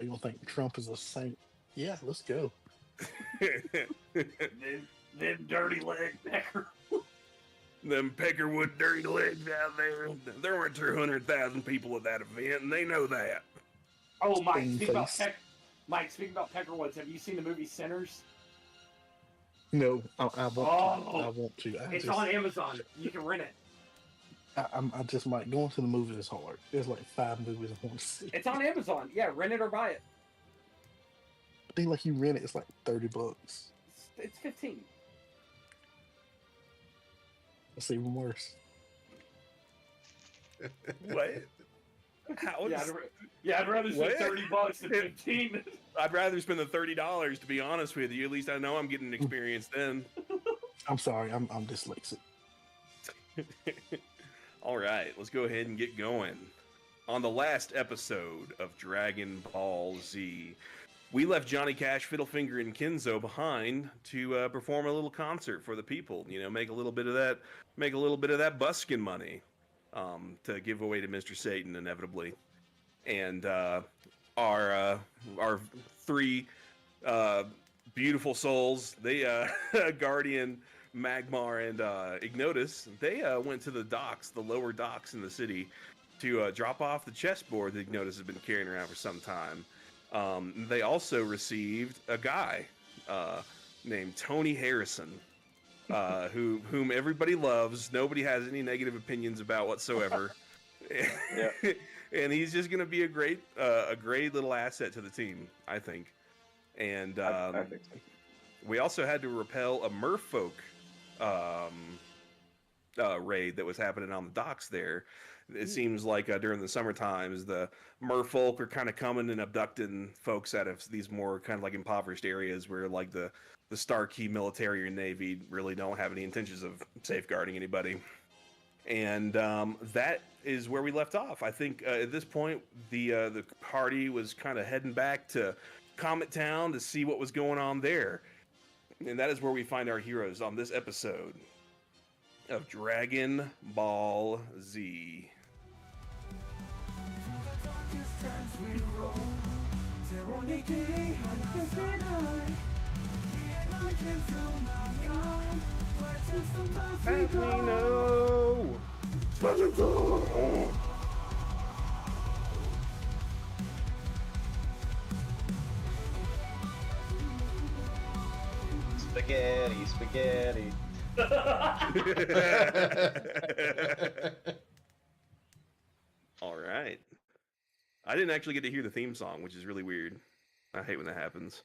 You don't think Trump is a saint? Yeah, let's go. Them dirty leg pecker. Them Peckerwood dirty legs out there. There weren't 200,000 people at that event, and they know that. Oh, Mike, Same face. speaking about Peckerwoods, have you seen the movie Sinners? No, I want to. I Oh, want to. it's on Amazon. You can rent it. I just might going to the movies is hard. There's like 5 movies I want to see. It's on Amazon. Yeah, rent it or buy it. But then like you rent it, it's like $30. It's 15. That's even worse. What? How Yeah, is- I'd rather spend What? $30 than 15. I'd rather spend the $30, to be honest with you. At least I know I'm getting experience then. I'm sorry, I'm dyslexic. All right, let's go ahead and get going. On the last episode of Dragon Ball Z, we left Johnny Cash, Fiddlefinger, and Kenzo behind to perform a little concert for the people. You know, make a little bit of that buskin money to give away to Mr. Satan, inevitably. And our three beautiful souls, they Guardian, Magmar, and Ignotus, they went to the docks, the lower docks in the city, to drop off the chessboard that Ignotus has been carrying around for some time. They also received a guy named Tony Harrison, whom everybody loves. Nobody has any negative opinions about whatsoever. And he's just going to be a great little asset to the team, I think. And I think so. we also had to repel a merfolk raid that was happening on the docks there. It seems like during the summer times, the merfolk are kind of coming and abducting folks out of these more kind of like impoverished areas where like the Starkey military and navy really don't have any intentions of safeguarding anybody. And that is where we left off. I think at this point, the party was kind of heading back to Comet Town to see what was going on there. And that is where we find our heroes on this episode of Dragon Ball Z. Spaghetti, spaghetti. All right. I didn't actually get to hear the theme song, which is really weird. I hate when that happens.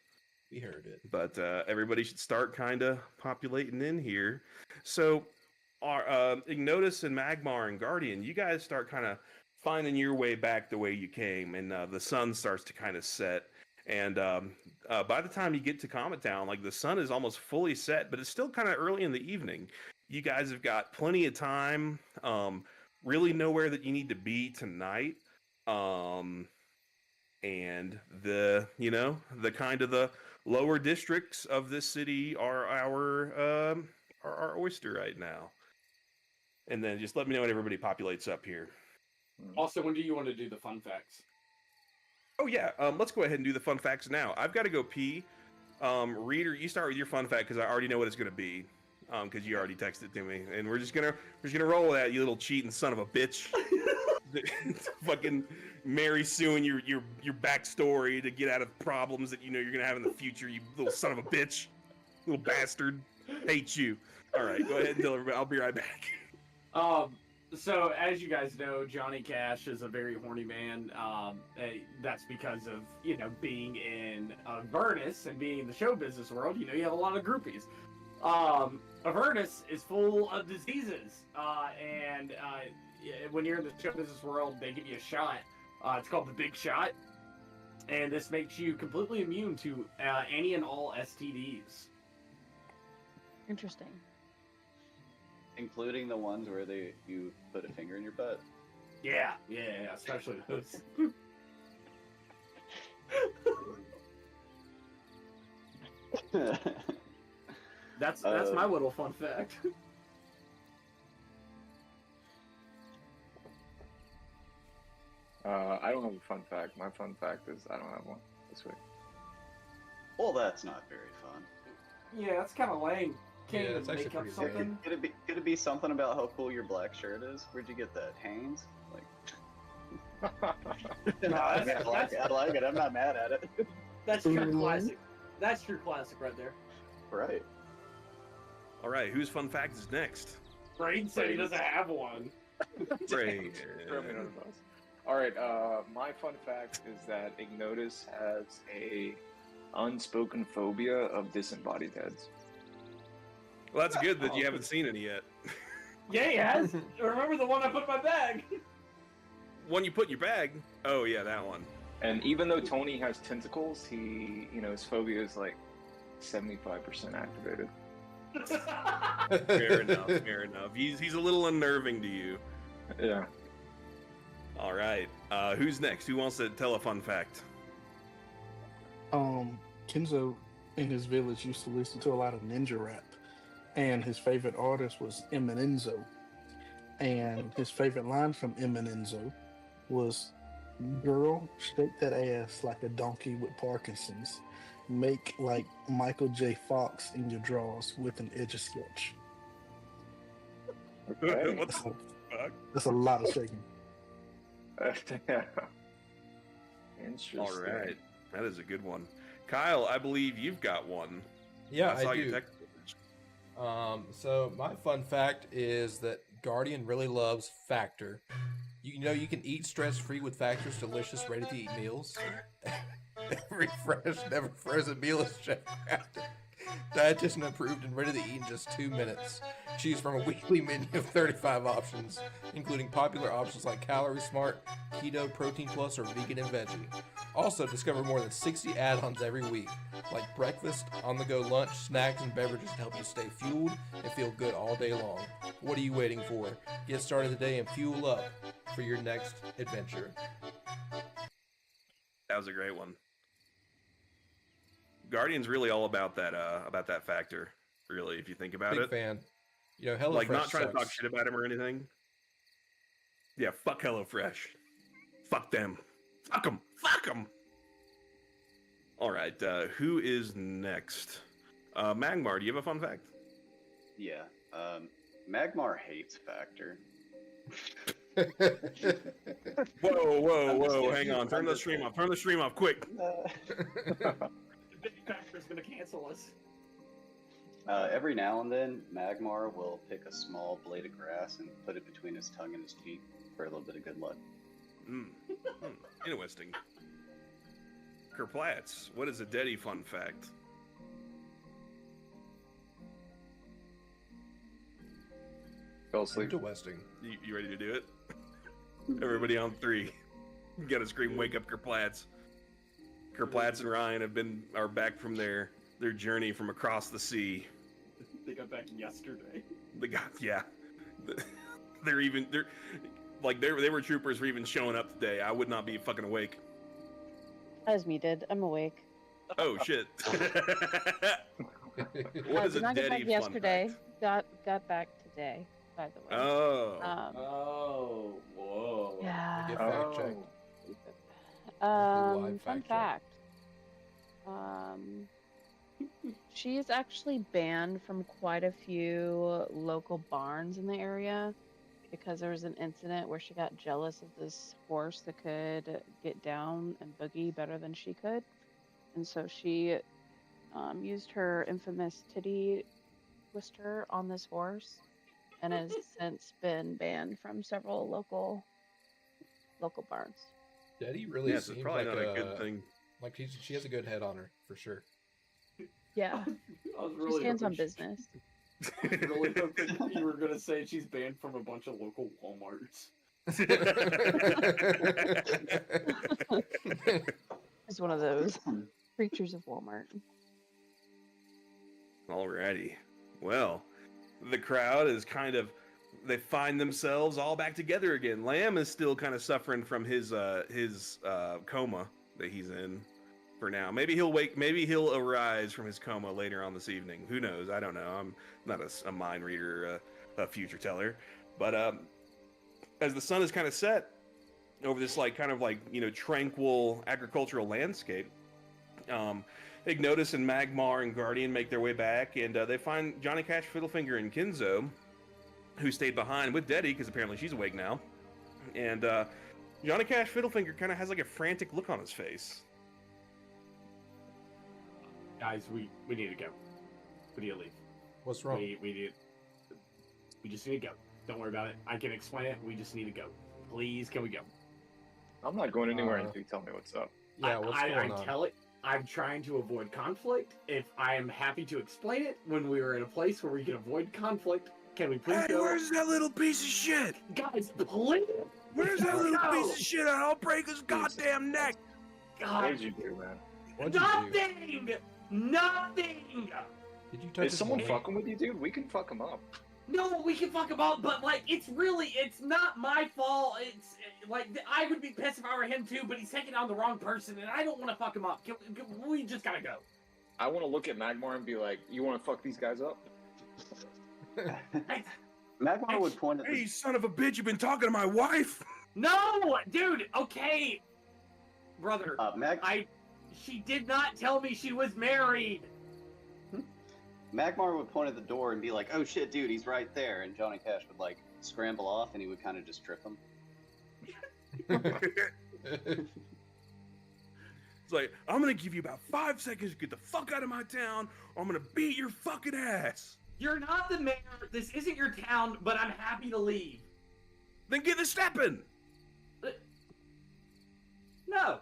We heard it. But everybody should start kind of populating in here. So, our Ignotus and Magmar and Guardian, you guys start kind of finding your way back the way you came, and the sun starts to kind of set. And by the time you get to Comet Town, like the sun is almost fully set, but it's still kind of early in the evening. You guys have got plenty of time. Really nowhere that you need to be tonight. And the kind of the lower districts of this city are our oyster right now. And then just let me know when everybody populates up here. Also, when do you want to do the fun facts? Oh yeah, let's go ahead and do the fun facts now. I've got to go pee. Reader, you start with your fun fact because I already know what it's going to be. Because you already texted it to me, and we're just gonna roll with that, you little cheating son of a bitch. Fucking Mary suing your backstory to get out of problems that you know you're gonna have in the future. You little son of a bitch, little bastard. Hate you. All right, go ahead and tell everybody. I'll be right back. So, as you guys know, Johnny Cash is a very horny man. That's because of, being in Avernus and being in the show business world. You have a lot of groupies. Avernus is full of diseases, and when you're in the show business world, they give you a shot. It's called the Big Shot, and this makes you completely immune to any and all STDs. Interesting. Including the ones where you put a finger in your butt. Yeah, especially those. That's my little fun fact. I I don't have a fun fact. My fun fact is I don't have one this week. Well, that's not very fun. Yeah, that's kind of lame. Can't Yeah, even that's actually make up pretty lame. something. Could it be something about how cool your black shirt is? Where'd you get that? Hanes? Like, No, I like it. I'm not mad at it. That's true classic. That's true classic right there. Right. All right, whose fun fact is next? Brain said he doesn't have one. Brain. Throw me under the bus. All right, my fun fact is that Ignotus has a unspoken phobia of disembodied heads. Well, that's good that you haven't seen any yet. Yeah, he has. Remember the one I put in my bag? One you put in your bag? Oh yeah, that one. And even though Tony has tentacles, his phobia is like 75% activated. Fair enough. Fair enough. He's a little unnerving to you. Yeah. All right. Who's next? Who wants to tell a fun fact? Kenzo in his village used to listen to a lot of ninja rap, and his favorite artist was Eminenzo. And his favorite line from Eminenzo was, "Girl, shake that ass like a donkey with Parkinson's. Make like Michael J. Fox in your drawers with an edge of sketch." Okay. What the fuck? That's a lot of shaking. Yeah. Interesting. All right. That is a good one. Kyle, I believe you've got one. Yeah, saw I your do. text message. So my fun fact is that Guardian really loves Factor. You know you can eat stress-free with Factor's delicious, ready-to-eat meals. Every fresh, never frozen meal is chef-crafted, dietitian approved, and ready to eat in just 2 minutes. Choose from a weekly menu of 35 options, including popular options like Calorie Smart, Keto, Protein Plus, or Vegan and Veggie. Also, discover more than 60 add-ons every week, like breakfast, on-the-go lunch, snacks, and beverages to help you stay fueled and feel good all day long. What are you waiting for? Get started today and fuel up for your next adventure. That was a great one. Guardian's really all about that factor, really, if you think about Big it. fan. You know, HelloFresh Like, not trying to sucks. talk shit about him or anything. Yeah, fuck HelloFresh. Fuck them. Fuck them. Fuck them. All right, who is next? Magmar, do you have a fun fact? Yeah. Magmar hates Factor. Whoa, hang on. I'm Turn the just stream kidding. off. Turn the stream off, quick. Big Factor's gonna cancel us. Every now and then, Magmar will pick a small blade of grass and put it between his tongue and his teeth for a little bit of good luck. Interesting. Kerplatz, what is a Deddy fun fact? Fell asleep. Interesting. You ready to do it? Everybody on 3. You gotta scream, wake up, Kerplatz. Kerplatz and Ryan are back from their journey from across the sea. They got back yesterday. They were troopers for even showing up today. I would not be fucking awake. I was muted. I'm awake. Oh shit. I What is a did not get back Deddy fun yesterday. fact? Got back today, by the way. Oh. Oh, whoa. Yeah. Get fact checked. Fun live fact check. fact. She is actually banned from quite a few local barns in the area because there was an incident where she got jealous of this horse that could get down and boogie better than she could. And so she used her infamous titty twister on this horse and has since been banned from several local barns. Daddy really Yes, it's seems probably like not a good thing. Like she has a good head on her for sure. Yeah, I was she really stands on hoping business. I was really hoping you were gonna say she's banned from a bunch of local WalMarts. It's one of those creatures of Walmart. Alrighty. Well, the crowd is they find themselves all back together again. Lamb is still kind of suffering from his coma that he's in for now. Maybe he'll arise from his coma later on this evening. Who knows? I don't know. I'm not a mind reader, a future teller. But as the sun is kind of set, over this like kind of like tranquil agricultural landscape. Ignotus and Magmar and Guardian make their way back, and they find Johnny Cash, Fiddlefinger, and Kinzo, who stayed behind with Deddy because apparently she's awake now. And Johnny Cash, Fiddlefinger kind of has like a frantic look on his face. Guys, we need to go. We need to leave. What's wrong? We just need to go. Don't worry about it. I can explain it. We just need to go. Please, can we go? I'm not going anywhere until you tell me what's up. Yeah, what's going on? Tell it. I'm trying to avoid conflict. If I am happy to explain it when we are in a place where we can avoid conflict, can we please go? Where's that little piece of shit? Guys, please. Where's that little piece of shit? I'll break his goddamn neck. What God, did you do, man? What'd you do? nothing. Nothing. Did you touch Is his someone hand? fucking with you, dude? We can fuck him up. No, we can fuck them up, but like, it's not my fault. It's like, I would be pissed if I were him too, but he's taking on the wrong person, and I don't want to fuck him up. We just gotta go. I want to look at Magmar and be like, you want to fuck these guys up? Magmar would point at Hey, the you son of a bitch! You've been talking to my wife. No, dude. Okay, brother. She did not tell me she was married. Magmar would point at the door and be like, "Oh shit, dude, he's right there." And Johnny Cash would like scramble off, and he would kind of just trip him. It's like, I'm gonna give you about 5 seconds to get the fuck out of my town, or I'm gonna beat your fucking ass. You're not the mayor. This isn't your town, but I'm happy to leave. Then get the stepping. No.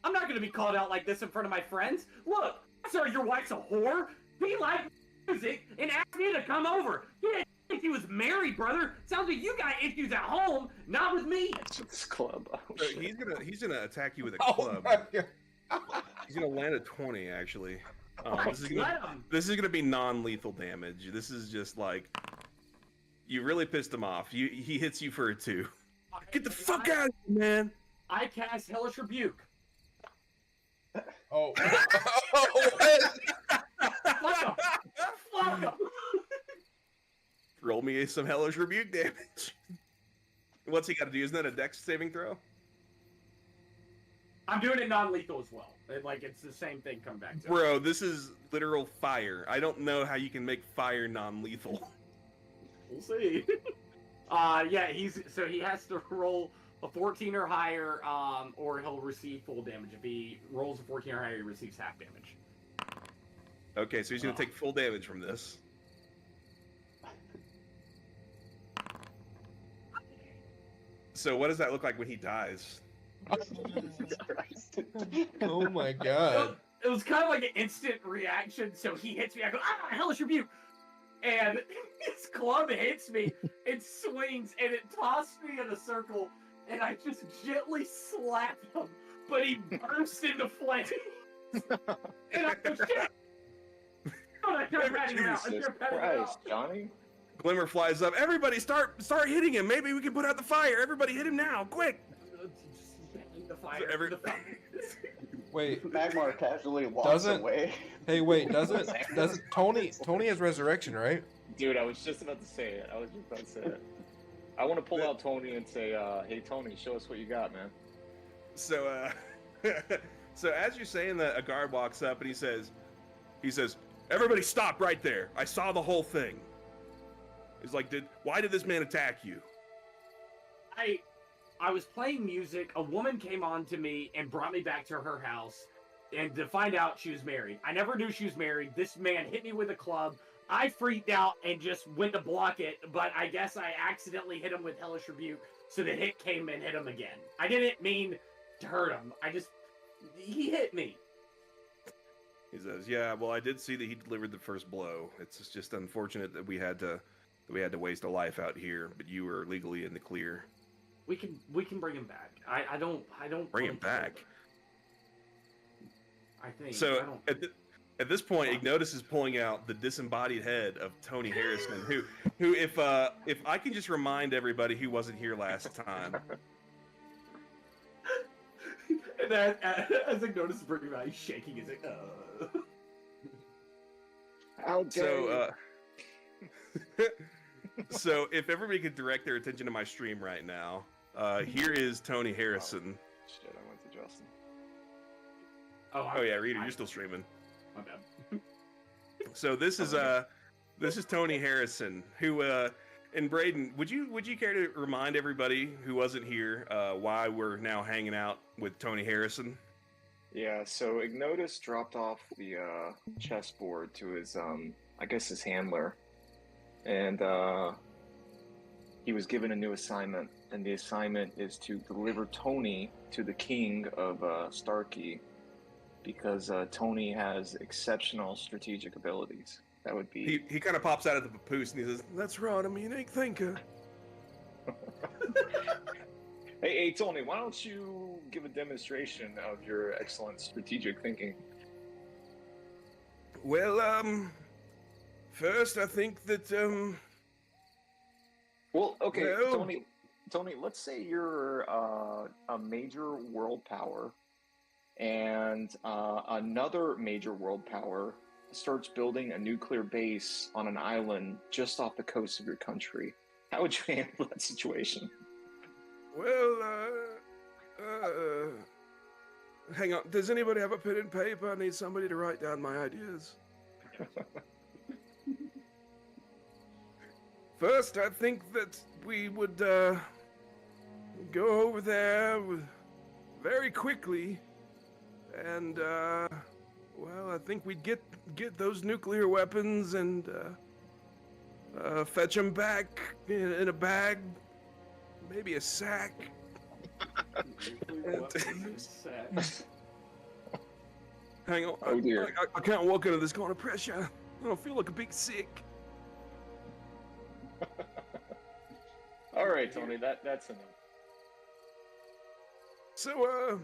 I'm not gonna be called out like this in front of my friends. Look, sorry, your wife's a whore. He liked music and asked me to come over. He didn't think he was married, brother. Sounds like you got issues at home, not with me. It's this club. Oh, So shit. he's gonna attack you with a Oh club. my God. He's gonna land a 20 actually. Let him. This is gonna be non-lethal damage. This is just like you really pissed him off. He hits you for a 2. Get the fuck out of here, man. I cast Hellish Rebuke. Oh. Fuck him. Fuck him. Roll me some hellish rebuke damage. What's he got to do? Isn't that a dex saving throw? I'm doing it non-lethal as well. It's the same thing come back to. Bro, this is literal fire. I don't know how you can make fire non-lethal. We'll see. Yeah, he has to roll a 14 or higher, or he'll receive full damage. If he rolls a 14 or higher, he receives half damage. Okay, so he's gonna take full damage from this. So what does that look like when he dies? Jesus Christ. Oh my God. It was kind of like an instant reaction, so he hits me, I go, Hellish Rebuke! And his club hits me, it swings, and it tossed me in a circle, and I just gently slap him, but he burst into flames. And I go, shit! I start patting him out. I Jesus start patting him Christ, out. Johnny. Glimmer flies up. Everybody start hitting him. Maybe we can put out the fire. Everybody hit him now, quick. The fire. Every- The fire. Wait. Magmar casually walks Doesn't- away. Hey, wait. Doesn't Tony has resurrection, right? Dude, I was just about to say it. I want to pull out Tony and say, hey, Tony, show us what you got, man. So, so as you're saying that, a guard walks up and he says, everybody stop right there. I saw the whole thing. He's like, why did this man attack you? I was playing music. A woman came on to me and brought me back to her house, and to find out she was married. I never knew she was married. This man hit me with a club. I freaked out and just went to block it, but I guess I accidentally hit him with Hellish Rebuke, so the hit came and hit him again. I didn't mean to hurt him. He hit me. He says, yeah, well, I did see that he delivered the first blow. It's just unfortunate that we had to waste a life out here, but you were legally in the clear. We can bring him back. I don't Bring him back. I think. So I don't... at this point, Ignotus is pulling out the disembodied head of Tony Harrison, who if I can just remind everybody who wasn't here last time. And then, as Ignotus is bringing him out, he's shaking. He's like, How dare So, so if everybody could direct their attention to my stream right now, Here is Tony Harrison. Shit, I went to Justin. Oh yeah, Reader, you're still streaming. My bad. So this is Tony Harrison, who and Braden, would you care to remind everybody who wasn't here why we're now hanging out with Tony Harrison? Yeah, so Ignotus dropped off the chessboard to his, I guess his handler, and he was given a new assignment, and the assignment is to deliver Tony to the king of Starkey, because Tony has exceptional strategic abilities. That would be... He kind of pops out of the papoose and he says, "That's right, I'm a unique thinker." Hey, Tony, why don't you give a demonstration of your excellent strategic thinking? Well, first I think that, Well, okay, well- Tony, let's say you're a major world power, and another major world power starts building a nuclear base on an island just off the coast of your country. How would you handle that situation? well, hang on. Does anybody have a pen and paper? I need somebody to write down my ideas. First, I think that we would go over there very quickly, and well, I think we'd get those nuclear weapons and fetch them back in a bag, maybe a sack. Hang on, Oh, dear. I can't walk under this kind of pressure. I don't feel like a big sick. All right, Tony, that's enough. So,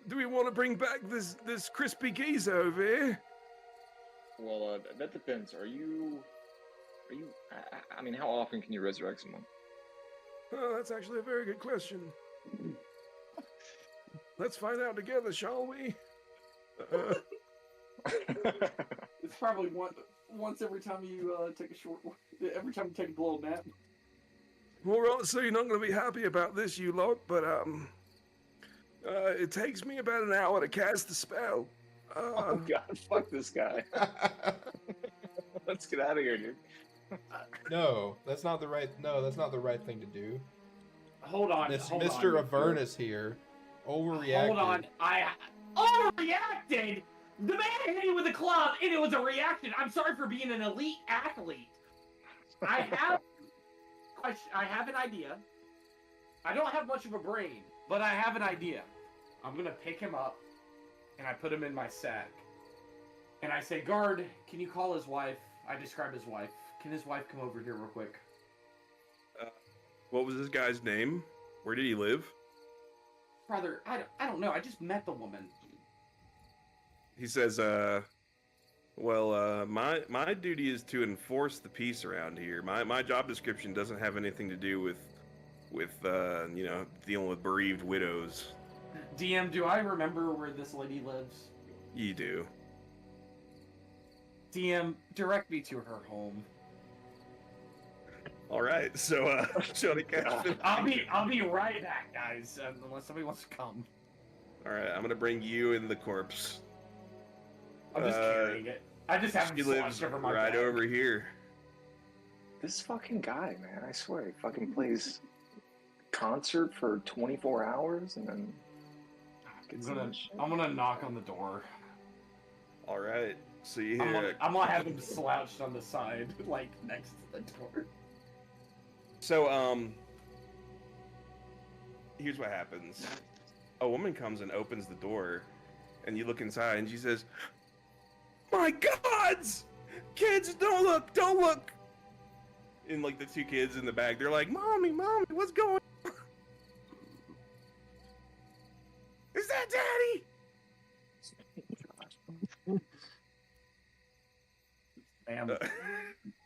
do we want to bring back this crispy geezer over here? Well, that depends. Are you? I mean, how often can you resurrect someone? Oh, that's actually a very good question. Let's find out together, shall we? It's probably once every time you take a short one. Every time you take a little nap. All right, so you're not going to be happy about this, you lot, but it takes me about an hour to cast the spell. Oh God, fuck this guy. Let's get out of here, dude. No, that's not the right. No, that's not the right thing to do. Hold on, hold Mr. on. Avernus here overreacted. Hold on, I overreacted. The man hit you with a club, and it was a reaction. I'm sorry for being an elite athlete. I have an idea. I don't have much of a brain, but I have an idea. I'm gonna pick him up, and I put him in my sack. And I say, "Guard, can you call his wife?" I describe his wife. Can his wife come over here real quick? What was this guy's name? Where did he live? Brother, I don't know. I just met the woman. He says, well, my duty is to enforce the peace around here. My job description doesn't have anything to do with you know, dealing with bereaved widows. DM, do I remember where this lady lives? You do. DM, direct me to her home. All right, so Johnny Cash. I'll be right back, guys. Unless somebody wants to come. All right, I'm gonna bring you and the corpse. I'm just carrying it. I just haven't She lives slouched over my right back. over here. This fucking guy, man, I swear, he fucking plays concert for 24 hours and then I'm gonna knock on the door. All right, so you hear. I'm gonna have him slouched on the side, like next to the door. So here's what happens. A woman comes and opens the door, and you look inside, and she says, "My gods! Kids, don't look! Don't look!" And like the two kids in the back, they're like, "Mommy, mommy, what's going on? Is that Daddy?" Ma'am,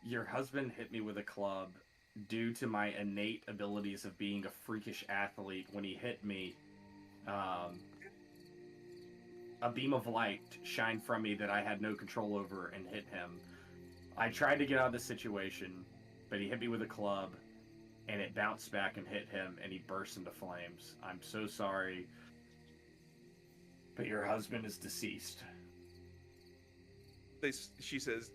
your husband hit me with a club due to my innate abilities of being a freakish athlete. When he hit me, a beam of light shined from me that I had no control over and hit him. I tried to get out of the situation, but he hit me with a club, and it bounced back and hit him, and he burst into flames. I'm so sorry, but your husband is deceased. She says,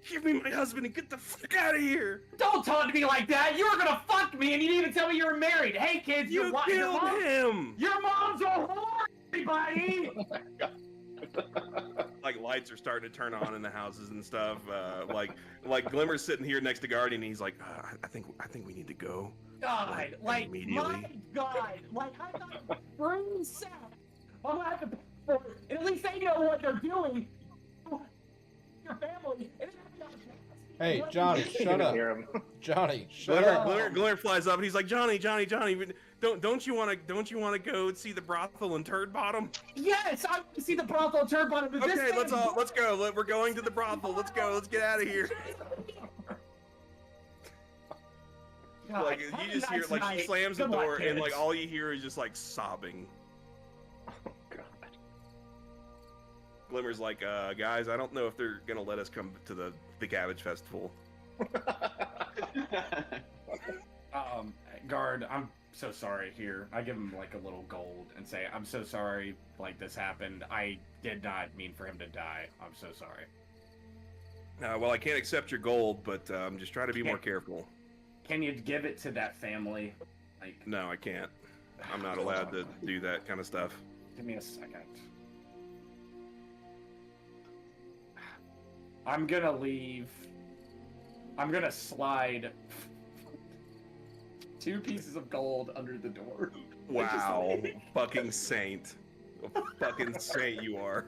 "Give me my husband and get the fuck out of here!" Don't talk to me like that! You were gonna fuck me, and you didn't even tell me you were married! Hey, kids, You killed him! Your mom's a whore, everybody! Like, lights are starting to turn on in the houses and stuff. Like Glimmer's sitting here next to Guardian, and he's like, I think we need to go. God, like, immediately. my God, like, I got room set. I'm gonna have to pay for it, and at least they know what they're doing. Your family. And Hey, Johnny, shut up. Hear him. Johnny, shut up. Glimmer flies up, and he's like, Johnny, don't you want to go and see the brothel in Turd Bottom? Yes, I want to see the brothel in Turd Bottom. But Okay, let's go. We're going to the brothel. Let's go. Let's get out of here. God, Like, you just hear, like, she slams the door, and like all you hear is just like sobbing. Oh God. Glimmer's like, guys, I don't know if they're gonna let us come to the Cabbage Festival. Guard, I'm so sorry here. I give him like a little gold and say, I'm so sorry, like, this happened. I did not mean for him to die. I'm so sorry. Well, I can't accept your gold, but just try to be more careful. Can you give it to that family? Like, No, I can't. I'm not allowed to do that kind of stuff. give me a second. I'm gonna leave. I'm gonna slide 2 pieces of gold under the door. Wow, fucking saint. A fucking saint you are.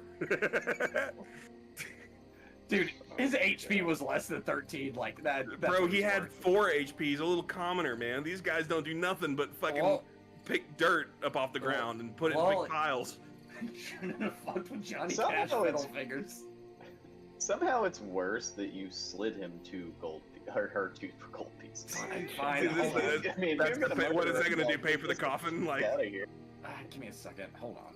Dude, his HP was less than 13, like that. Bro, he had 4 HP. He's a little commoner, man. These guys don't do nothing but fucking pick dirt up off the ground and put it in big piles. Shouldn't have fucked with Johnny Somehow Cash it's- fiddle fingers. Somehow it's worse that you slid him 2 gold, her 2 gold pieces. Fine. Is this hold on. the- I mean, That's if you're the gonna what is that murder gonna do? us, Pay for the coffin? Like, get out of here. Give me a second. Hold on.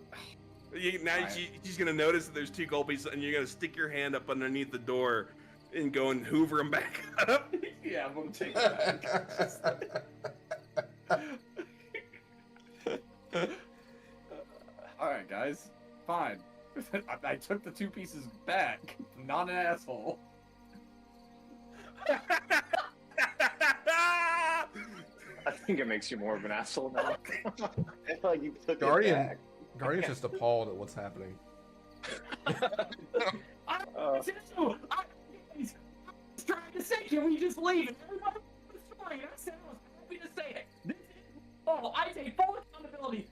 now Alright. she's gonna notice that there's 2 gold pieces, and you're gonna stick your hand up underneath the door and go and hoover them back up. Yeah, I'm gonna take it back. Alright, guys. Fine. I took the 2 pieces back. I'm not an asshole. I think it makes you more of an asshole now. I feel like you took Guardian, it back. Guardian's just appalled at what's happening. I was trying to say, can we just leave? And everybody knows the story, and I said I was happy to say it. This is all. I take full accountability.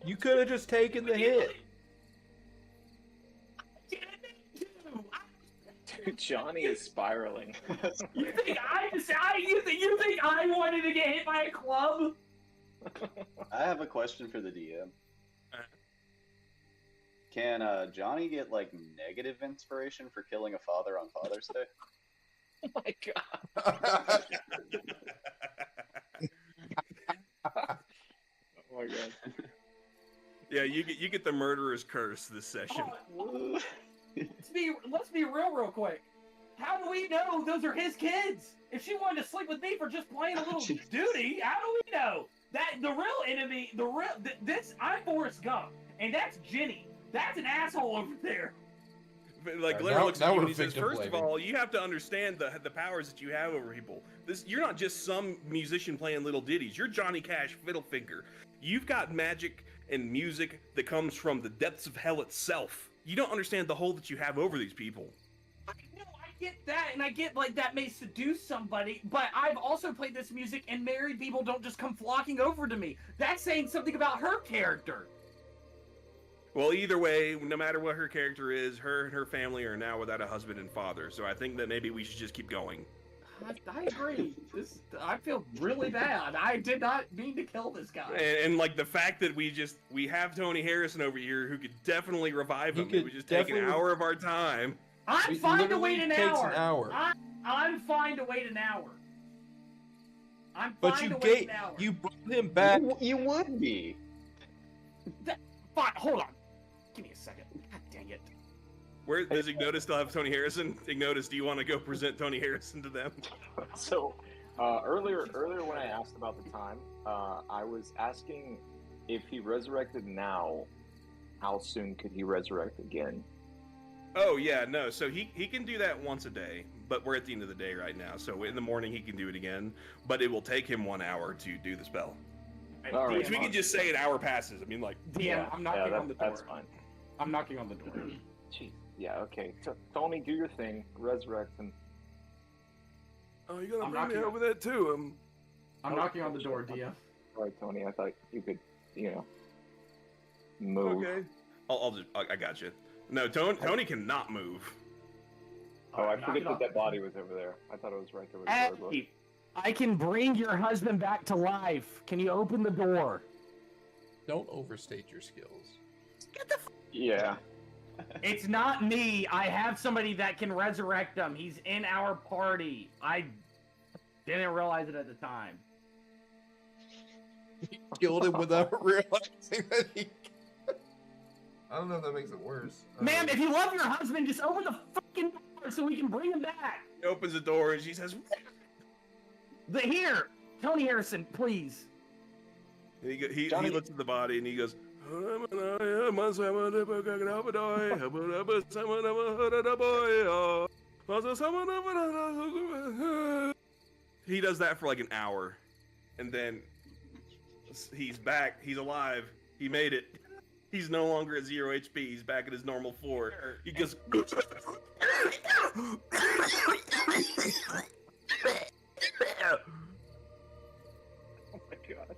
You could have just taken the hit. I didn't mean to. Dude, Johnny is spiraling. You think you think I wanted to get hit by a club? I have a question for the DM. Can Johnny get like negative inspiration for killing a father on Father's Day? Oh my God. Oh my God. Yeah, you get the murderer's curse this session. Oh, let's be real quick. How do we know those are his kids? If she wanted to sleep with me for just playing a little duty, how do we know that the real enemy, I'm Forrest Gump, and that's Jenny. That's an asshole over there. But, like, Now- Glimmer looks now at you we're and he says, victim first of blaming. all, you have to understand the powers that you have over people. You're not just some musician playing little ditties. You're Johnny Cash Fiddlefinger. You've got magic and music that comes from the depths of hell itself. You don't understand the hold that you have over these people. I know, I get that, and I get, like, that may seduce somebody, but I've also played this music, and married people don't just come flocking over to me. That's saying something about her character. Well, either way, no matter what her character is, her and her family are now without a husband and father. So I think that maybe we should just keep going. I agree. I feel really bad. I did not mean to kill this guy. And like the fact that we have Tony Harrison over here who could definitely revive He him. It could would just take an definitely- hour of our time. I'm It fine to literally wait an takes hour. an hour. I'm fine to wait an hour. I'm But fine you to wait gave, an hour. you brought him back. You would be. Fine, hold on. Give me a second. God dang it. Where does Ignotus still have Tony Harrison? Ignotus, do you want to go present Tony Harrison to them? So, Earlier when I asked about the time, I was asking if he resurrected now, how soon could he resurrect again? Oh yeah, no. So he can do that once a day, but we're at the end of the day right now. So in the morning he can do it again, but it will take him 1 hour to do the spell. Hey, All right. Which we can just say an hour passes. I mean, like, DM, I'm knocking on the door. That's fine. I'm knocking on the door. Jeez. Yeah. Okay. Tony, do your thing. Resurrect him. oh, you gotta I'm bring me knocking- over that too. I'm knocking on the door, DM. All right, Tony. I thought you could, move. Okay. I got you. No, Tony cannot move. Oh, I Knock forget it that off. that body was over there. I thought it was right there where the bird was. Hey, I can bring your husband back to life. Can you open the door? Don't overstate your skills. Yeah. It's not me. I have somebody that can resurrect him. He's in our party. I didn't realize it at the time. Killed him without realizing that he. I don't know if that makes it worse. Ma'am, if you love your husband, just open the fucking door so we can bring him back. He opens the door and she says, Here, Tony Harrison, please. he Johnny- looks at the body and he goes, he does that for like an hour, and then he's back. He's alive. He made it. He's no longer at 0 HP. He's back at his normal 4. He goes. Oh my god.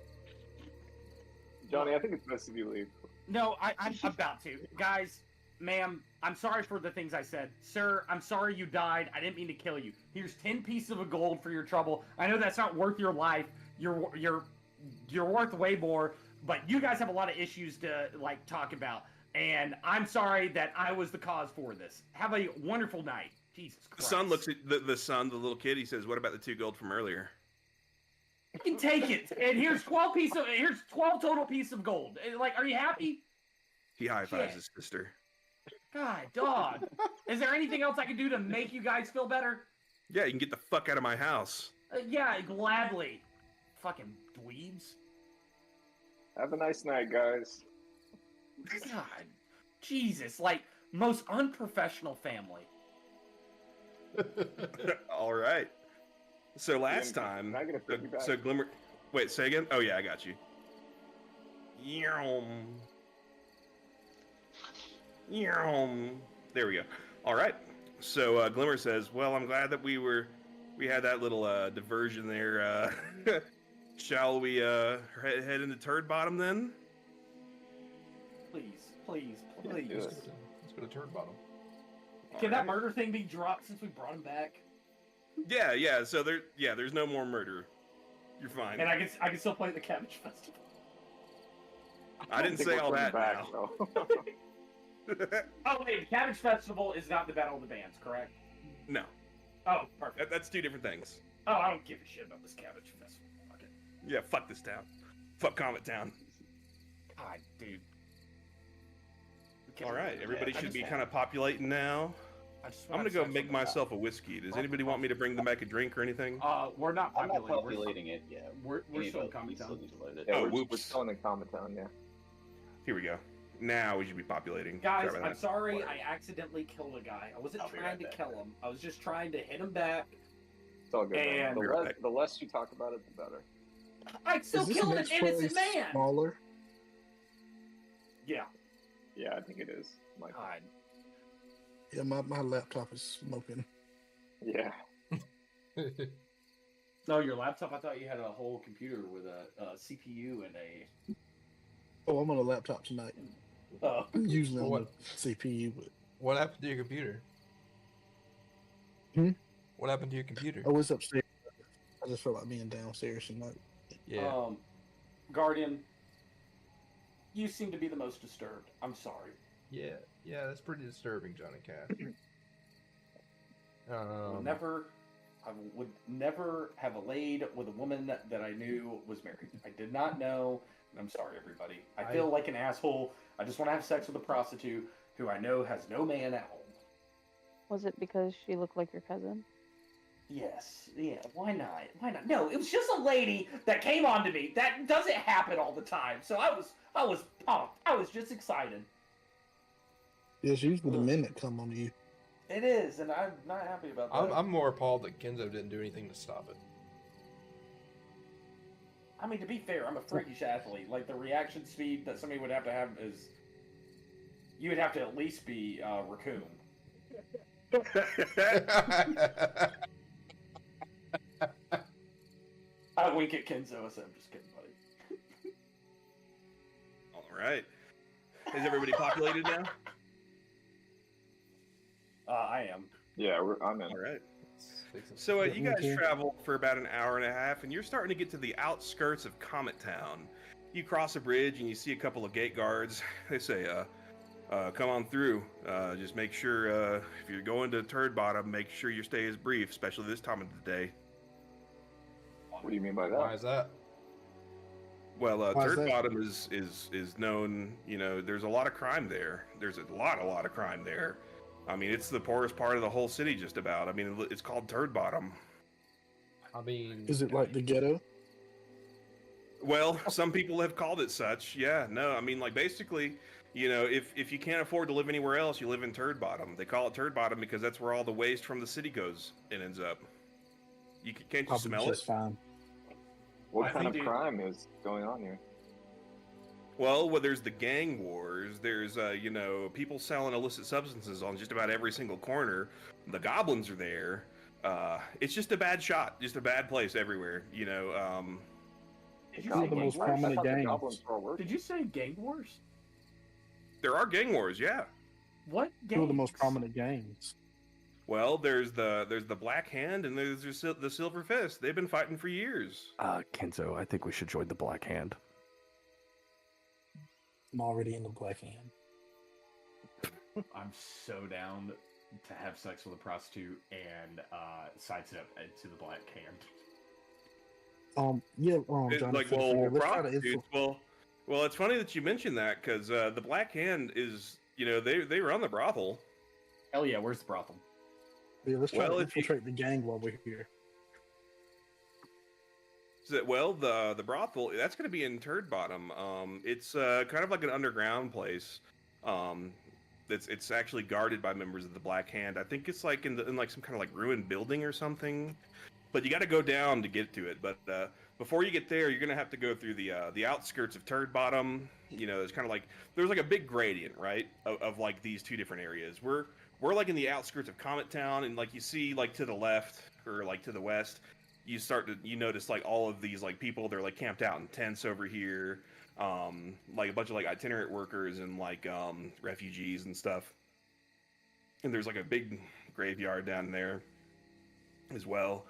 Johnny, I think it's best if you leave. No, I'm about to. Guys, ma'am, I'm sorry for the things I said. Sir, I'm sorry you died. I didn't mean to kill you. Here's 10 pieces of gold for your trouble. I know that's not worth your life. You're worth way more, but you guys have a lot of issues to like talk about. And I'm sorry that I was the cause for this. Have a wonderful night. Jesus The Christ. son looks at the son, the little kid. He says, "What about the 2 gold from earlier?" I can take it. And here's 12 total pieces of gold. Like, are you happy? He high fives Shit. his sister. God, dog. Is there anything else I can do to make you guys feel better? Yeah, you can get the fuck out of my house. Yeah, gladly. Fucking dweebs. Have a nice night, guys. God. Jesus, like, most unprofessional family. All right. So last Can time, I get a piggyback? so Glimmer. Wait, say again. Oh yeah, I got you. Yum. There we go. All right. So Glimmer says, "Well, I'm glad that we had that little diversion there. Shall we head into Turd Bottom then?" Please, please, Yeah, please. do it. Let's go to turd bottom. Can that murder thing be dropped since we brought him back? Yeah. So there's no more murder. You're fine. And I can still play the Cabbage Festival. I didn't think say we're all coming that back, now. though. Oh wait, the Cabbage Festival is not the Battle of the Bands, correct? No, Oh, perfect. that's 2 different things. Oh, I don't give a shit about this Cabbage Festival. Fuck it. Yeah, fuck this town. Fuck Comet Town. God, dude. All right, everybody I should just be want- kind of populating now. I just I'm want gonna go sex make with the myself a whiskey. Does anybody want me to bring them back a drink or anything? We're not I'm not populating. populating it yet. We're We still in we Comet still Town. need to load it. Yeah, Oh, we're whoops. still in Comet Town, yeah. Here we go. Now we should be populating. Guys, Sorry about I'm that. sorry Word. I accidentally killed a guy. I wasn't I'll be trying right to back. kill him. I was just trying to hit him back. It's all good. man. And- The less you talk about it, the better. I still Is this killed an next innocent place man! smaller? Yeah. Yeah, I think it is. Mike. God. Yeah, my laptop is smoking. Yeah. No, your laptop, I thought you had a whole computer with a CPU and a... Oh, I'm on a laptop tonight. Oh. I'm usually on What? the CPU, but What happened to your computer? Hmm? What happened to your computer? I was upstairs. I just felt like being downstairs tonight. Yeah. Guardian, you seem to be the most disturbed. I'm sorry. Yeah, that's pretty disturbing, Johnny Cash. I would never have laid with a woman that I knew was married. I did not know, and I'm sorry, everybody. I feel like an asshole. I just want to have sex with a prostitute who I know has no man at home. Was it because she looked like your cousin? Yes, yeah, why not? Why not? No, it was just a lady that came on to me. That doesn't happen all the time. So I was pumped. I was just excited. It's usually the men that come on you. It is, and I'm not happy about that. I'm more appalled that Kenzo didn't do anything to stop it. I mean, to be fair, I'm a freakish athlete. Like, the reaction speed that somebody would have to have is... You would have to at least be Raccoon. I wink at Kenzo. I said, I'm just kidding, buddy. All right. Is everybody populated now? I am. Yeah, I'm in. All right. So you guys travel for about an hour and a half, and you're starting to get to the outskirts of Comet Town. You cross a bridge, and you see a couple of gate guards. They say, come on through. Just make sure, if you're going to Turd Bottom, make sure your stay is brief, especially this time of the day. What do you mean by that? Why is that? Well, Why is Turd that? Bottom is known, there's a lot of crime there. There's a lot of crime there. I mean, it's the poorest part of the whole city, just about. I mean, it's called Turd Bottom. I mean, Is it like the ghetto? Well, some people have called it such. Yeah, no, I mean, like, basically, if you can't afford to live anywhere else, you live in Turd Bottom. They call it Turd Bottom because that's where all the waste from the city goes and ends up. Can't you Probably smell just it? fine. What I kind of think crime is going on here? Well, there's the gang wars. There's, people selling illicit substances on just about every single corner. The goblins are there. It's just a bad shot, just a bad place everywhere. Did you One say of the gang most wars? prominent I thought the gangs. goblins were all working. Did you say gang wars? There are gang wars, yeah. What gangs? Two of the most prominent gangs. Well, there's the Black Hand and there's the Silver Fist. They've been fighting for years. Kenzo, I think we should join the Black Hand. I'm already in the Black Hand. I'm so down to have sex with a prostitute and sidestep to the Black Hand. It's Johnny, like, for the well, finger, let's try to prostitutes. Well, it's funny that you mentioned that because the Black Hand is, they run the brothel. Hell yeah, where's the brothel? let's try well, to if you- infiltrate the gang while we're here. The brothel, that's going to be in Turd Bottom. It's kind of like an underground place. It's actually guarded by members of the Black Hand. I think it's like in like some kind of like ruined building or something. But you got to go down to get to it. But before you get there, you're going to have to go through the outskirts of Turd Bottom. There's kind of like there's like a big gradient, right, of like these two different areas. We're like in the outskirts of Comet Town, and like you see like to the left or like to the west. You notice like all of these like people, they're like camped out in tents over here, like a bunch of like itinerant workers and like refugees and stuff. And there's like a big graveyard down there as well.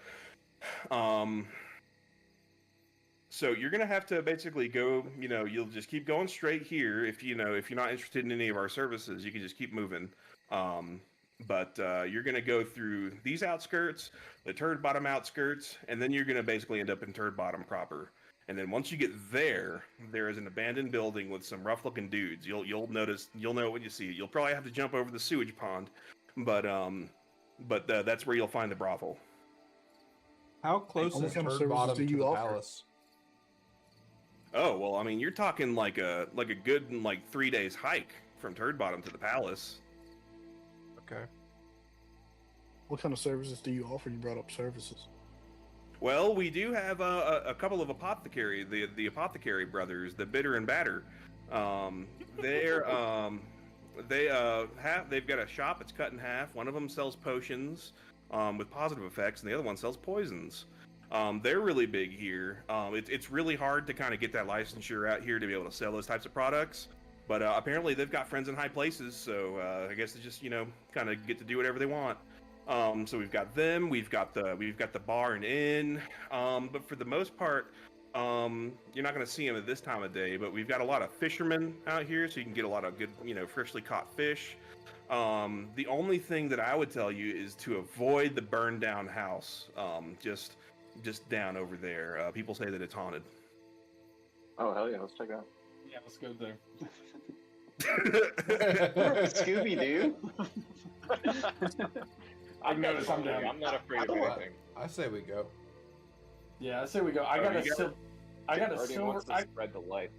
So you're gonna have to basically go, you'll just keep going straight here. If you're not interested in any of our services, you can just keep moving. But you're going to go through these outskirts, the Turd Bottom outskirts, and then you're going to basically end up in Turd Bottom proper. And then once you get there, there is an abandoned building with some rough-looking dudes. You'll know it when you see it. You'll probably have to jump over the sewage pond, but that's where you'll find the brothel. how close What is kind of Turd services Bottom do to you the offer? palace? Oh well, I mean, you're talking like a good 3 days hike from Turd Bottom to the palace. Okay. What kind of services do you offer? You brought up services. Well, we do have a couple of apothecary, the apothecary brothers, the Bitter and Batter. They've got a shop that's cut in half. One of them sells potions with positive effects, and the other one sells poisons. They're really big here. It's really hard to kind of get that licensure out here to be able to sell those types of products. But apparently they've got friends in high places, so I guess they just kind of get to do whatever they want. So we've got them, we've got the bar and inn, but for the most part, you're not going to see them at this time of day. But we've got a lot of fishermen out here, so you can get a lot of good, freshly caught fish. The only thing that I would tell you is to avoid the burned down house, just down over there. People say that it's haunted. Oh hell yeah, let's check it out. Yeah, let's go there. Scooby Doo. I'm notice I'm not, down. I'm not afraid of anything. I say we go. Yeah, I say we go. I got a silver. Guardian wants to spread the light.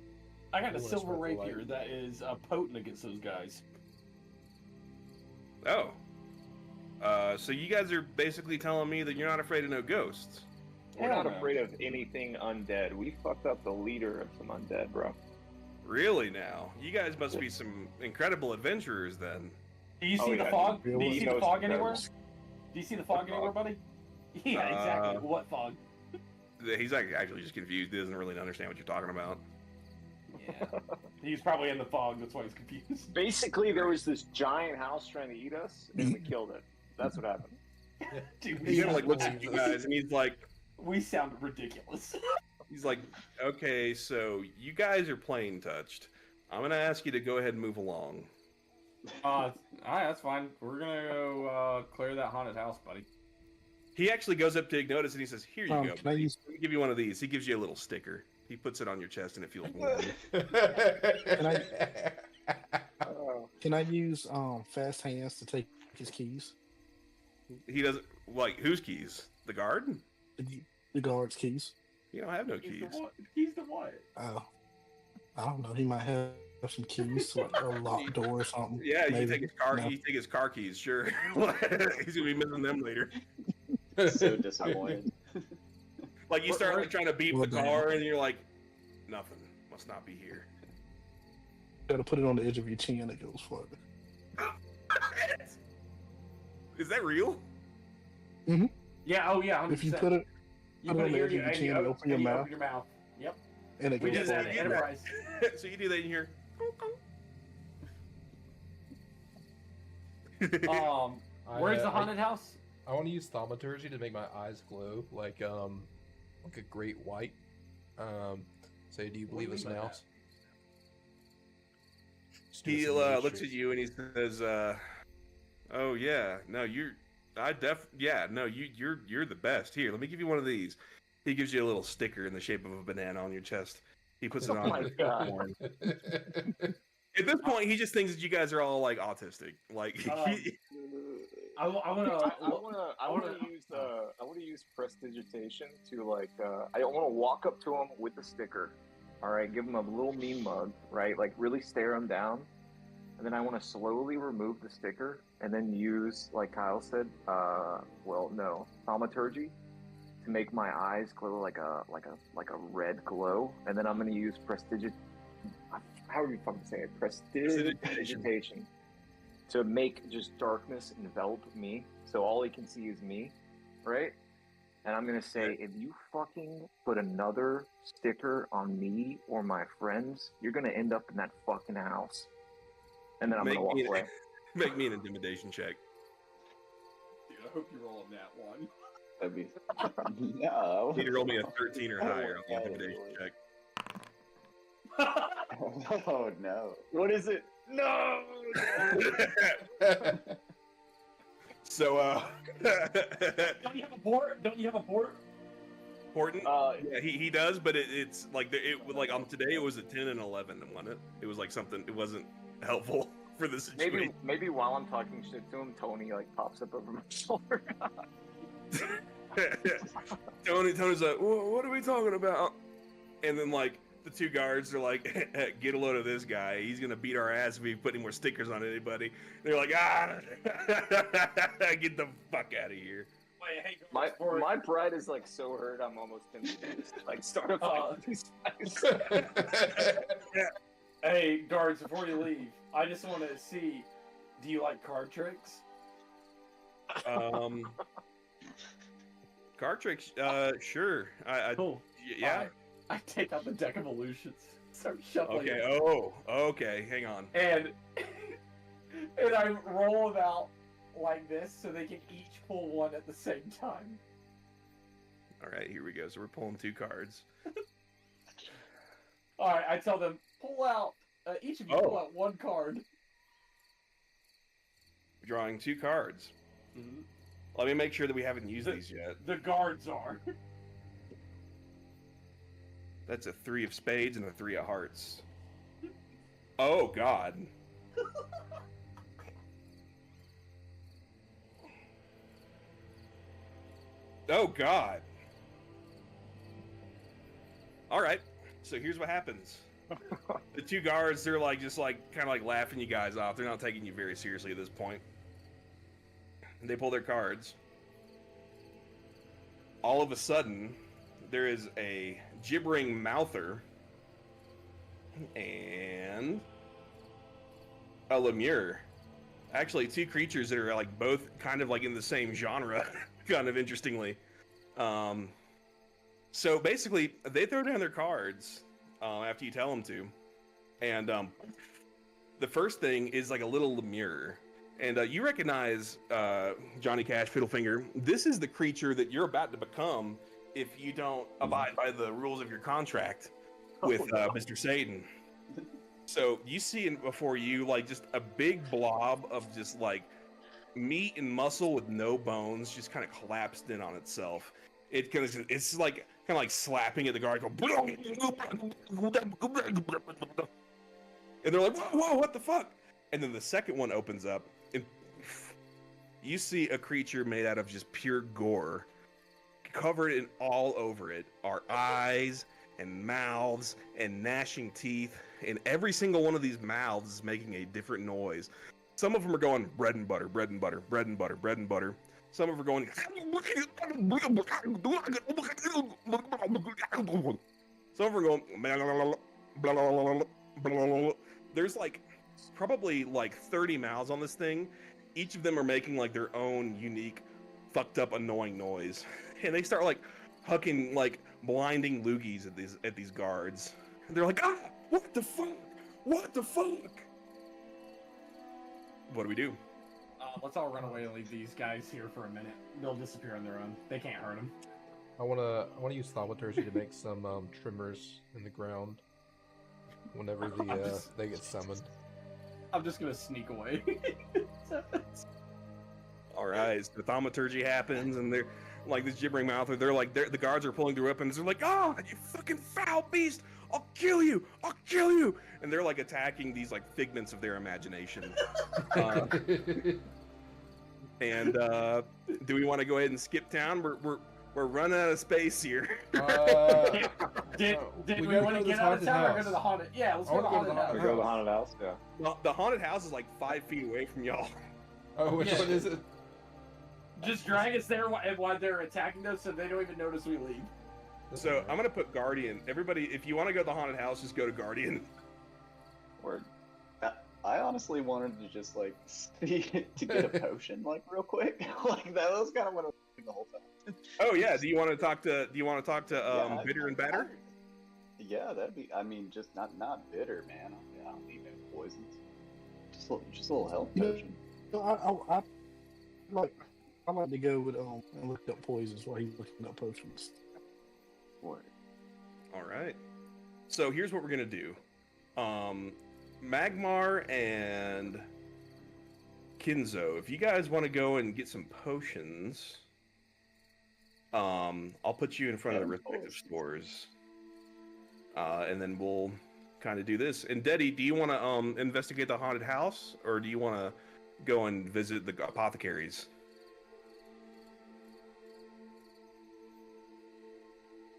I got a wanna silver spread the light. rapier that is potent against those guys. Oh. So you guys are basically telling me that you're not afraid of no ghosts. We're Hell not no. afraid of anything undead. We fucked up the leader of some undead, bro. Really now? You guys must be some incredible adventurers then. Do you Oh, see the yeah. fog? Yeah, Do you we see know the it's fog anywhere? incredible. Do you see the fog anywhere, buddy? Yeah, exactly. What fog? He's like actually just confused. He doesn't really understand what you're talking about. Yeah. He's probably in the fog. That's why he's confused. Basically, there was this giant house trying to eat us, and we killed it. That's what happened. Dude, He kind of like looks at you guys and he's like, we sound ridiculous. okay, so you guys are plane touched. I'm gonna ask you to go ahead and move along. Alright, that's fine. We're gonna go clear that haunted house, buddy. He actually goes up to Ignotus and he says, "Here you go. Can I use Let me give you one of these." He gives you a little sticker. He puts it on your chest and it feels warm. Oh. can I use fast hands to take his keys? He doesn't like whose keys? The guard? The guard's keys. You don't have no keys. He's the what? Oh, I don't know. He might have some keys to like a locked door or something. Yeah, you Maybe. take his car. No. You take his car keys. Sure, he's gonna be missing them later. So disappointed. Like you start like, trying to beep Well the done. car, and you're like, "Nothing must not be here." Got to put it on the edge of your chin. It goes further. Is that real? Yeah, oh yeah, 100%. If you put it you put it put on the it edge here, of your and chin, you open your and you mouth. open your mouth. Yep. and it We goes did that further. in Enterprise. So you do that in here. Where's the haunted house? I want to use thaumaturgy to make my eyes glow like a great white. Say, do you believe us now? He looks at you and he says, "Oh yeah, no, you're the best. Here, let me give you one of these." He gives you a little sticker in the shape of a banana on your chest. He puts it on. Oh my God. At this point, he just thinks that you guys are all like autistic. Like, I want to use prestidigitation to like. I want to walk up to him with the sticker. All right, give him a little mean mug, right? Like really stare him down, and then I want to slowly remove the sticker, and then use, like Kyle said, thaumaturgy to make my eyes glow like a red glow, and then I'm gonna use how do you fucking say it? Prestidigitation to make just darkness envelop me, so all he can see is me, right? And I'm gonna say, if you fucking put another sticker on me or my friends, you're gonna end up in that fucking house. And then I'm gonna walk away. Make me an intimidation check. Dude, I hope you roll on that one. That'd be no. You need to roll me a 13 or higher on the intimidation check. Oh no! What is it? No! So, Don't you have a port? Horton? Uh, Yeah, he does, but it's like on today it was a 10 and 11, wasn't it? It was like something. It wasn't helpful for the situation. maybe while I'm talking shit to him, Tony like pops up over my shoulder. Tony's like, what are we talking about? And then like the two guards are like, get a load of this guy. He's gonna beat our ass if we put any more stickers on anybody. They're like, get the fuck out of here. Wait, hey, My pride is like so hurt, I'm almost tempted to just like start a fight with these guys. Hey, guards, before you leave, I just want to see, do you like card tricks? Card tricks, sure. Cool. Yeah. Alright. I take out the deck of illusions, start shuffling Okay. it, Okay. Hang on. and I roll them out like this so they can each pull one at the same time. All right, here we go. So we're pulling two cards. Alright, I tell them, pull out, each of you pull out one card. Drawing two cards. Mm-hmm. Let me make sure that we haven't used these yet. The guards are. That's a 3 of spades and a 3 of hearts. Oh, God. Oh God. All right. So here's what happens. The two guards, they're like just like kind of like laughing you guys off. They're not taking you very seriously at this point. They pull their cards. All of a sudden, there is a gibbering mouther and a lemure. Actually, two creatures that are like both kind of like in the same genre, kind of interestingly. So basically, they throw down their cards after you tell them to, and the first thing is like a little lemure, and you recognize Johnny Cash Fiddlefinger. This is the creature that you're about to become if you don't abide by the rules of your contract with Mr. Satan. So you see before you like just a big blob of just like meat and muscle with no bones, just kind of collapsed in on itself. It's like kind of like slapping at the guard, and they're like, whoa, what the fuck? And then the second one opens up, and you see a creature made out of just pure gore. Covered in all over it are eyes and mouths and gnashing teeth, and every single one of these mouths is making a different noise. Some of them are going bread and butter, bread and butter, bread and butter, bread and butter. Some of them are going. Some of them are going. There's like probably like 30 mouths on this thing. Each of them are making like their own unique, fucked up, annoying noise, and they start like hucking like blinding loogies at these guards. And they're like, ah, what the fuck? What the fuck? What do we do? Let's all run away and leave these guys here for a minute. They'll disappear on their own. They can't hurt them. I wanna use thaumaturgy to make some tremors in the ground whenever they get summoned. I'm just gonna sneak away. All right, so thaumaturgy happens, and they're like this gibbering mouth. The guards are pulling their weapons. They're like, "Ah, you fucking foul beast! I'll kill you! I'll kill you!" And they're like attacking these like figments of their imagination. And do we want to go ahead and skip town? We're running out of space here. Did we want to get out of town or go to the haunted? Yeah, let's go to the haunted house. We go to the haunted house. Yeah. Well, the haunted house is like 5 feet away from y'all. Oh, which one is it? Just drag us there while they're attacking us, so they don't even notice we leave. So I'm gonna put Guardian. Everybody, if you want to go to the haunted house, just go to Guardian. Word. I honestly wanted to just like see to get a potion like real quick. Like that was kind of what I was doing the whole time. Oh yeah. Do you want to talk to Bitter and Batter? Yeah, that'd be. I mean, just not bitter, man. I don't need no poisons. Just a little health potion. I like to go with and look up poisons while he's looking up potions. Word. All right. So here's what we're gonna do. Magmar and Kinzo, if you guys want to go and get some potions, I'll put you in front of the respective stores, and then we'll kind of do this. And Deddy, do you want to investigate the haunted house, or do you want to go and visit the apothecaries?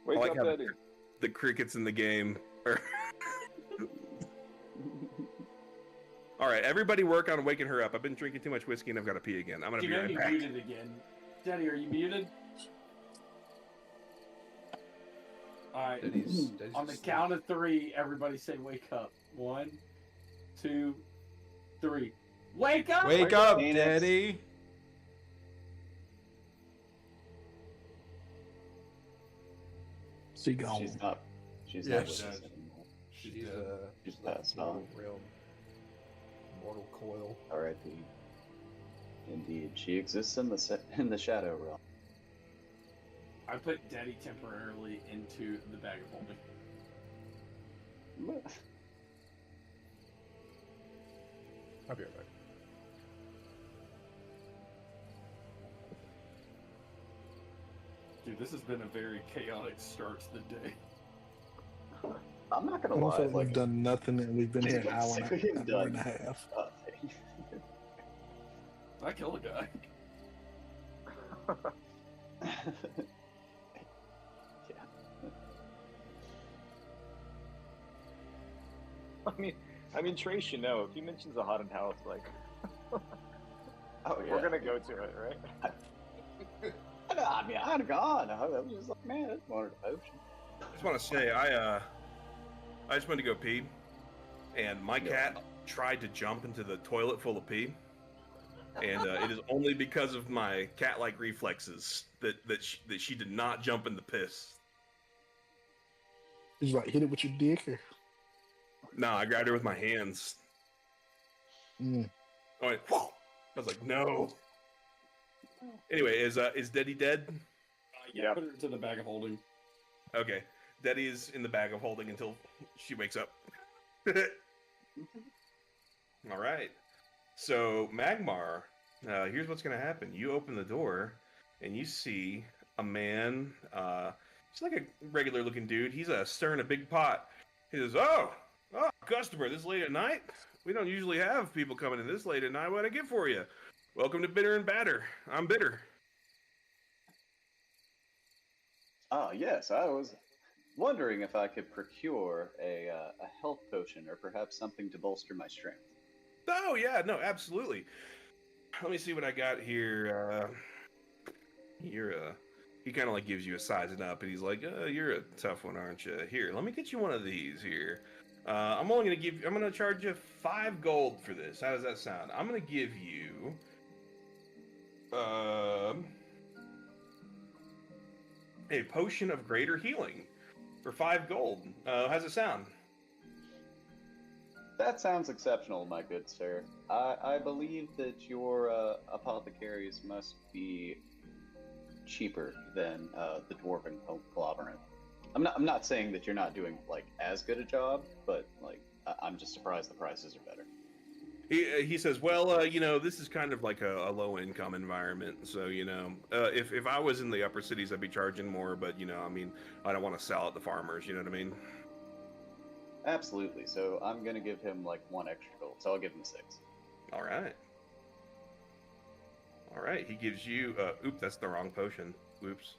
Wake I like up, how Eddie. the crickets in the game are... All right, everybody work on waking her up. I've been drinking too much whiskey and I've got to pee again. I'm going to be right back. Muted again. Daddy, are you muted? All right. Daddy's On the count of 3, everybody say wake up. 1, 2, 3. Wake up! Wake up, Daddy! She gone. She's not. She's Yeah, not with she's- us anymore. She's passed mortal on. realm. Mortal coil. R.I.P. Indeed, she exists in the shadow realm. I put Daddy temporarily into the bag of holding. I'll be right back. Dude, this has been a very chaotic start to the day. I'm not gonna I don't lie. feel like Like, we've done nothing and we've been here an hour and We've a done- half. I killed a guy. I mean, Trace, you know, if he mentions a haunted house, like, Oh yeah. we're gonna go to it, right? I mean, I'd have gone. I was just like, man, I just wanted a potion. I just want to say, I just went to go pee, and my cat tried to jump into the toilet full of pee, and it is only because of my cat-like reflexes that she did not jump in the piss. He's like, hit it with your dick, or No, I grabbed her with my hands. mm. I went, whoa! I was like, no. Anyway, is Deddy dead? Yeah, put her into the bag of holding. Okay, Deddy is in the bag of holding until she wakes up. All right. So Magmar, here's what's gonna happen. You open the door, and you see a man. He's like a regular-looking dude. He's stirring a big pot. He says, "Oh, customer, this late at night? We don't usually have people coming in this late at night. What can I get for you? Welcome to Bitter and Batter. I'm Bitter." Oh yes, I was wondering if I could procure a health potion or perhaps something to bolster my strength. Oh yeah, no, absolutely. Let me see what I got here. He kind of like gives you a sizing up, and he's like, "You're a tough one, aren't you? Here, let me get you one of these here. I'm gonna charge you 5 gold for this. How does that sound? I'm gonna give you, a potion of greater healing for 5 gold. How's it sound?" That sounds exceptional, my good sir. I believe that your apothecaries must be cheaper than the dwarven conglomerate. I'm not saying that you're not doing like as good a job, but like I'm just surprised the prices are better. He says, "Well, this is kind of like a low income environment, so if I was in the upper cities, I'd be charging more, but I mean, I don't want to sell at the farmers. You know what I mean?" Absolutely. So I'm gonna give him like 1 extra gold. So I'll give him 6. All right. All right. He gives you. Oops, that's the wrong potion. Oops.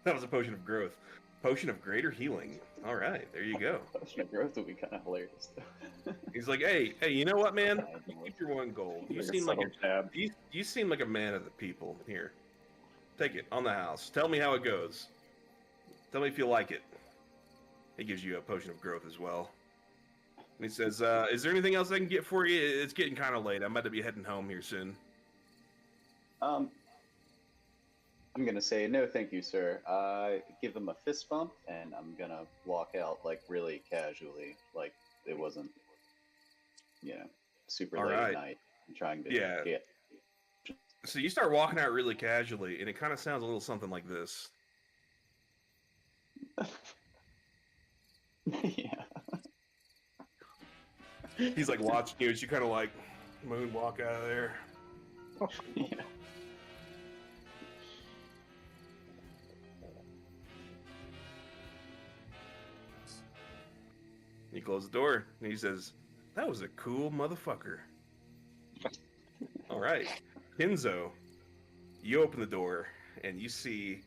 That was a potion of growth. Potion of greater healing. All right, there you go. Potion of growth would be kind of hilarious. He's like, hey, you know what, man? You keep your 1 gold. You seem like you seem like a man of the people. Here, take it on the house. Tell me how it goes. Tell me if you like it. He gives you a potion of growth as well. And he says, "Is there anything else I can get for you? It's getting kind of late. I'm about to be heading home here soon." I'm gonna say no, thank you, sir. I give him a fist bump, and I'm gonna walk out like really casually, like it wasn't, super All late right. at night. I'm trying to Yeah. So you start walking out really casually, and it kind of sounds a little something like this. Yeah. He's like watching you as you kind of like moonwalk out of there. Yeah. He closes the door, and he says, "That was a cool motherfucker." All right, Kenzo, you open the door, and you see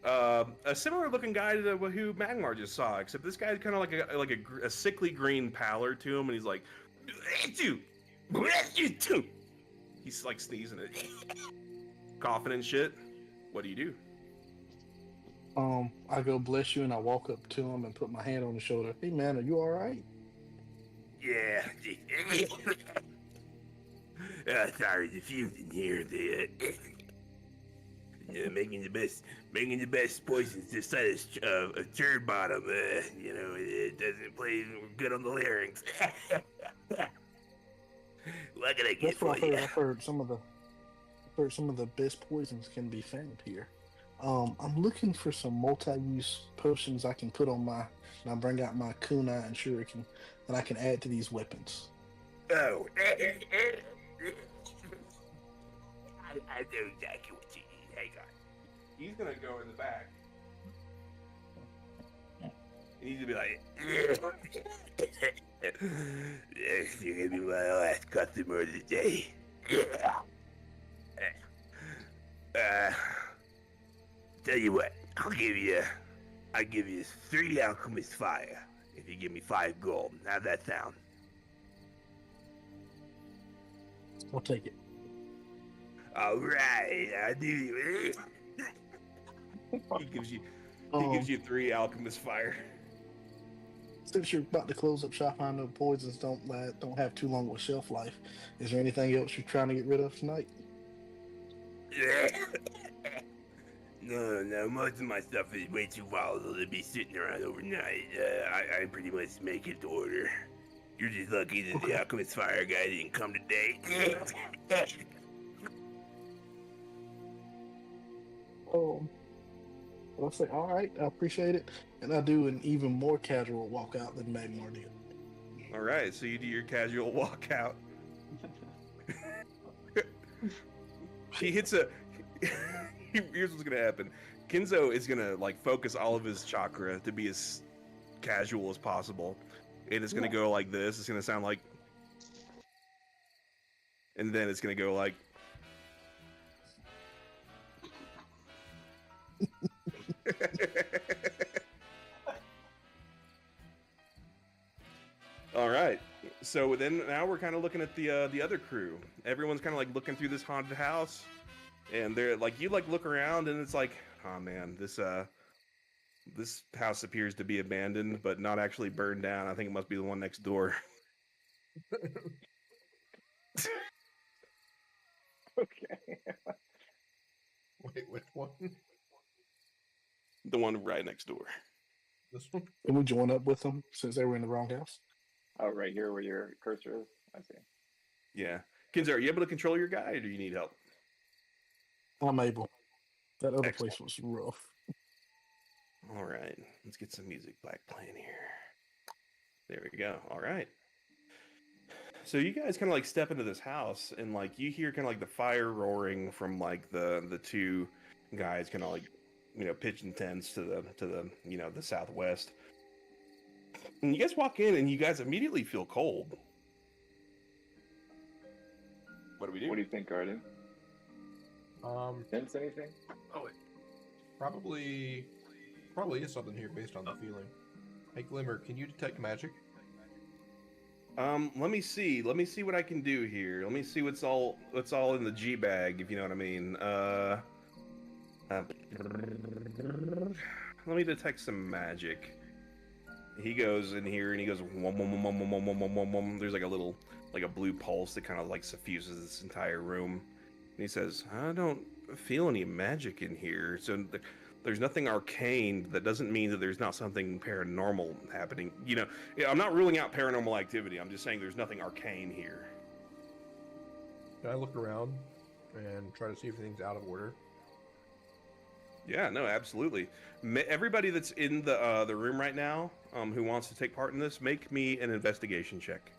a similar-looking guy to who Magmar just saw, except this guy's kind of like a sickly green pallor to him, and he's like, he's like sneezing it, coughing and shit. What do you do? I go bless you, and I walk up to him and put my hand on his shoulder. Hey man, are you all right? Yeah. Sorry, the fumes in here. Making the best poisons this side of a turd bottom. It doesn't play good on the larynx. What can I get That's for what I you? heard. I've heard some of the best poisons can be found here. I'm looking for some multi-use potions I can put on and I bring out my kunai and shuriken, and I can add to these weapons. Oh, I know exactly what you need. Hang on. He's gonna go in the back. And he's gonna be like, Yes, you're gonna be my last customer of the day. Tell you what, I'll give you 3 alchemist fire if you give me 5 gold. How'd that sound? I'll take it. All right, I do. He gives you Um, 3 alchemist fire. Since you're about to close up shop, I know poisons don't have too long of a shelf life. Is there anything else you're trying to get rid of tonight? No, most of my stuff is way too volatile to be sitting around overnight. I pretty much make it to order. You're just lucky that the alchemist fire guy didn't come today. I'll say, all right, I appreciate it, and I do an even more casual walkout than Magmar did. All right, so you do your casual walkout. He hits a. Here's what's gonna happen. Kinzo is gonna like focus all of his chakra to be as casual as possible, and it's gonna go like this. It's gonna sound like, and then it's gonna go like. All right. So then now we're kind of looking at the other crew. Everyone's kind of like looking through this haunted house, and they're like, you like look around, and it's like, oh man, this house appears to be abandoned, but not actually burned down. I think it must be the one next door. Okay. Wait, which one? The one right next door. This one? Can we join up with them since they were in the wrong house? Oh, right here where your cursor is. I see. Yeah. Kinzo, are you able to control your guy, or do you need help? I'm able. That other Excellent. place was rough. All right. Let's get some music back playing here. There we go. All right. So you guys kind of like step into this house, and like you hear kind of like the fire roaring from like the 2 guys kind of like, you know, pitching tents to the you know, the southwest. And you guys walk in, and you guys immediately feel cold. What do we do? What do you think, Guardian? Sense anything? Probably is something here based on the feeling. Hey, Glimmer, can you detect magic? Let me see what I can do here. Let me see what's all in the G bag, if you know what I mean. Let me detect some magic. He goes in here and he goes wum, wum, wum, wum, wum, wum, wum, wum, wum. There's like a little a blue pulse that kind of like suffuses this entire room. And he says, I don't feel any magic in here. So there's nothing arcane. That doesn't mean that there's not something paranormal happening. You know, I'm not ruling out paranormal activity. I'm just saying there's nothing arcane here. Can I look around and try to see if anything's out of order? Yeah, no, absolutely. Everybody that's in the room right now, who wants to take part in this, make me an investigation check.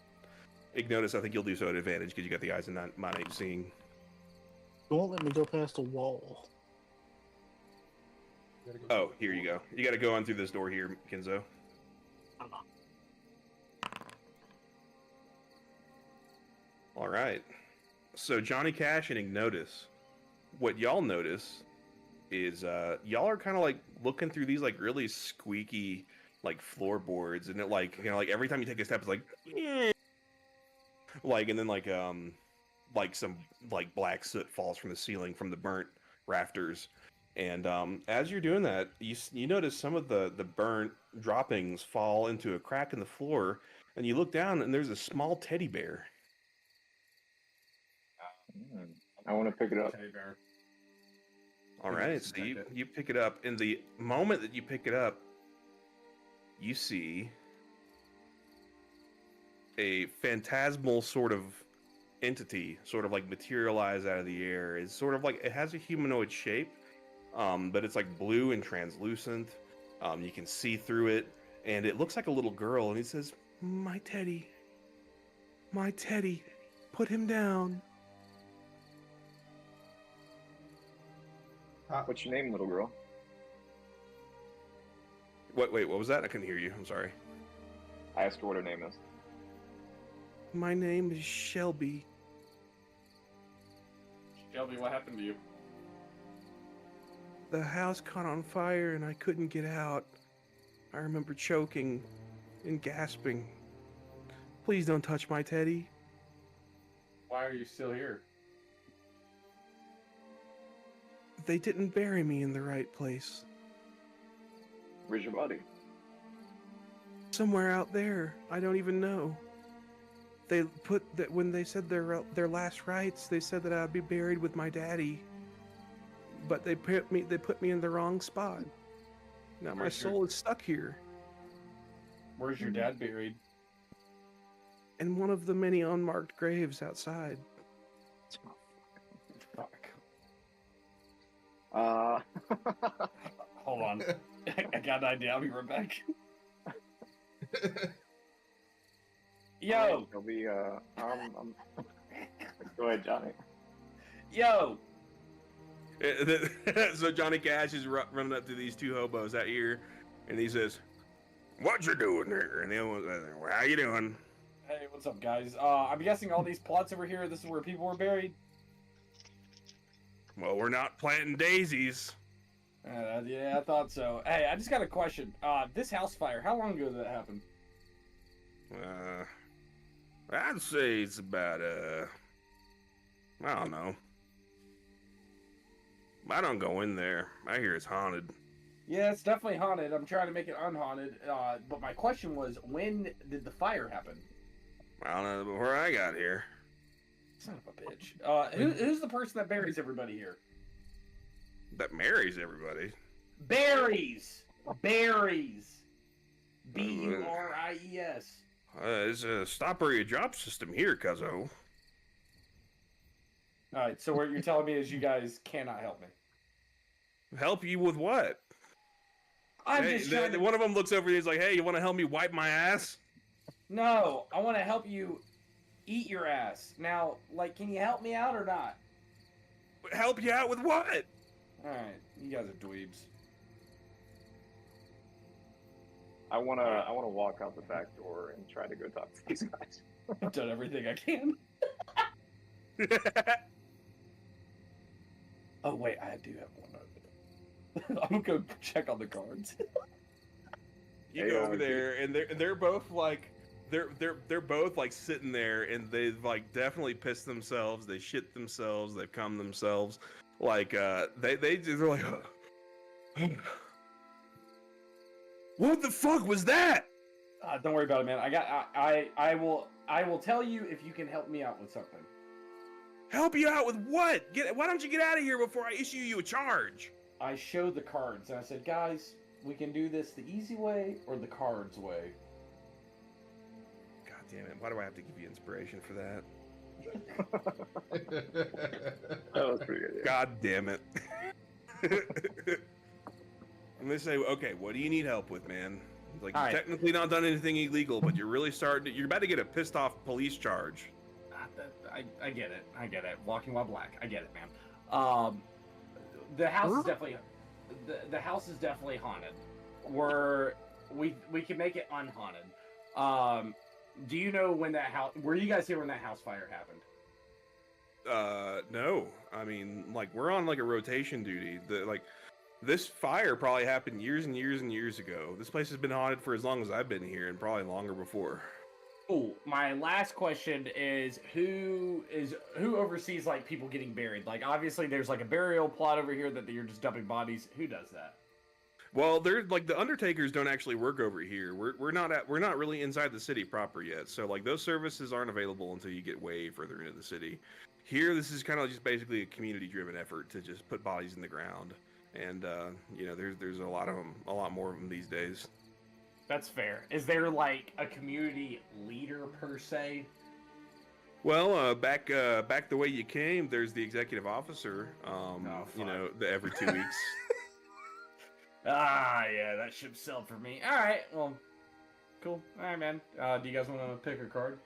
Ignotus, I think you'll do so at advantage because you got the eyes in mine ain't seeing. It won't let me go past the wall. Oh, here you go. You got to go on through this door here, Kinzo. All right. So Johnny Cash and Ignotus, what y'all notice is y'all are kind of like looking through these like really squeaky like floorboards, and it like, you know, like every time you take a step, it's like, like, and then like some like black soot falls from the ceiling from the burnt rafters. And as you're doing that, you notice some of the burnt droppings fall into a crack in the floor, and you look down, and there's a small teddy bear. I want to pick it up. Teddy bear. All right, so you pick it up. In the moment that you pick it up, you see a phantasmal sort of entity sort of like materialize out of the air. It's sort of like, it has a humanoid shape, but it's like blue and translucent. You can see through it, and it looks like a little girl, and he says, my teddy, put him down. What's your name, little girl? Wait, what was that? I couldn't hear you. I'm sorry. I asked her what her name is. My name is Shelby. Shelby, what happened to you? the house caught on fire and I couldn't get out. I remember choking and gasping. Please don't touch my teddy. Why are you still here? They didn't bury me in the right place. Where's your body? Somewhere out there. I don't even know. They put that when they said their last rites, they said that I'd be buried with my daddy. But they put me in the wrong spot. Now my soul is stuck here. Where's your dad buried? In one of the many unmarked graves outside. Fuck. Uh, Hold on. I got an idea. I'll be right back. Yo! He'll be, Go ahead, Johnny. Yo! So Johnny Cash is running up to these two hobos out here, and he says, "What you doing there?" And the other one's like, "Well, how you doing?" Hey, what's up, guys? I'm guessing all these plots over here, this is where people were buried? Well, we're not planting daisies. Yeah, I thought so. Hey, I just got a question. This house fire, how long ago did that happen? I'd say it's about, I don't know. I don't go in there. I hear it's haunted. Yeah, it's definitely haunted. I'm trying to make it unhaunted. But my question was, when did the fire happen? I don't know before I got here. Son of a bitch. Who's the person that buries everybody here? That marries everybody. Berries! Berries! B-U-R-I-E-S. It's a stop where you drop system here, cuzzo. Alright, so what you're telling me is you guys cannot help me. Help you with what? I'm just trying to... One of them looks over and he's like, "Hey, you want to help me wipe my ass?" No, I want to help you eat your ass. Now, like, can you help me out or not? Help you out with what? Alright, you guys are dweebs. I wanna walk out the back door and try to go talk to these guys. I've done everything I can. Oh, wait, I do have one other. I'm gonna go check on the guards. You go over there, and they're both like, they're both like sitting there, and they've like definitely pissed themselves. They shit themselves. They've come themselves. Like they're like, what the fuck was that? Don't worry about it, man. I will tell you if you can help me out with something. Help you out with what? Why don't you get out of here before I issue you a charge? I showed the cards and I said, guys, we can do this the easy way or the cards way. God damn it! Why do I have to give you inspiration for that? That was pretty good. Yeah. God damn it! I'm gonna say, okay, what do you need help with, man? Like, All you've right. technically not done anything illegal, but you're really you're about to get a pissed off police charge. I get it. I get it. Walking while black. I get it, man. The house is definitely the house is definitely haunted. We can make it unhaunted. Do you know when that house? Were you guys here when that house fire happened? No. I mean, like, we're on like a rotation duty. This fire probably happened years and years and years ago. This place has been haunted for as long as I've been here, and probably longer before. Oh, my last question is who oversees like people getting buried? Like, obviously there's like a burial plot over here that you're just dumping bodies. Who does that? Well, they're like, the undertakers don't actually work over here. We're not really inside the city proper yet. So like, those services aren't available until you get way further into the city. Here, this is kind of just basically a community-driven effort to just put bodies in the ground. And you know, there's a lot more of them these days. That's fair. Is there like a community leader per se? Well, back the way you came, there's the executive officer. You know, every 2 weeks. Yeah, that ship sailed for me. All right, well, cool. All right, man. Do you guys want to pick a card?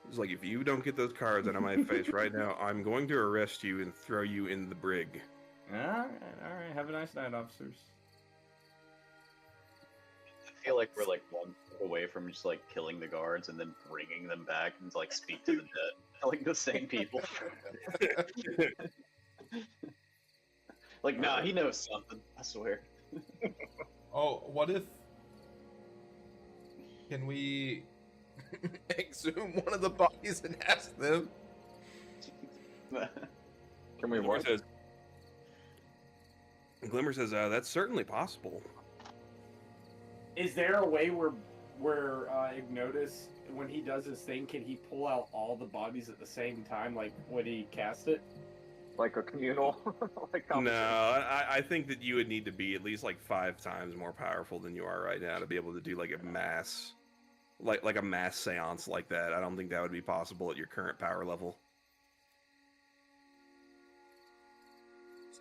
It's like, if you don't get those cards out of my face right now, I'm going to arrest you and throw you in the brig. All right. Have a nice night, officers. I feel like we're like one step away from just like killing the guards and then bringing them back and like speak to the dead, like the same people. Like, nah, he knows something. I swear. Oh, what if? Can we exhume one of the bodies and ask them? Can we what? Glimmer says, that's certainly possible. Is there a way where Ignotus, when he does his thing, can he pull out all the bodies at the same time, like when he cast it? Like a communal? Like No, I think that you would need to be at least like 5 times more powerful than you are right now to be able to do like a mass, like a mass seance like that. I don't think that would be possible at your current power level.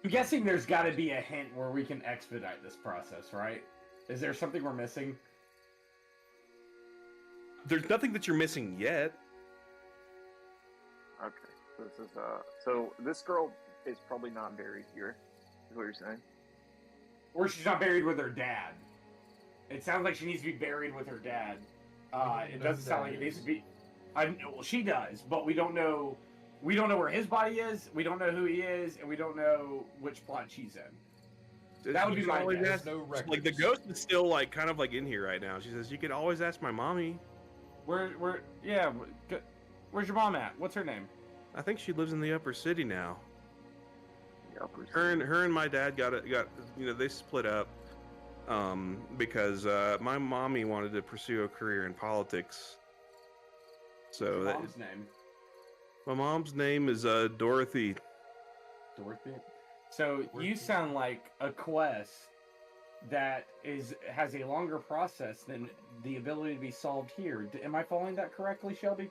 I'm guessing there's got to be a hint where we can expedite this process, right? Is there something we're missing? There's nothing that you're missing yet. Okay. So this is so this girl is probably not buried here, is what you're saying? Or she's not buried with her dad. It sounds like she needs to be buried with her dad. It doesn't sound like it needs to be. Well, she does, but we don't know. We don't know where his body is. We don't know who he is, and we don't know which plot she's in. That would be my guess. No records. Like the ghost is still like kind of like in here right now. She says, "You could always ask my mommy." Where's your mom at? What's her name? I think she lives in the upper city now. The upper Her and my dad got they split up because my mommy wanted to pursue a career in politics. So What's your mom's name? My mom's name is Dorothy. Dorothy. So you sound like a quest that has a longer process than the ability to be solved here. Am I following that correctly, Shelby?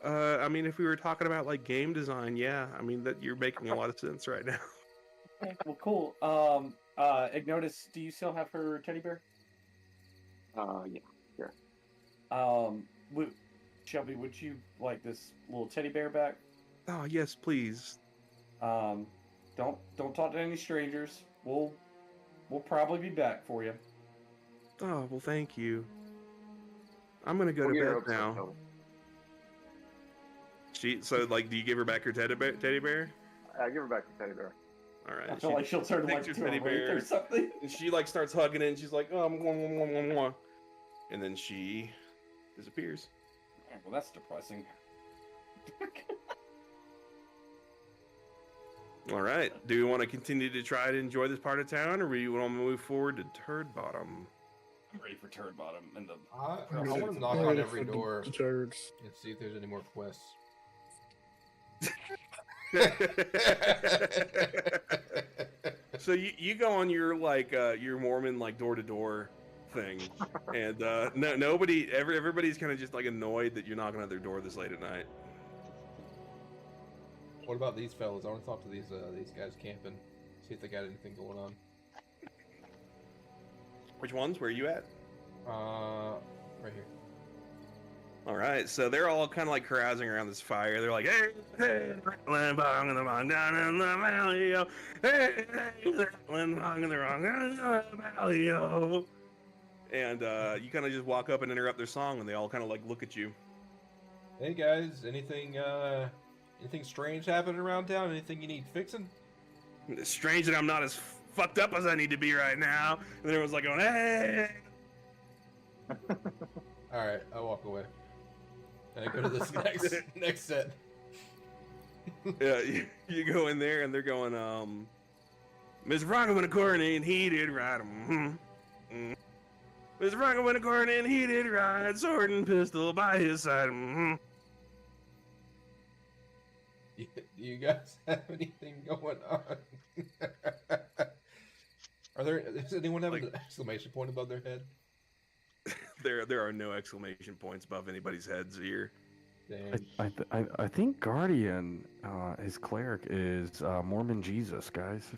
I mean, if we were talking about like game design, yeah. I mean that you're making a lot of sense right now. Okay, well, cool. Ignotus, do you still have her teddy bear? Yeah, sure. Shelby, would you like this little teddy bear back? Oh yes, please. Don't talk to any strangers. We'll probably be back for you. Oh well, thank you. I'm gonna go We'll get her to up bed now. sometime. So like, do you give her back her teddy bear? I give her back the teddy bear. All right. I feel like she'll turn like takes to her a teddy wraith bear. or something. And she like starts hugging it, and she's like, oh, mwah, mwah, mwah, mwah, mwah. And then she disappears. Well, that's depressing. All right. Do we want to continue to try to enjoy this part of town, or do we want to move forward to Turd Bottom? I'm ready for Turd Bottom and the. I want to knock on every door The turds. and see if there's any more quests. So you go on your like your Mormon like door to door thing, and everybody's kind of just like annoyed that you're knocking on their door this late at night. What about these fellas? I want to talk to these guys camping. See if they got anything going on. Which ones? Where are you at? Right here. All right, so they're all kind of like carousing around this fire. They're like, "Hey, hey, rattling bong in the bong down in the valley, yo. Hey, hey, rattling bong in the wrong down in the valley, yo." And you kind of just walk up and interrupt their song, and they all kind of like look at you. Hey guys, anything strange happening around town? Anything you need fixing? It's strange that I'm not as fucked up as I need to be right now. And everyone's like going, "Hey." All right, I walk away. And I go to this next set. Yeah, you go in there and they're going, Mr. Franco went a coroner and he did right. Mr. Franco went a coroner and he did right. Sword and pistol by his side. Do you guys have anything going on? Does anyone have an exclamation point above their head? There are no exclamation points above anybody's heads here. Dang. I think Guardian, his cleric is Mormon Jesus, guys.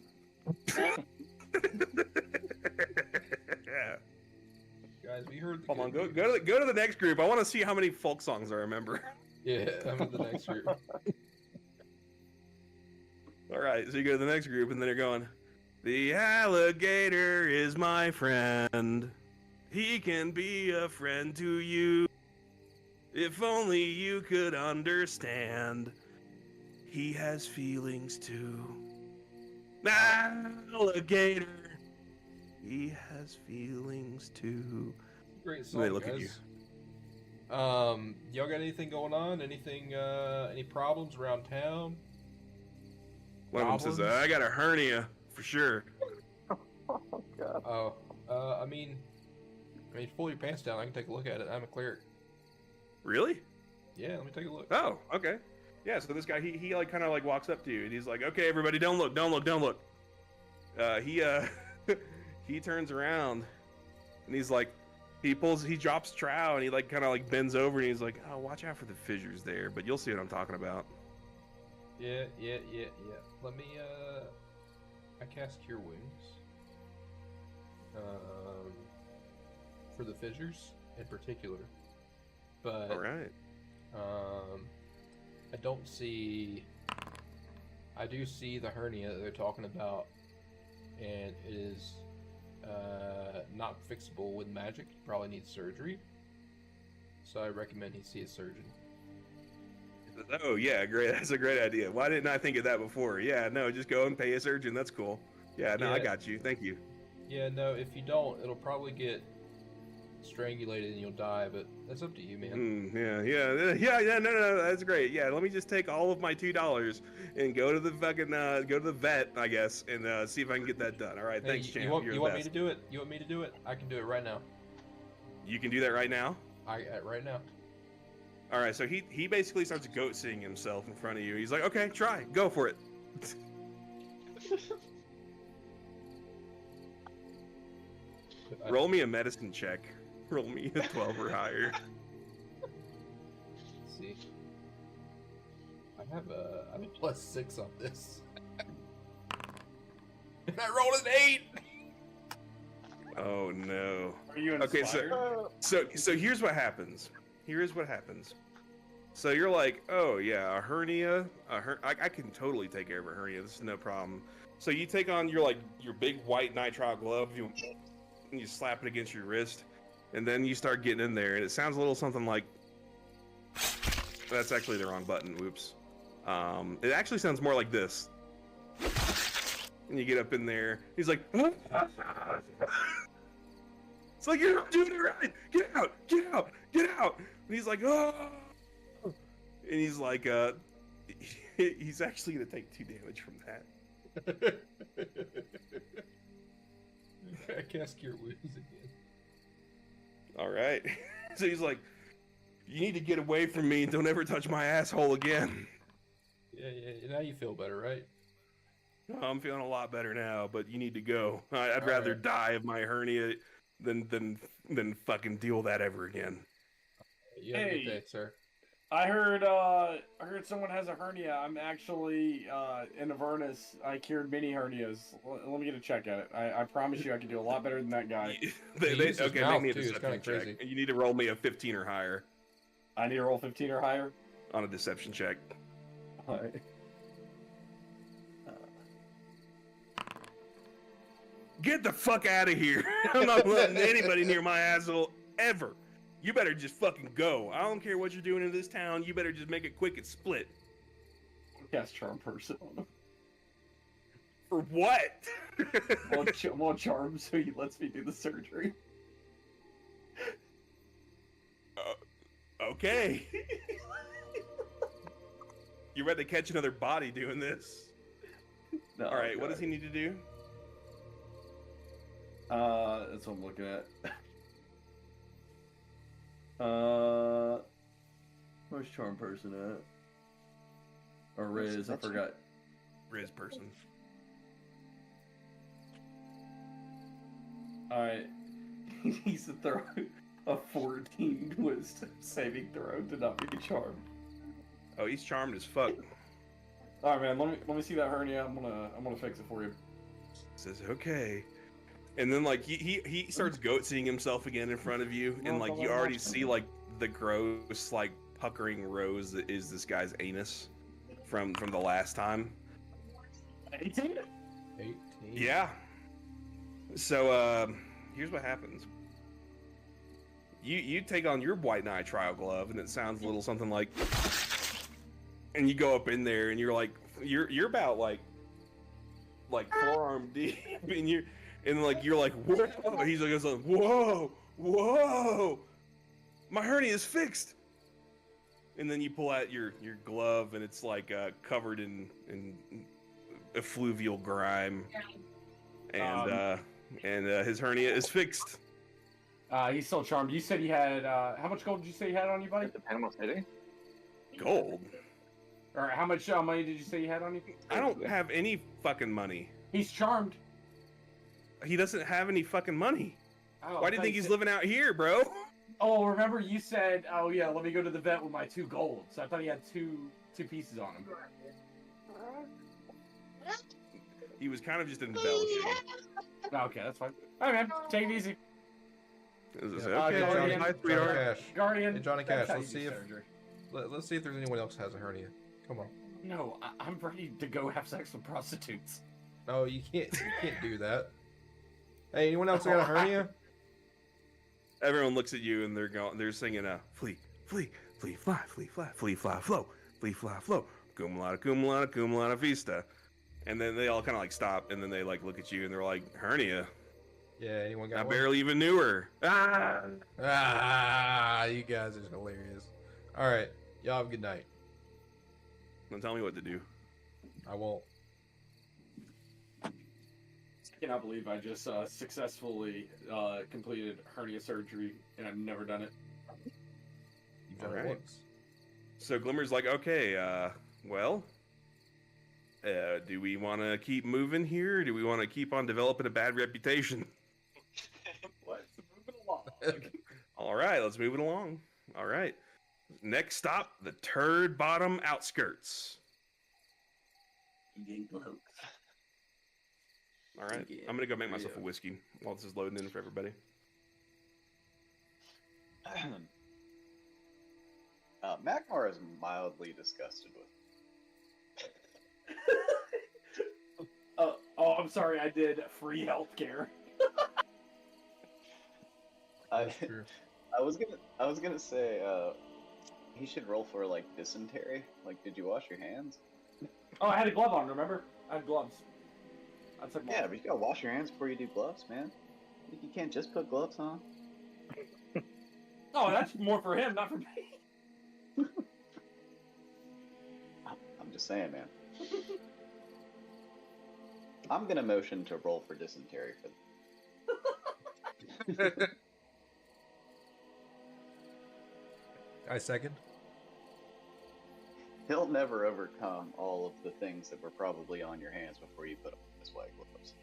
Guys, we heard. Hold on, go to the next group. I want to see how many folk songs I remember. Yeah, I'm in the next group. All right, so you go to the next group, and then they're going, "The alligator is my friend. He can be a friend to you. If only you could understand. He has feelings too." Alligator. He has feelings too. Great Let song, me look at guys. you. Y'all got anything going on? Anything? Any problems around town? One of them says, Goblins? I got a hernia for sure. Oh god. Oh, I mean, pull your pants down. I can take a look at it. I'm a cleric. Really? Yeah, let me take a look. Oh, okay. Yeah, so this guy, he like kind of like walks up to you and he's like, okay, everybody, don't look. He turns around and he's like, he drops trow and he like kind of like bends over and he's like, oh, watch out for the fissures there, but you'll see what I'm talking about. Yeah. Let me, I cast Cure Wounds. For the fissures in particular. But, All right. I don't see, I do see the hernia that they're talking about, and it is, not fixable with magic. Probably needs surgery. So I recommend he see a surgeon. Oh yeah, great. That's a great idea. Why didn't I think of that before? Yeah, no, just go and pay a surgeon. That's cool. Yeah, no, I Yeah. got you. Thank you. Yeah, no, if you don't, it'll probably get strangulated and you'll die, but that's up to you, man. No, that's great. Yeah, let me just take all of my $2 and go to the fucking go to the vet, I guess, and see if I can get that done. All right, Hey, thanks, champ. you want You're me the to best. do it? You want me to do it? I can do it right now. You can do that right now. Right now. All right, so he basically starts goat seeing himself in front of you. He's like, okay, try, go for it. Roll me a medicine check. Roll me a 12 or higher. Let's see. I have a +6 on this. And I rolled an 8. Oh no. Are you Okay, inspired? so here's what happens. So you're like, oh yeah, a hernia. I can totally take care of a hernia. This is no problem. So you take on your big white nitrile glove. You slap it against your wrist, and then you start getting in there, and it sounds a little something like. That's actually the wrong button. Whoops. It actually sounds more like this. And you get up in there. He's like, huh? It's like, you're not doing it right. Get out, get out, get out. And he's like, oh. And he's like, he's actually gonna take 2 damage from that. I cast Cure Wounds again. All right. So he's like, you need to get away from me and don't ever touch my asshole again. Yeah. Now you feel better, right? I'm feeling a lot better now, but you need to go. I'd All rather right. die of my hernia than fucking deal with that ever again. You have a good Hey. day, sir. I heard someone has a hernia. I'm actually in Avernus. I cured many hernias. Let me get a check at it. I promise you I can do a lot better than that guy. They, He they, used his okay, mouth, make me a too. It's deception kinda check. crazy. You need to roll me a 15 or higher I need to roll 15 or higher. on a deception check. Alright. Get the fuck out of here. I'm not letting anybody near my asshole ever. You better just fucking go. I don't care what you're doing in this town. You better just make it quick and split. Cast charm person on him. For what? Well, charm so he lets me do the surgery. Okay. You ready to catch another body doing this? No, All right, what God. does he need to do? That's what I'm looking at. Where's charm person at? Or Riz, I forgot. Riz person. Alright. He needs to throw a 14 wisdom saving throw to not be charmed. Oh, he's charmed as fuck. Alright, man, let me see that hernia. I'm gonna fix it for you. Says okay, and then like he starts goat seeing himself again in front of you, and like you already see like the gross like puckering rose that is this guy's anus from the last time. 18? 18. Yeah. So here's what happens. You take on your white nitrile glove, and it sounds a little something like, and you go up in there, and you're like, you're about like like forearm deep in your, and like you're like, whoa. He's like, whoa, whoa, my hernia is fixed. And then you pull out your glove, and it's like covered in effluvial grime, and his hernia is fixed. He's still charmed. You said he had how much gold did you say you had on you, buddy? The Panama City? Gold? Or how much money did you say you had on you? I don't have any fucking money. He's charmed. He doesn't have any fucking money. Oh, Why do you think he's living out here, bro? Oh, remember you said, oh yeah, let me go to the vet with my 2 gold. So I thought he had two pieces on him. He was kind of just embellishing. Okay, that's fine. All right, man. Take it easy. Okay, Johnny, Johnny, hi, sweetheart. Cash. Guardian. Hey, Johnny that's Cash, how let's you see do if surgery. let's see if there's anyone else who has a hernia. Come on. No, I'm ready to go have sex with prostitutes. No, you can't do that. Hey, anyone else got a hernia? Everyone looks at you and they're singing flee, flee, flee, fly, flee, fly, flee, fly, flow, flee, fly, flow, cum laude, cum laude, cum laude vista. And then they all kind of like stop, and then they like look at you and they're like, hernia. Yeah, anyone got I one? barely even knew her. Ah! Ah, you guys are hilarious. All right, y'all have a good night. Don't tell me what to do. I won't. I cannot believe I just successfully completed hernia surgery, and I've never done it. You've done All it right. once. So Glimmer's like, okay, well, do we want to keep moving here? Or do we want to keep on developing a bad reputation? Let's move it along. All right, let's move it along. All right. Next stop, the Turd Bottom outskirts. All right, I'm gonna go make myself a whiskey while this is loading in for everybody. Magmar is mildly disgusted with. Oh, I'm sorry. I did free healthcare. That's true. I was gonna say he should roll for like dysentery. Like, did you wash your hands? Oh, I had a glove on. Remember? I had gloves. I took Yeah, but you gotta wash your hands before you do gloves, man. You can't just put gloves on. Oh, that's more for him, not for me. I'm just saying, man. I'm gonna motion to roll for dysentery for. I second. He'll never overcome all of the things that were probably on your hands before you put on his white gloves.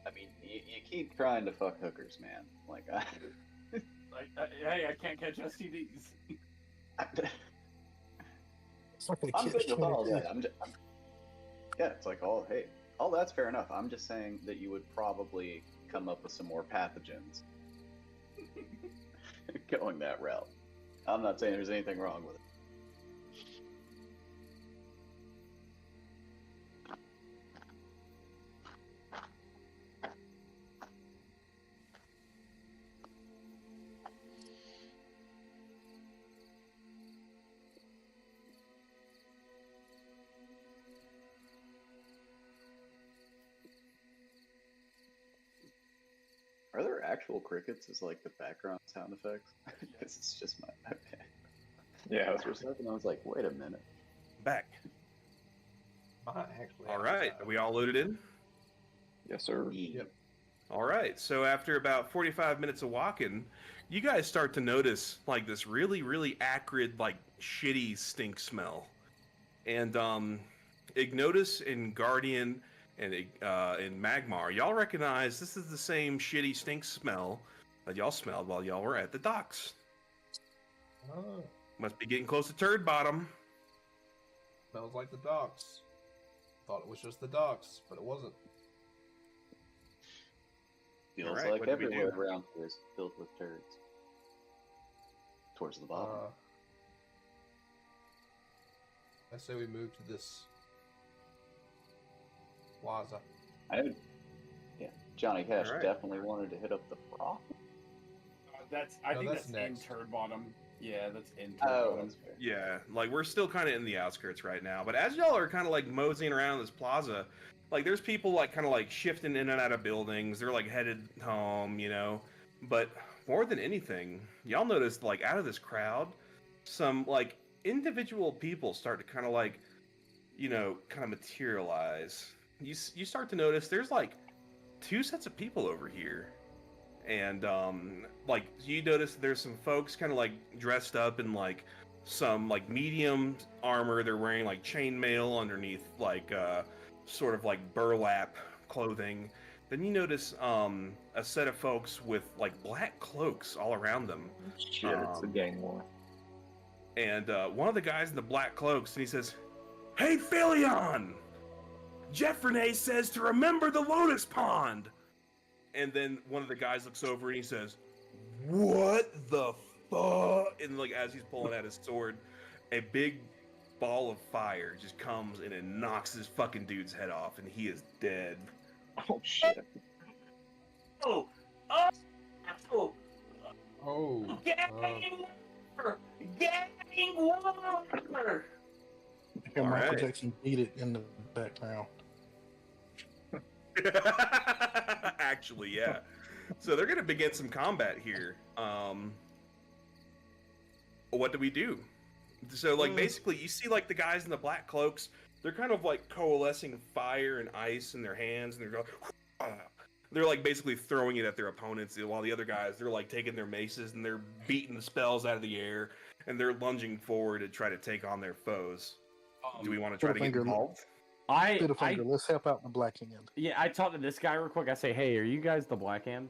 I mean, you keep trying to fuck hookers, man. Like, Hey, I can't catch STDs. It's like a I'm kid good with all trying that. Yeah, it's like, all hey, all that's fair enough. I'm just saying that you would probably come up with some more pathogens going that route. I'm not saying there's anything wrong with it. Are there actual crickets as like the background sound effects? Because it's just my okay. Yeah. For a second, I was like, wait a minute. Back. Actually, All right, are we all loaded in? Yes, sir. Yep. All right, so after about 45 minutes of walking, you guys start to notice like this really, really acrid, like shitty stink smell. And Ignotus and Guardian and Magmar, y'all recognize this is the same shitty stink smell that y'all smelled while y'all were at the docks. Oh, Must be getting close to Turd Bottom. smells like the docks. Thought it was just the docks, but it wasn't. Feels All right, like what did we everywhere do? around here is filled with turds. Towards the bottom. I say we move to this plaza. Yeah, Johnny Cash All right. definitely wanted to hit up the brothel. I No, think that's that's next. in Turd Bottom. Yeah, that's into. Oh, that's fair. Yeah, like we're still kind of in the outskirts right now. But as y'all are kind of like moseying around this plaza, like there's people like kind of like shifting in and out of buildings. They're like headed home, you know. But more than anything, y'all notice like out of this crowd, some like individual people start to kind of like, you know, kind of materialize. You start to notice there's like two sets of people over here. And like you notice there's some folks kind of like dressed up in like some like medium armor. They're wearing like chainmail underneath like sort of like burlap clothing. Then you notice a set of folks with like black cloaks all around them. Shit, it's a gang war. And one of the guys in the black cloaks, and he says, "Hey, Philion! Jeff Renee says to remember the Lotus Pond." And then one of the guys looks over and he says, "What the fuck?" And like as he's pulling out his sword, a big ball of fire just comes and it knocks this fucking dude's head off, and he is dead. Oh shit. Oh, Oh. getting water. And Michael Alright. Jackson beat it in the background. Actually, yeah. So they're gonna begin some combat here. What do we do? So like basically you see like the guys in the black cloaks, they're kind of like coalescing fire and ice in their hands, and they're going they're like basically throwing it at their opponents, while the other guys, they're like taking their maces and they're beating the spells out of the air, and they're lunging forward to try to take on their foes. Do we want to try to get Littlefinger, involved? Littlefinger, let's help out the Black Hand. Yeah, I talked to this guy real quick. I say, hey, are you guys the Black Hand?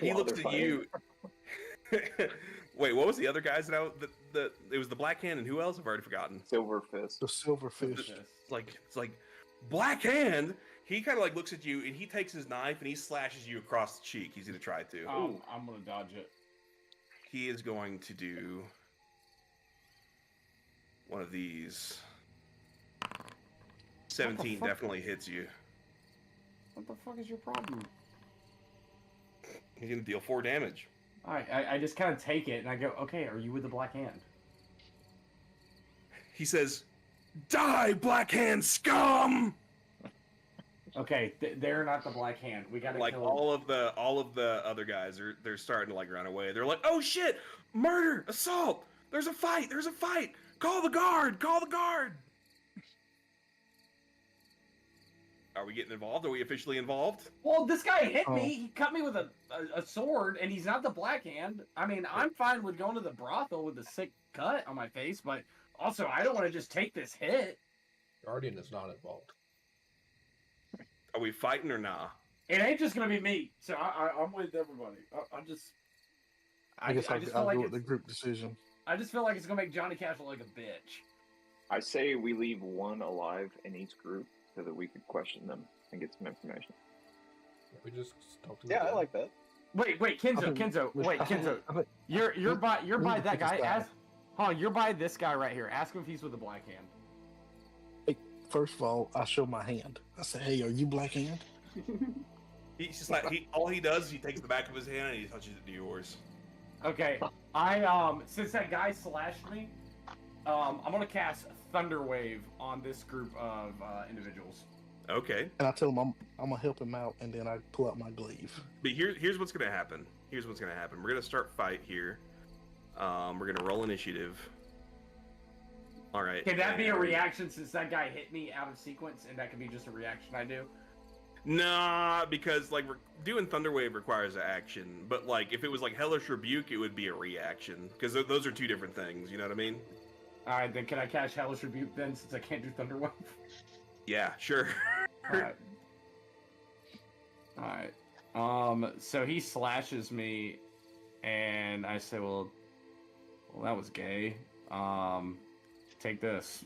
He While looks they're at you. Wait, what was the other guys that it was the Black Hand and who else? I've already forgotten. Silver Fist. The Silverfish. It's like Black Hand. He kind of like looks at you and he takes his knife and he slashes you across the cheek. He's gonna try to. I'm gonna dodge it. He is going to do one of these. 17 fuck? definitely hits you. What the fuck is your problem? He's gonna deal 4 damage. Alright, I just kind of take it and I go, okay, are you with the Black Hand? He says, "Die, Black Hand scum!" Okay, they're not the Black Hand. We gotta Like kill them. all of the other guys they're starting to like run away. They're like, "Oh shit! Murder! Assault! There's a fight! There's a fight! Call the guard! Call the guard!" Are we getting involved? Are we officially involved? Well, this guy hit Oh. me. He cut me with a sword, and he's not the Black Hand. I mean, I'm fine with going to the brothel with a sick cut on my face, but also I don't want to just take this hit. Guardian is not involved. Are we fighting or nah? It ain't just gonna be me. So I'm with everybody. I guess I just I'll feel like go with the it's, group decision. I just feel like it's gonna make Johnny Cash look like a bitch. I say we leave one alive in each group so that we could question them and get some information. We just talk to the Yeah, I guy. like that. Wait, Kenzo. Wait, Kenzo. I think- You're by we need to that pick guy. this guy. Ask, you're by this guy right here. Ask him if he's with the Black Hand. First of all, I show my hand. I say, "Hey, are you Black Hand?" He's just like all he does is he takes the back of his hand and he touches it to yours. Okay, since that guy slashed me, I'm gonna cast Thunder Wave on this group of individuals. Okay, And I tell him I'm gonna help him out, and then I pull out my glaive. but here's what's gonna happen. Here's what's gonna happen. We're gonna start fight here. We're gonna roll initiative. All right. Can that be a reaction since that guy hit me out of sequence, and that could be just a reaction I do? Nah, because like doing Thunderwave requires an action, but like if it was like Hellish Rebuke, it would be a reaction because those are 2 different things. You know what I mean? All right, then can I cast Hellish Rebuke then, since I can't do Thunder Wave? Yeah, sure. All right. So he slashes me, and I say, well, that was gay. Take this.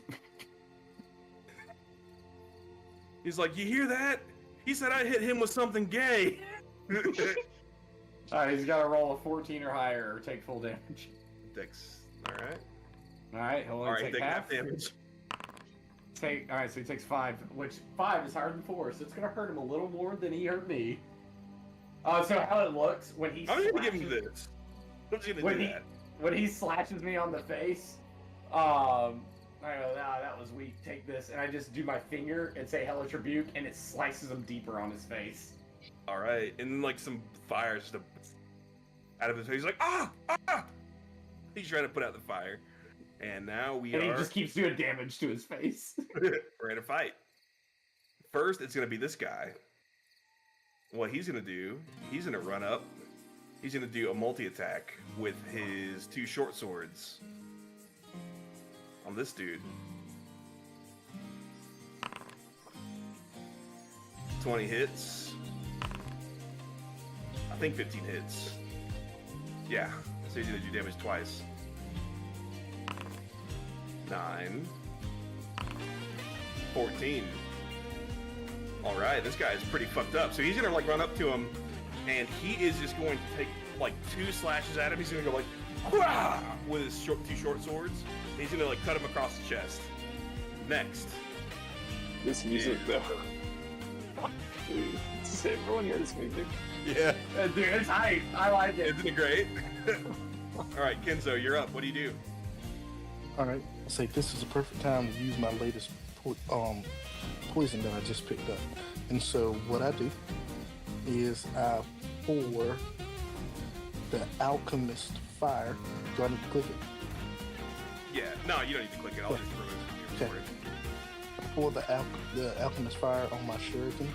He's like, "You hear that? He said I hit him with something gay." All right, he's got to roll a 14 or higher or take full damage. Dex. All right. All right, he'll only All right. take half. damage. All right, so he takes 5, which 5 is higher than 4, so it's gonna hurt him a little more than he hurt me. So how it looks when he I'm just gonna give slashes- him this. I'm just gonna when do he that. when he slashes me on the face, I go, nah, that was weak. Take this, and I just do my finger and say Hellish Rebuke, and it slices him deeper on his face. All right, and then like some fire just out of his face. He's like, ah. He's trying to put out the fire, and now he just keeps doing damage to his face. We're in a fight. First, it's gonna be this guy. What he's gonna do? He's gonna run up. He's gonna do a multi-attack with his 2 short swords on this dude. 20 hits. I think 15 hits. Yeah, so he's gonna do damage twice. 9. 14. Alright, this guy is pretty fucked up. So he's gonna like run up to him, and he is just going to take like 2 slashes at him. He's gonna go like, "Wah!" with his 2 short swords. He's gonna like cut him across the chest. Next. This music, though. Dude, does everyone hear this music? Yeah. Dude, it's hype. I like it. Isn't it great? Alright, Kenzo, you're up. What do you do? Alright, say this is a perfect time to use my latest poison that I just picked up. And so what I do is I pour the Alchemist Fire. Do I need to click it? Yeah, no, you don't need to click it. I'll just throw it Okay. I pour the Alchemist Fire on my shuriken,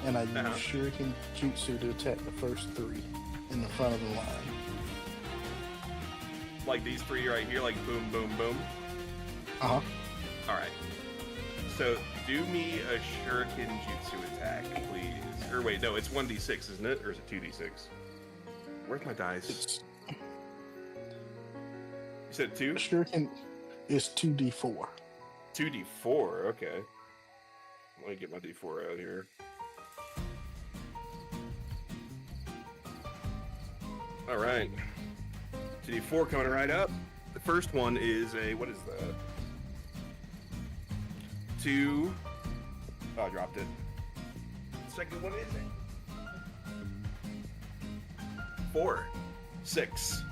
and I use shuriken jutsu to attack the first 3 in the front of the line. Like these 3 right here, like boom, boom, boom. Uh-huh. Alright. So, do me a shuriken jutsu attack, please. Or wait, no, it's 1d6, isn't it? Or is it 2d6? Where's my dice? You said 2? Shuriken is 2d4. 2d4, okay. Let me get my d4 out here. Alright. 2d4 coming right up. The first one is a, what is that? 2. Oh, I dropped it. The second one is it? 4. 6.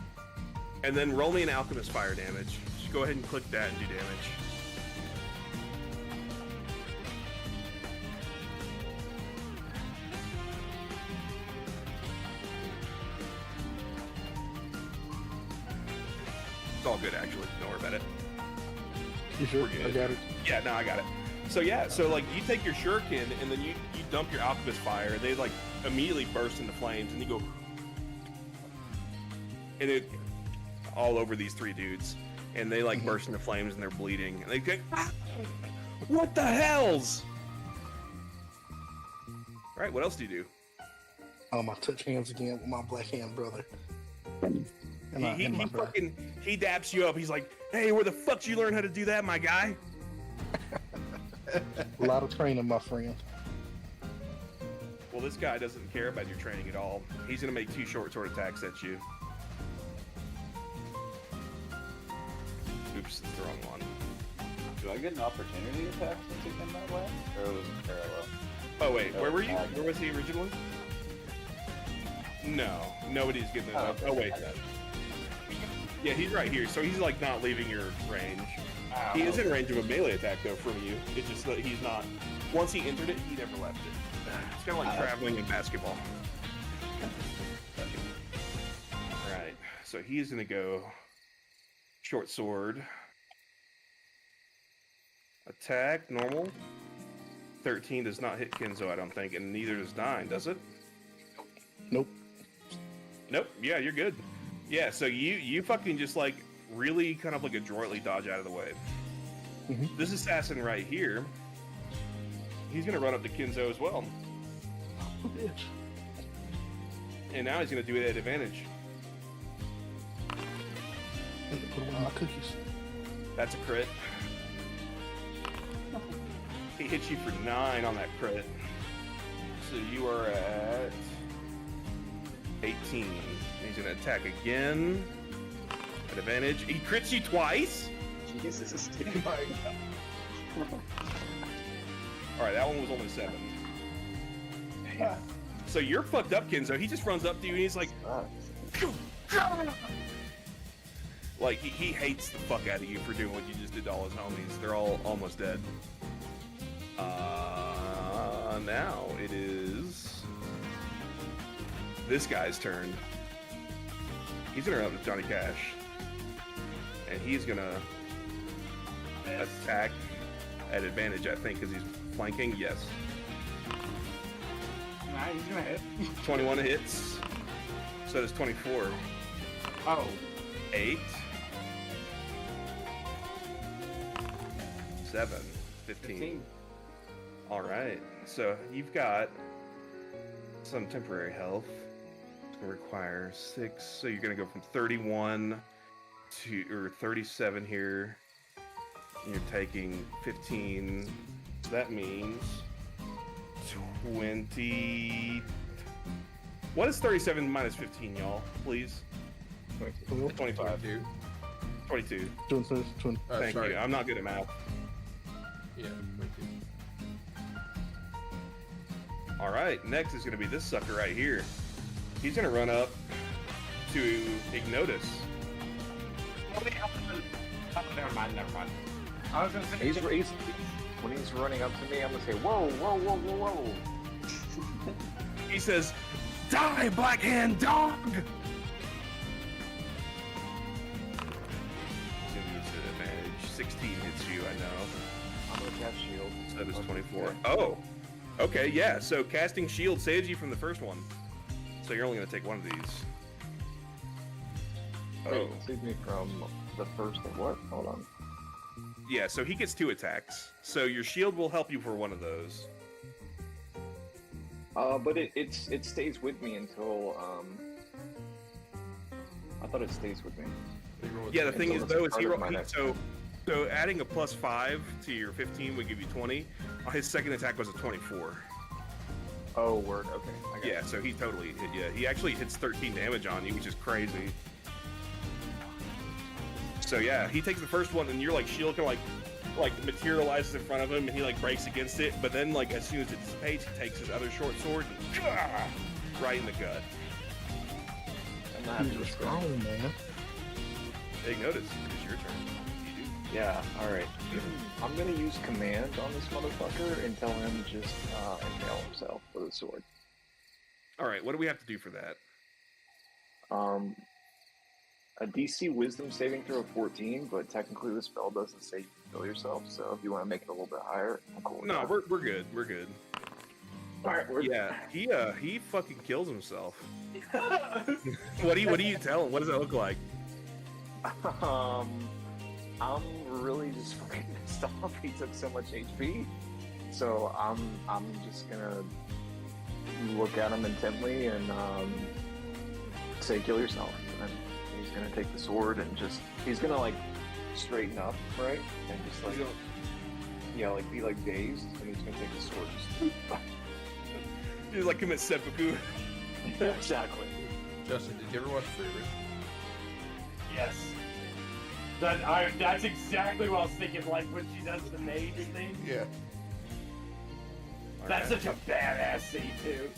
And then roll me an Alchemist Fire damage. Just go ahead and click that and do damage. It's all good, actually. Don't worry about it. You sure? We're good. I got it. Yeah, no, I got it. So yeah, so like you take your shuriken and then you dump your Alchemist Fire. They like immediately burst into flames, and you go, and it all over these 3 dudes, and they like burst into flames and they're bleeding, and they go, ah, what the hells? All right, what else do you do? I touch hands again with my black hand brother. And he daps you up. He's like, hey, where the fuck did you learn how to do that, my guy? A lot of training, my friend. Well, this guy doesn't care about your training at all. He's gonna make 2 short sword attacks at you. Oops, it's the wrong one. Do I get an opportunity attack since he came that way? Or was it parallel? Oh wait, where were you? Where was he originally? No, nobody's getting that. Oh wait. Yeah, he's right here. So he's like not leaving your range. He is in range of a melee attack though from you. It's just that he's not. Once he entered it, he never left it. It's kind of like traveling in basketball. Right. So he's gonna go short sword. Attack normal. 13 does not hit Kenzo, I don't think, and neither does 9, does it? Nope. Nope. Yeah, you're good. Yeah, so you fucking just like really kind of like adroitly dodge out of the way. Mm-hmm. This assassin right here, he's gonna run up to Kenzo as well. Oh, bitch. And now he's gonna do it at advantage. I need to put away my cookies. That's a crit. He hits you for 9 on that crit. So you are at 18. He's gonna attack again at advantage. He crits you twice? Jesus, dude. Alright, that one was only 7. So you're fucked up, Kenzo. He just runs up to you and he's like, Like, he hates the fuck out of you for doing what you just did to all his homies. They're all almost dead. Now it is this guy's turn. He's gonna run up to Johnny Cash. And he's gonna attack at advantage, I think, because he's flanking. Yes. Nah, he's gonna hit. 21 hits. So does 24. Oh. 8. 7. 15. All right. So you've got some temporary health. It's going to require 6. So you're going to go from 31 to 37 here. And you're taking 15. So that means 20. What is 37 minus 15, y'all? Please. 25. 22. 20. Thank you. I'm not good at math. Yeah, 22. All right, next is going to be this sucker right here. He's going to run up to Ignotus. Never mind. I was gonna say when he's running up to me, I'm gonna say, whoa, whoa, whoa, whoa, whoa. He says, "Die, Black Hand Dog!" He's going to use an advantage. 16 hits you, I know. I'm gonna cast shield. So that is Okay. 24. Oh, okay, yeah. So casting shield saves you from the first one. So you're only going to take one of these. Wait, save me from the first of what? Hold on. Yeah, so he gets 2 attacks. So your shield will help you for one of those. But it stays with me until I thought it stays with me. Yeah, the thing is though, is so so adding a +5 to your 15 would give you 20. His second attack was a 24. Oh, word. Okay. I got Yeah, so he totally hit you. He actually hits 13 damage on you, which is crazy. So yeah, he takes the first one, and your like shield kind of like materializes in front of him, and he like breaks against it. But then like as soon as it dissipates, he takes his other short sword and right in the gut. I'm not You're just strong, man. Ignotus, it's your turn. You do. Yeah. All right. I'm gonna use command on this motherfucker and tell him to just impale himself with a sword. All right, what do we have to do for that? A DC Wisdom saving throw of 14, but technically the spell doesn't say you can kill yourself. So if you want to make it a little bit higher, I'm cool with No, that. we're good. We're good. All right. Yeah, he fucking kills himself. What do you tell him? What does that look like? I'm really just fucking pissed off. He took so much HP, so I'm just gonna look at him intently and say, "Kill yourself." And then he's gonna take the sword and he's gonna like straighten up, right? And just like like be like dazed, and he's gonna take the sword. He's like commit seppuku. Exactly. Justin, did you ever watch Freebird? yes. That's exactly what I was thinking. Like when she does the mage thing. Yeah. That's such a badass scene too.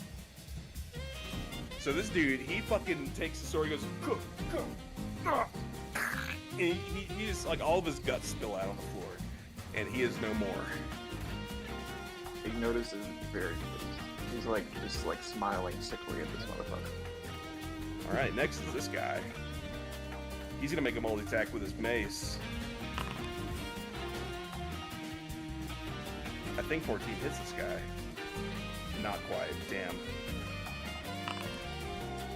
So this dude, he fucking takes the sword, he goes, and he just like all of his guts spill out on the floor, and he is no more. Ignotus is very pleased. He's like just like smiling sickly at this motherfucker. All right, next is this guy. He's gonna make a multi-attack with his mace. I think 14 hits this guy. Not quite. Damn.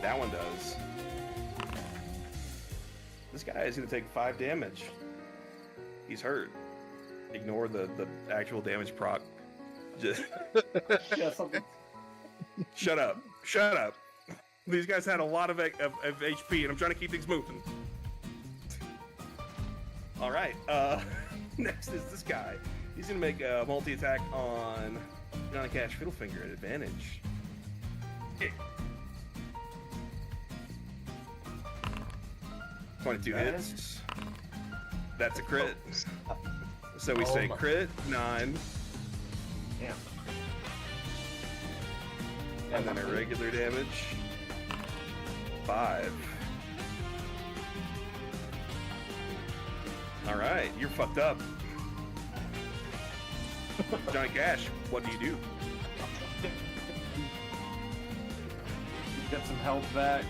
That one does. This guy is gonna take 5 damage. He's hurt. Ignore the actual damage proc. Just Yeah, something. shut up. Shut up. These guys had a lot of HP, and I'm trying to keep things moving. All right. Next is this guy. He's gonna make a multi-attack on Johnny Cash Fiddlefinger at advantage. 22 hits. That's a crit. So we say my. crit 9, Yeah. and then a regular damage 5. All right, you're fucked up. Johnny Cash, what do you do? Get some health back.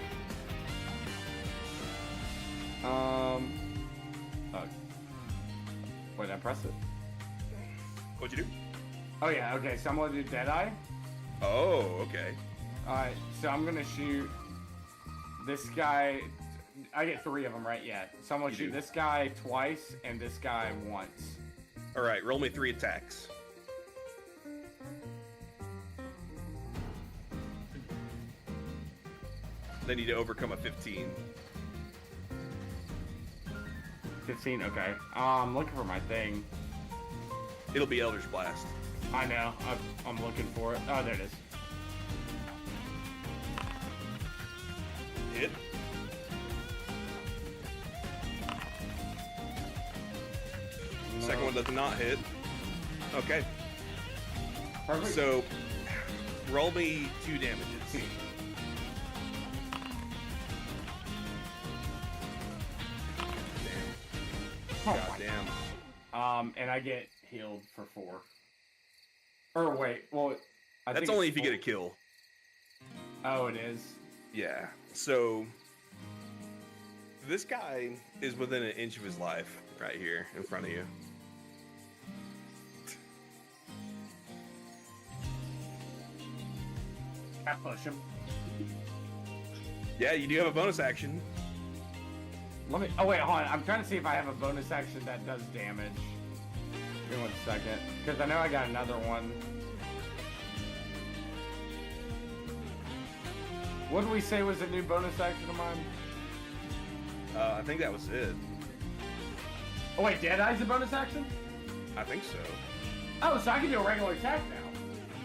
Wait, I press it. What'd you do? Oh yeah, okay, so I'm gonna do Deadeye. Oh, okay. Alright, so I'm gonna shoot this guy. I get 3 of them, right? Yeah. So I'm gonna You shoot do. this guy twice and this guy once. All right, roll me 3 attacks. They need to overcome a 15. 15, okay. I'm looking for my thing. It'll be Eldritch Blast. I know. I'm looking for it. Oh, there it is. Hit. Second one does not hit. Okay, Perfect. so roll me 2 damages. Oh God my- damn. And I get healed for 4. Or wait, well, I That's think only it's if you get a 4. kill. Oh, it is. Yeah. So this guy is within an inch of his life right here in front of you. I push him. Yeah, you do have a bonus action. Let me. Oh wait, hold on. I'm trying to see if I have a bonus action that does damage. Give me 1 second, because I know I got another one. What did we say was a new bonus action of mine? I think that was it. Oh wait, Deadeye's a bonus action? I think so. Oh, so I can do a regular attack now.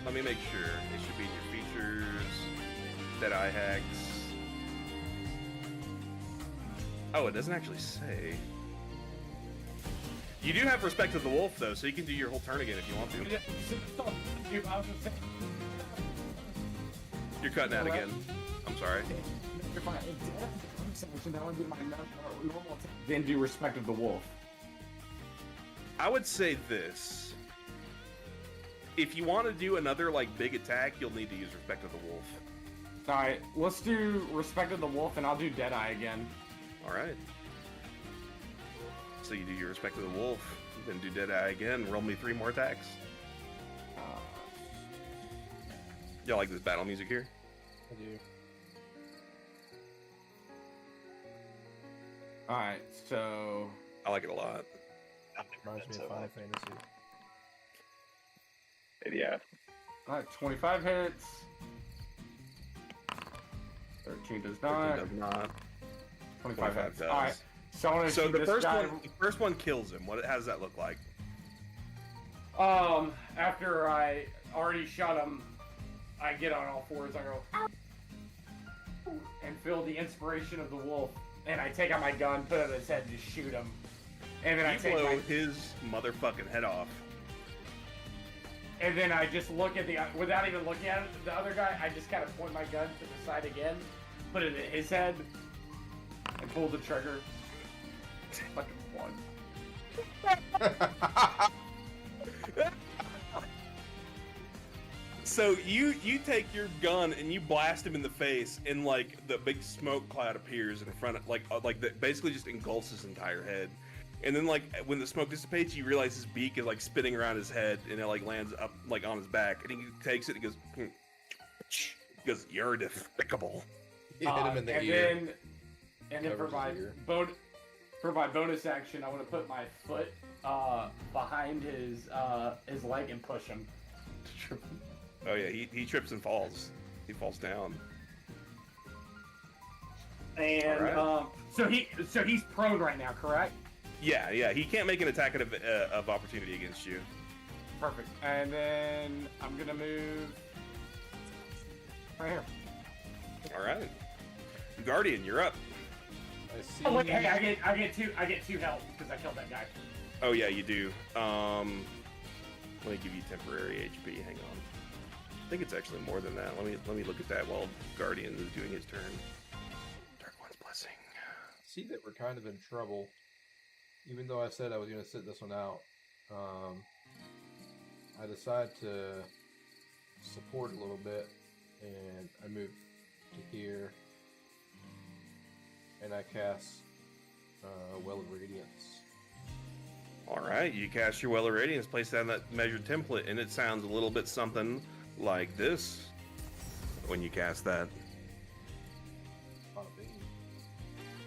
Let me make sure. It should be in your features. Deadeye hacks. Oh, it doesn't actually say. You do have Respect of the Wolf, though, so you can do your whole turn again if you want to. You're cutting out again. I'm sorry. If I that would be my normal attack. Then do Respect of the Wolf. I would say this. If you want to do another, like, big attack, you'll need to use Respect of the Wolf. Alright, let's do Respect of the Wolf and I'll do Deadeye again. Alright. So you do your Respect of the Wolf, then do Deadeye again, roll me 3 more attacks. Y'all like this battle music here? I do. Alright, so... I like it a lot. Reminds me of Final Fantasy. Yeah. Alright, 25 hits. 13 does 13 not. does not. 25 hits. does. Alright, so I want to So shoot the this first guy. one, the first one kills him. How does that look like? After I already shot him, I get on all fours, I go, "Ow!" and feel the inspiration of the wolf, and I take out my gun, put it on his head, and just shoot him. And then I You take blow my, his motherfucking head off. and then I just look at the, without even looking at the other guy, I just kind of point my gun to the side again, put it in his head, and pull the trigger. Fucking one. So you take your gun and you blast him in the face, and like the big smoke cloud appears in front of that basically just engulfs his entire head. And then like when the smoke dissipates, you realize his beak is like spinning around his head, and it like lands up like on his back, and he takes it and goes, he goes, "You're despicable." You hit him in the and ear. And then for Covers my his ear. bonus action, I want to put my foot behind his leg and push him. Oh yeah, he trips and falls. He falls down. And Alright. so he's prone right now, correct? Yeah, he can't make an attack of opportunity against you. Perfect. And then I'm gonna move right here. All right, Guardian, you're up. I see. Oh wait, hey, I get two health because I killed that guy. Oh yeah, you do. Let me give you temporary HP. Hang on. I think it's actually more than that. Let me look at that while Guardian is doing his turn. Dark One's Blessing. See that we're kind of in trouble. even though I said I was going to sit this one out, I decided to support a little bit, and I moved to here, and I cast Well of Radiance. All right, you cast your Well of Radiance, place down that measured template, and it sounds a little bit something like this when you cast that.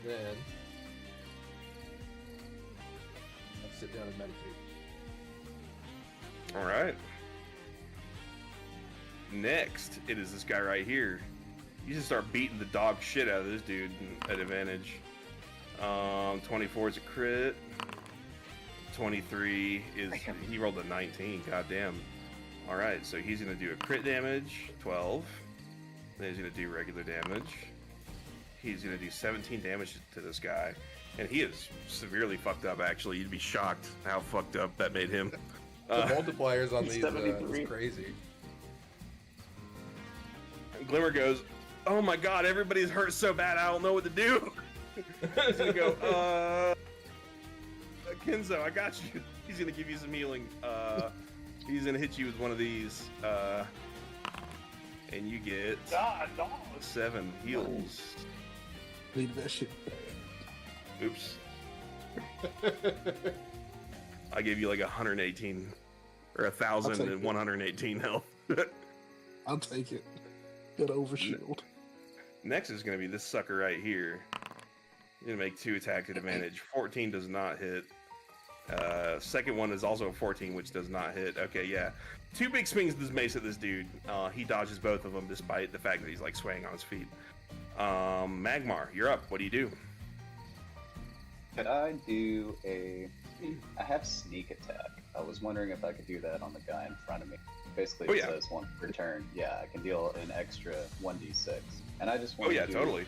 Then I sit down and meditate. All right. Next, it is this guy right here. You just start beating the dog shit out of this dude at advantage. 24 is a crit. 23 is, he rolled a 19, goddamn. All right, so he's gonna do a crit damage, 12. Then he's gonna do regular damage. He's gonna do 17 damage to this guy. And he is severely fucked up, actually. You'd be shocked how fucked up that made him. The multipliers on these is crazy. Glimmer goes, oh my god, everybody's hurt so bad, I don't know what to do. He's gonna go, Kenzo, I got you. He's gonna give you some healing. He's gonna hit you with one of these, and you get 7 heals. Leave that shit. Oops. I gave you like 118 or 1,118 health. I'll take it. Good overshield. Next is gonna be this sucker right here. You're gonna make 2 attacks at advantage. 14 does not hit. Second one is also a 14, which does not hit. Okay, yeah. 2 big swings of this mace at this dude. He dodges both of them despite the fact that he's like swaying on his feet. Magmar, you're up. What do you do? Could I do I have sneak attack. I was wondering if I could do that on the guy in front of me. Basically, it says one per turn. Yeah, I can deal an extra 1d6. And I just want to do... totally.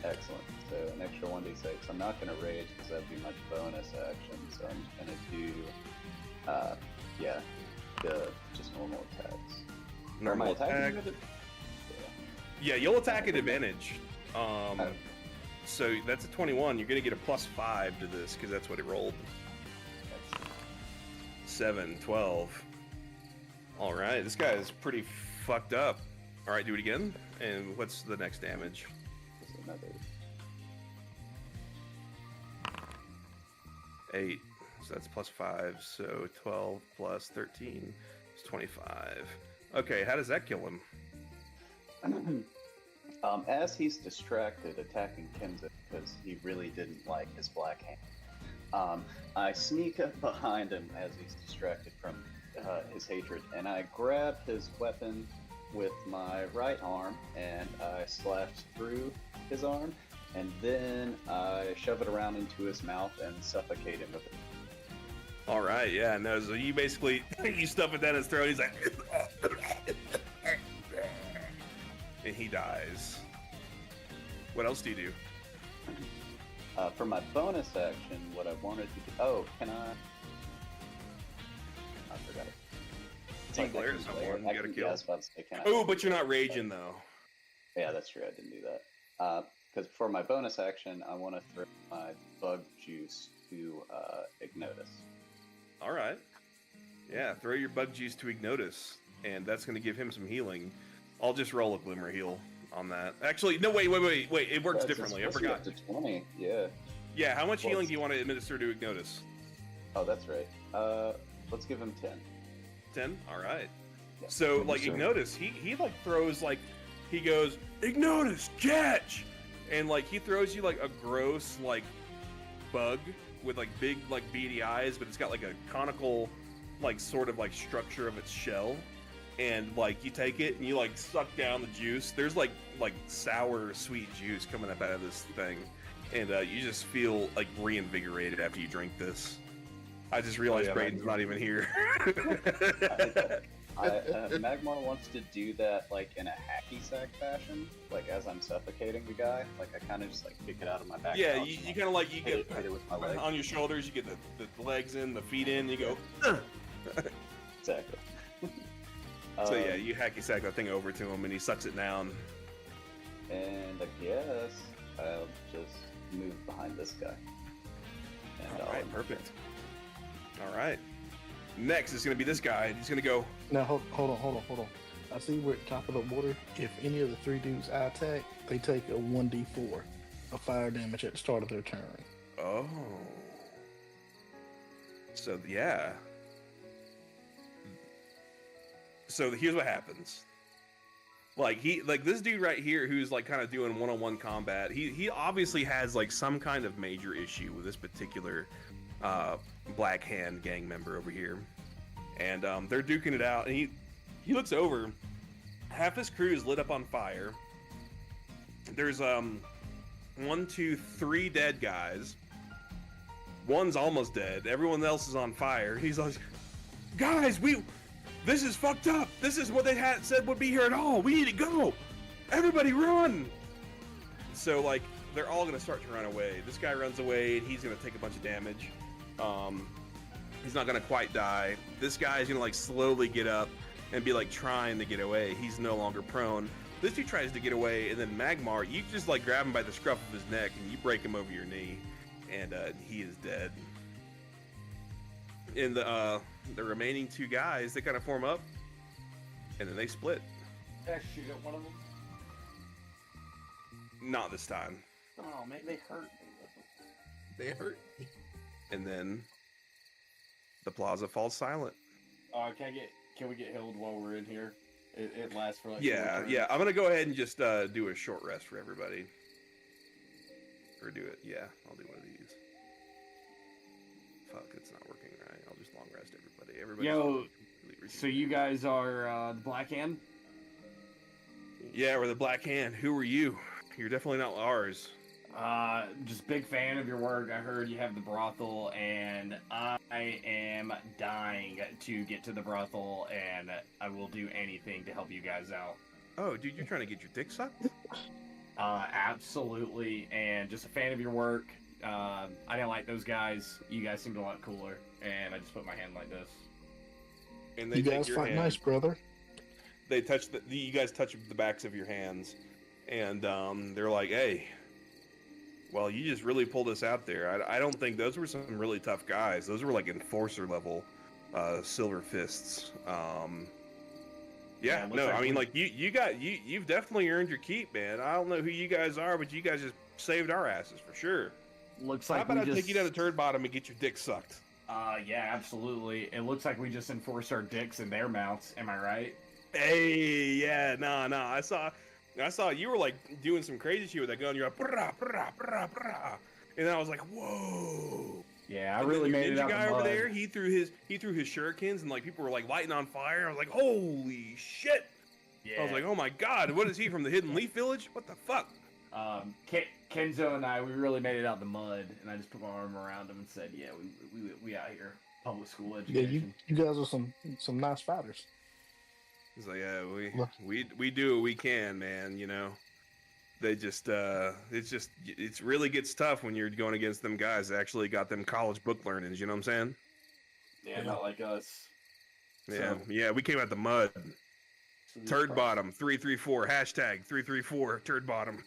Excellent. So an extra 1d6. I'm not going to rage because that'd be my bonus action. So I'm just going to do, the just normal attacks. Normal attack. Yeah, you'll attack at advantage. So that's a 21. You're going to get a +5 to this because that's what it rolled. 7, 12. All right, this guy is pretty fucked up. All right, do it again. And what's the next damage? Another 8. So that's +5. So 12 plus 13 is 25. Okay, how does that kill him? As he's distracted attacking Kenzo because he really didn't like his black hand, I sneak up behind him as he's distracted from his hatred, and I grab his weapon with my right arm, and I slash through his arm, and then I shove it around into his mouth and suffocate him with it. All right, yeah, no, so you basically, you stuff it down his throat, he's like, and he dies. What else do you do? For my bonus action, what I wanted to do, can I forgot it. Team glare is someone, you gotta kill. Yeah, I was about to say, can I? Oh, but you're not raging though. Yeah, that's true, I didn't do that. Because for my bonus action, I want to throw my bug juice to Ignotus. All right. Yeah, throw your bug juice to Ignotus, and that's going to give him some healing. I'll just roll a Glimmer heal on that. Actually, no, wait. It works differently. I forgot. To 20, yeah. Yeah, how much healing do you want to administer to Ignotus? Oh, that's right. Let's give him 10. 10? All right. Yeah. So, like, Ignotus, he like throws, like, he goes, Ignotus, catch! And, like, he throws you, like, a gross, like, bug with, like, big, like, beady eyes, but it's got, like, a conical, like, sort of, like, structure of its shell. And, like, you take it and you, like, suck down the juice. There's, like sour, sweet juice coming up out of this thing. And you just feel, like, reinvigorated after you drink this. I just realized Braden's not even here. Magmar wants to do that, like, in a hacky sack fashion. Like, as I'm suffocating the guy, like, I kind of just, like, pick it out of my back. Yeah, you kind of, like, you get hit it with my leg. on your shoulders, you get the legs in, the feet in, you go, Exactly. So yeah, you hacky sack that thing over to him, and he sucks it down. And I guess I'll just move behind this guy. All right, perfect. All right. Next is going to be this guy. He's going to go. Now, hold on. I see we're at top of the order. If any of the three dudes I attack, they take a 1d4 of fire damage at the start of their turn. Oh. So, yeah. So here's what happens. Like this dude right here who's like kind of doing one-on-one combat, he obviously has like some kind of major issue with this particular Black Hand gang member over here. And they're duking it out, and he looks over. Half his crew is lit up on fire. There's 1, 2, 3 dead guys. One's almost dead. Everyone else is on fire. He's like, guys, this is fucked up. This is what they had said would be here at all. We need to go. Everybody run. So like they're all gonna start to run away. This guy runs away and he's gonna take a bunch of damage. He's not gonna quite die. This guy is gonna like slowly get up and be like trying to get away. He's no longer prone. This dude tries to get away, and then Magmar, you just like grab him by the scruff of his neck and you break him over your knee, and he is dead. And the remaining 2 guys, they kind of form up, and then they split. Did I shoot at one of them? Not this time. Oh man, they hurt me. They hurt me. And then the plaza falls silent. Can we get healed while we're in here? It lasts for like Yeah. I'm gonna go ahead and just do a short rest for everybody. Or do it. Yeah, I'll do one of these. Fuck, it's not working right. I'll just long rest everybody. Yo, so you guys are the Black Hand? Yeah, we're the Black Hand. Who are you? You're definitely not ours. Just big fan of your work. I heard you have the brothel, and I am dying to get to the brothel, and I will do anything to help you guys out. Oh, dude, you're trying to get your dick sucked? Absolutely, and just a fan of your work. I didn't like those guys. You guys seemed a lot cooler, and I just put my hand like this. And they You take guys your fight hand. nice, brother. They touch you guys touch the backs of your hands, and they're like, "Hey, well, you just really pulled us out there. I don't think those were some really tough guys. Those were like enforcer level silver fists." Yeah, no, I mean, like you've definitely earned your keep, man. I don't know who you guys are, but you guys just saved our asses for sure. Looks How like about we I take you down to Turd Bottom and get your dick sucked? Yeah, absolutely. It looks like we just enforced our dicks in their mouths. Am I right? Hey, yeah, no, I saw you were like doing some crazy shit with that gun. You're like, brah, brah, brah, brah. And I was like, whoa. Yeah, I And really then made your it ninja out guy the over mud. there. He threw his shurikens, and like people were like lighting on fire. I was like, holy shit. Yeah. I was like, oh my god, what is he from the Hidden Leaf Village? What the fuck? Kenzo and I, we really made it out the mud, and I just put my arm around him and said, "Yeah, we out here, public school Yeah, education." you guys are some nice fighters. He's like, yeah, we do what we can, man. You know, they just it really gets tough when you're going against them guys that actually got them college book learnings. You know what I'm saying? Yeah, not like us. Yeah, So- yeah, we came out the mud. So these Turd fights- bottom 334 hashtag 334 turd bottom.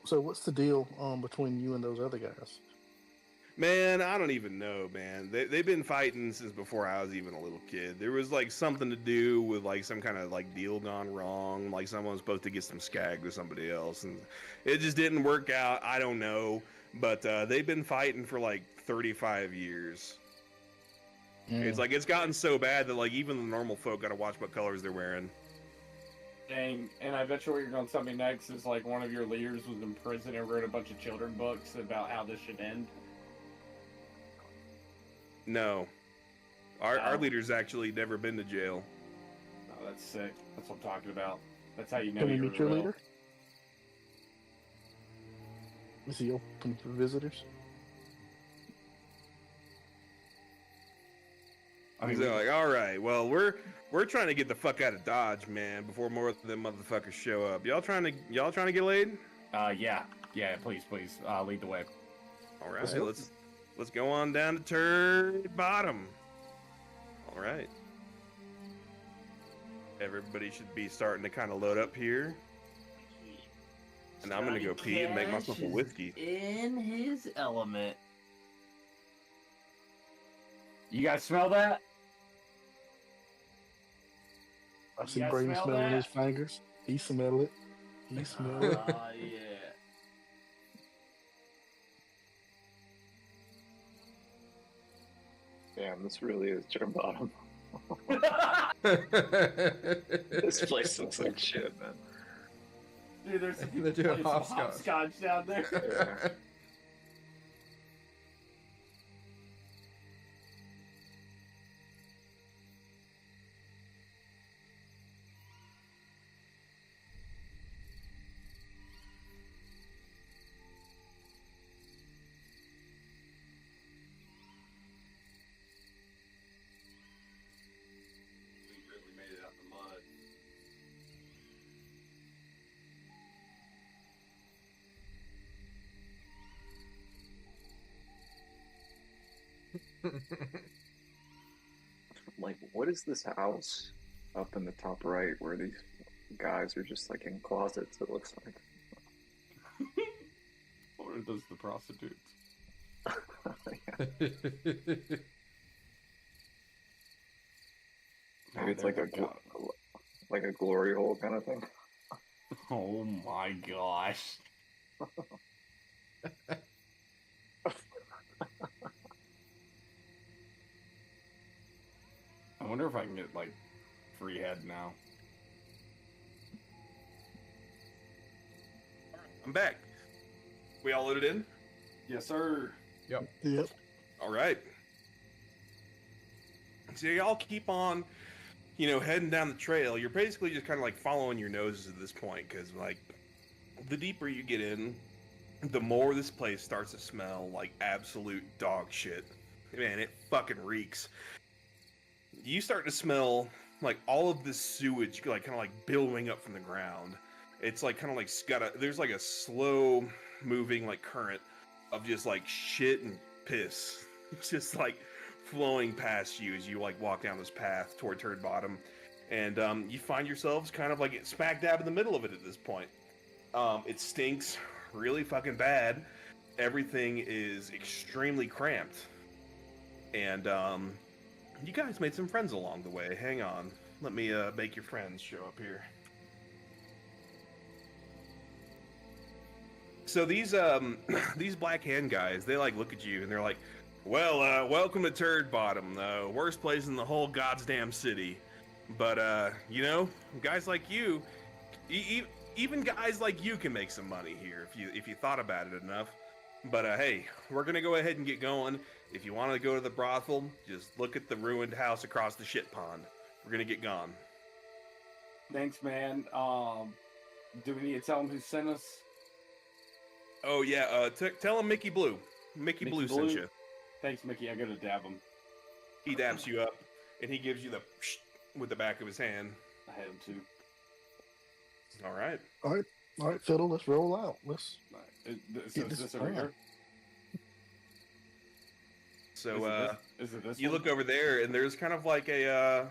So what's the deal between you and those other guys? Man, I don't even know, man. They've been fighting since before I was even a little kid. There was like something to do with like some kind of like deal gone wrong. Like someone was supposed to get some skag with somebody else, and it just didn't work out. I don't know, but they've been fighting for like 35 years. It's like it's gotten so bad that like even the normal folk gotta watch what colors they're wearing. Dang, and I bet you what you're going to tell me next is like one of your leaders was in prison and wrote a bunch of children books about how this should end. No, our leader's actually never been to jail. Oh, that's sick. That's what I'm talking about. That's how you know Can we you're meet your real. leader? Is he open for visitors? I He's mean, like, all right, well, we're trying to get the fuck out of Dodge, man, before more of them motherfuckers show up. Y'all trying to get laid? yeah, please, lead the way. All right, Let's go. let's go on down to Turd Bottom. All right. Everybody should be starting to kind of load up here. And I'm gonna go pee and make myself a Cash is whiskey. in his element. You guys smell that? I see guys Brayden smell smelling that? his fingers. He smell it. He smell it. Yeah. Damn, this really is Joe Bottom. This place looks like shit, man. Dude, there's some They're doing playing some hopscotch. hopscotch down there. We really made it out the mud. Like, what is this house up in the top right where these guys are just like in closets? It looks like. Or are those the prostitutes? Yeah. Maybe it's like a glory hole kind of thing. Oh my gosh. I wonder if I can get like free head now. I'm back. We all loaded in? Yes, sir. Yep. All right. So y'all keep on, heading down the trail. You're basically just kind of like following your noses at this point, because like the deeper you get in, the more this place starts to smell like absolute dog shit. Man, it fucking reeks. You start to smell like all of this sewage, like kind of like billowing up from the ground. It's like kind of like there's like a slow moving like current of just like shit and piss, just like flowing past you as you like walk down this path toward Turd Bottom, and you find yourselves kind of like smack dab in the middle of it at this point. It stinks really fucking bad. Everything is extremely cramped, and you guys made some friends along the way. Hang on, let me make your friends show up here. So these these Black Hand guys, they like look at you and they're like, "Well, welcome to Turd Bottom, the worst place in the whole goddamn city. But guys like you, even guys like you can make some money here if you thought about it enough. But hey, we're gonna go ahead and get going. If you want to go to the brothel, just look at the ruined house across the shit pond. We're gonna get gone." Thanks, man. Do we need to tell him who sent us? Oh yeah, tell him Mickey Blue. Mickey Blue sent you. Thanks, Mickey. I gotta dab him. He dabs you up, and he gives you the with the back of his hand. I had him too. All right. All right, Fiddle. Let's roll out. Let's So get is this over here? So Is it this you one? look over there, and there's kind of like a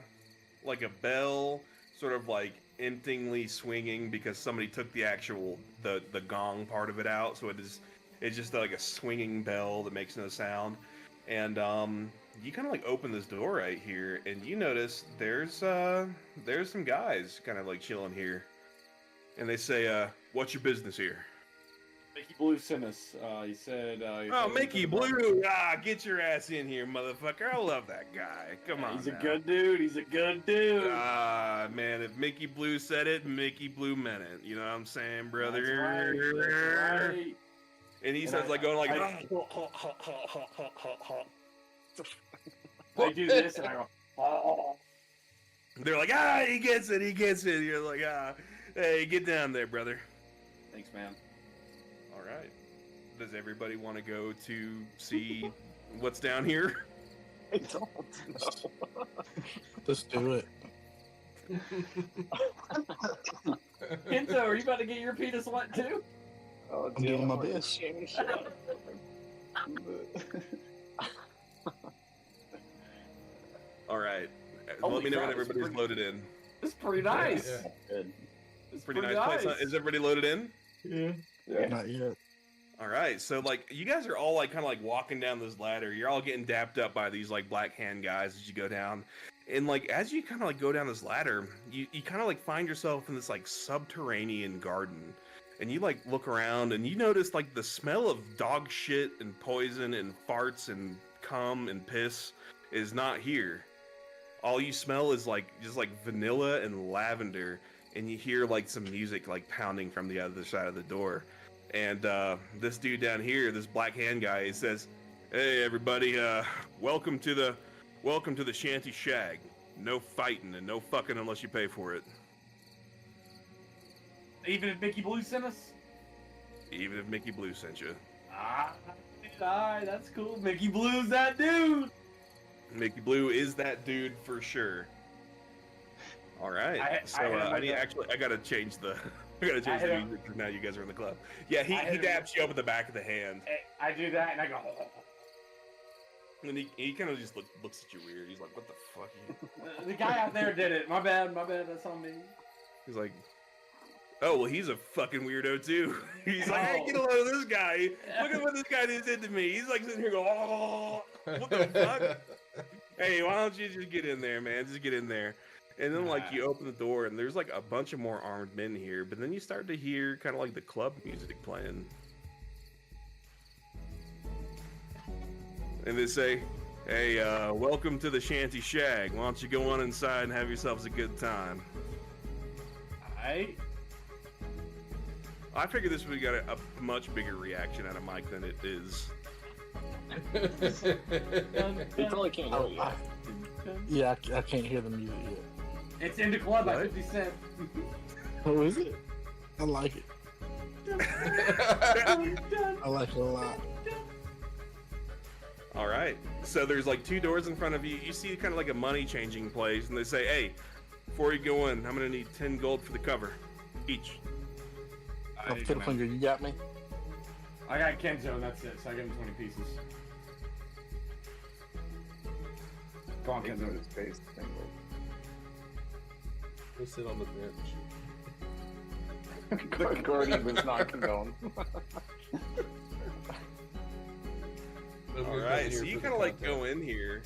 bell, sort of like emptyingly swinging because somebody took the actual the gong part of it out, so it's just like a swinging bell that makes no sound. And you kind of like open this door right here, and you notice there's some guys kind of like chilling here, and they say, "What's your business here?" Mickey Blue sent us. He said. Oh, Mickey Blue! Get your ass in here, motherfucker! I love that guy. Come on, He's a now. good dude. He's a good dude. Man, if Mickey Blue said it, Mickey Blue meant it. You know what I'm saying, brother? That's right. And he And starts I- like going like, I do this and I go. Oh. they're like, he gets it. You're like, hey, get down there, brother. Thanks, man. All right. Does everybody want to go to see what's down here? I don't know. let's do it. Kenzo, are you about to get your penis wet too? Oh, I'm doing my best. All right. Holy Let me know when crap, it's everybody's pretty- loaded in. It's pretty nice. Yeah. Good. It's Pretty nice place. Huh? Is everybody loaded in? Yeah. Not yet. All right, so like you guys are all like kind of like walking down this ladder. You're all getting dapped up by these like black hand guys as you go down, and like as you kind of like go down this ladder, you kind of like find yourself in this like subterranean garden, and you like look around and you notice like the smell of dog shit and poison and farts and cum and piss is not here. All you smell is like just like vanilla and lavender, and you hear like some music like pounding from the other side of the door. And this dude down here, this black hand guy, he says, "Hey everybody, welcome to the Shanty Shag. No fighting and no fucking unless you pay for it. Even if Mickey Blue sent us? Even if Mickey Blue sent you." Alright, that's cool. Mickey Blue's that dude. Mickey Blue is that dude for sure. All right. I gotta change the. I gotta change the music because now you guys are in the club. Yeah, he daps you up at the back of the hand. I do that and I go. And he kind of just looks at you weird. He's like, "What the fuck?" The guy out there did it. My bad. That's on me. He's like, "Oh well, he's a fucking weirdo too." He's like, "Hey, get a load of this guy. Look at what this guy just did to me." He's like sitting here going, "Oh, what the fuck?" Hey, why don't you just get in there, man? Just get in there. And then, like, you open the door, and there's, like, a bunch of more armed men here. But then you start to hear kind of, like, the club music playing. And they say, "Hey, welcome to the Shanty Shag. Why don't you go on inside and have yourselves a good time?" Alright. I figured this would have got a much bigger reaction out of Mike than it is. He probably can't hear you. Yeah, I can't hear the music yet. It's in the club by 50 Cent. Oh, is it? I like it. I like it a lot. All right. So there's like two doors in front of you. You see kind of like a money changing place, and they say, "Hey, before you go in, I'm gonna need 10 gold for the cover, each." Fiddlefinger, you got me? I got Kenzo, and that's it. So I give him 20 pieces. Go on, Kenzo. His face thing. We'll sit on the bench. The Guardian was not condoned. All right, so you kind of like go in here,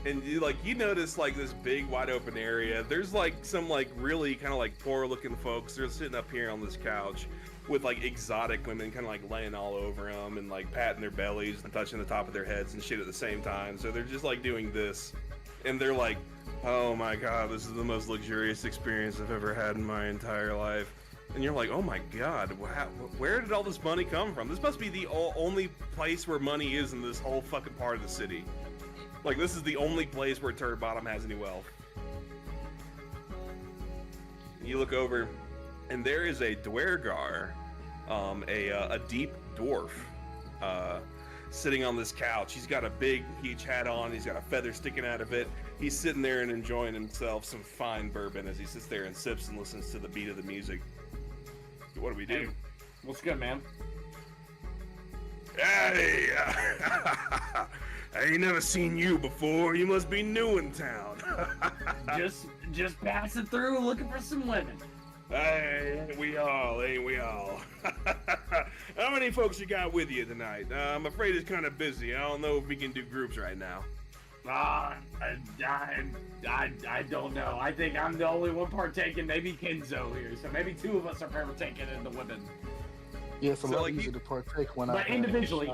and you notice like this big wide open area. There's like some like really kind of like poor looking folks. They're sitting up here on this couch with like exotic women kind of like laying all over them and like patting their bellies and touching the top of their heads and shit at the same time. So they're just like doing this, and they're like, "Oh my god, this is the most luxurious experience I've ever had in my entire life." And you're like, "Oh my god, where did all this money come from? This must be the only place where money is in this whole fucking part of the city. Like, this is the only place where Turd Bottom has any wealth." You look over, and there is a Dwergar, a deep dwarf, sitting on this couch. He's got a big huge hat on. He's got a feather sticking out of it. He's sitting there and enjoying himself some fine bourbon as he sits there and sips and listens to the beat of the music. What do we do? Hey, what's good, man? Hey, I ain't never seen you before. You must be new in town. just passing through looking for some women. Hey, ain't we all? How many folks you got with you tonight? I'm afraid it's kind of busy. I don't know if we can do groups right now. I don't know. I think I'm the only one partaking. Maybe Kenzo here, so maybe two of us are partaking in the women. Yeah, it's a lot like easier to partake when But individually.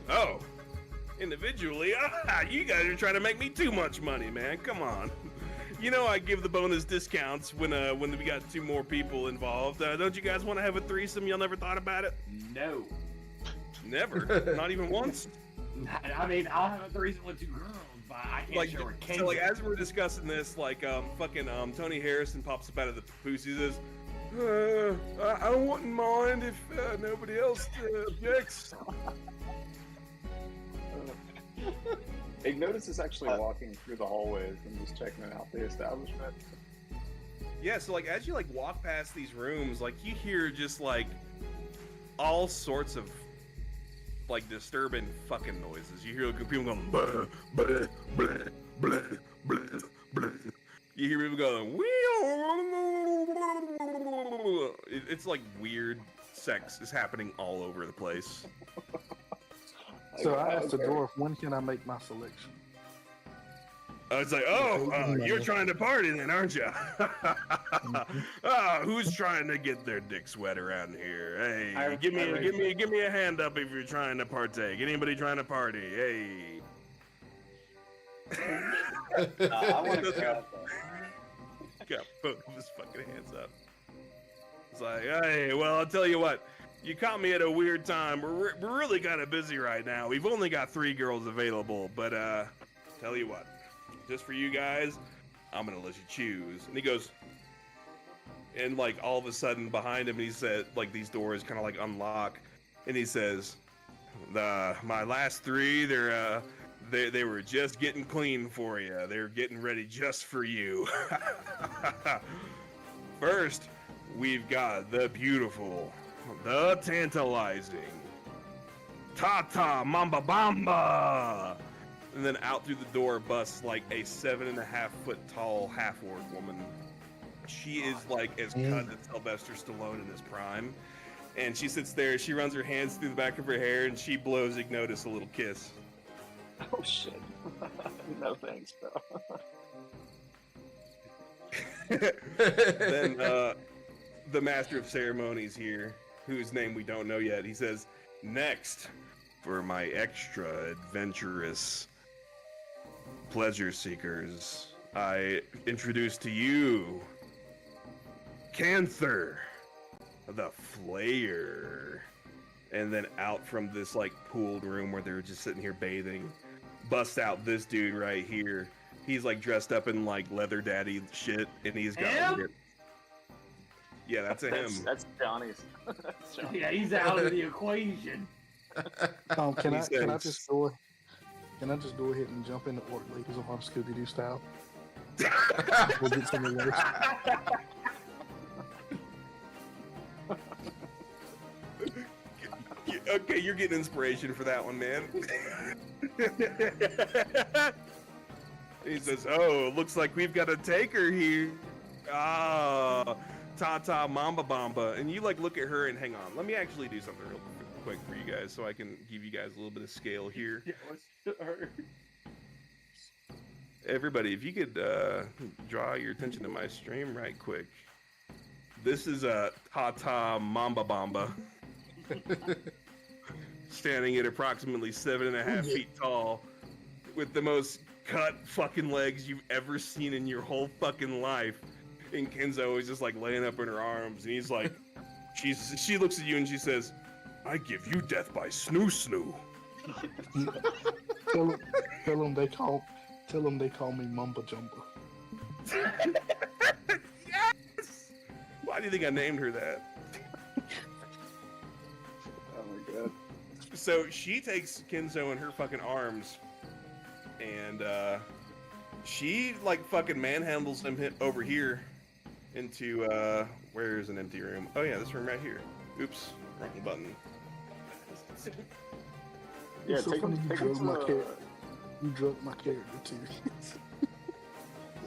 Oh, individually? You guys are trying to make me too much money, man. Come on. You know I give the bonus discounts when we got two more people involved. Don't you guys want to have a threesome? Y'all never thought about it? No. Never? Not even once? I mean, I'll have a threesome with two girls, but I can't show her Kenzo. So like as we're discussing this, like Tony Harrison pops up out of the papoose. He says, I wouldn't mind if nobody else objects. Ignotus is actually walking through the hallways and just checking out the establishment. Yeah, so like as you like walk past these rooms, like you hear just like all sorts of like disturbing fucking noises. You hear like, people going blah, blah, blah, blah, blah, blah. You hear people going it's like weird sex is happening all over the place. So I asked the dwarf, when can I make my selection? It's like, you're trying to party then, aren't you? Who's trying to get their dick wet around here? Hey, give me a hand up if you're trying to partake. Anybody trying to party? Hey. I want to grab Got both of his fucking hands up. It's like, hey, well, I'll tell you what. You caught me at a weird time. We're really kind of busy right now. We've only got 3 girls available, but tell you what. Just for you guys, I'm gonna let you choose. And he goes, and like all of a sudden behind him, he said, like these doors kind of like unlock, and he says, my last 3, they were just getting clean for you. They're getting ready just for you. First, we've got the beautiful, the tantalizing Tata Mamba Bamba. And then out through the door busts like a 7.5-foot tall half-orc woman. She is like as cut as Sylvester Stallone in his prime. And she sits there, she runs her hands through the back of her hair, and she blows Ignotus a little kiss. Oh shit. No thanks, bro. Then the master of ceremonies here, whose name we don't know yet, he says, next, for my extra adventurous pleasure seekers, I introduce to you Canther, the Flayer. And then out from this like pooled room where they're just sitting here bathing, bust out this dude right here. He's like dressed up in like leather daddy shit, and he's got like, yeah, that's him. That's Johnny's. Yeah, he's out of the equation. Can I just go ahead and jump into Orc Ladies on Scooby-Doo style? We'll get some of those. Okay, you're getting inspiration for that one, man. He says, oh, looks like we've got a taker here. Ah, Tata Mamba Bamba. And you like look at her and hang on. Let me actually do something real quick for you guys so I can give you guys a little bit of scale here. Everybody, if you could draw your attention to my stream right quick. This is a Tata Mamba Bamba. Standing at approximately 7.5 feet tall with the most cut fucking legs you've ever seen in your whole fucking life. And Kenzo is just like laying up in her arms, and he's like, she looks at you and she says, I give you death by snoo snoo. Tell them they call me Mumba Jumba. Yes! Why do you think I named her that? Oh my god. So she takes Kenzo in her fucking arms, and she like fucking manhandles him over here into where's an empty room? Oh yeah, this room right here. Oops, wrong button. Yeah, So take funny him you to drug my character too.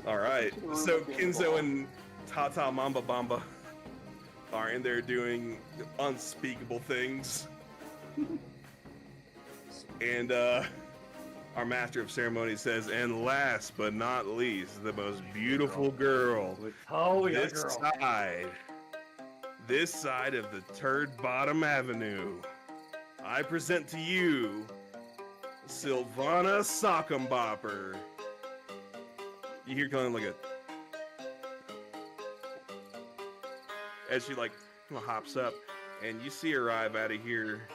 All right, so Kenzo and Tata Mamba Bamba are in there doing unspeakable things. And our master of ceremonies says, and last but not least, the most beautiful girl. This side of the Turd Bottom Avenue. I present to you Sylvana Sockenbopper. You hear kind of like a, as she like hops up, and you see her arrive out of here.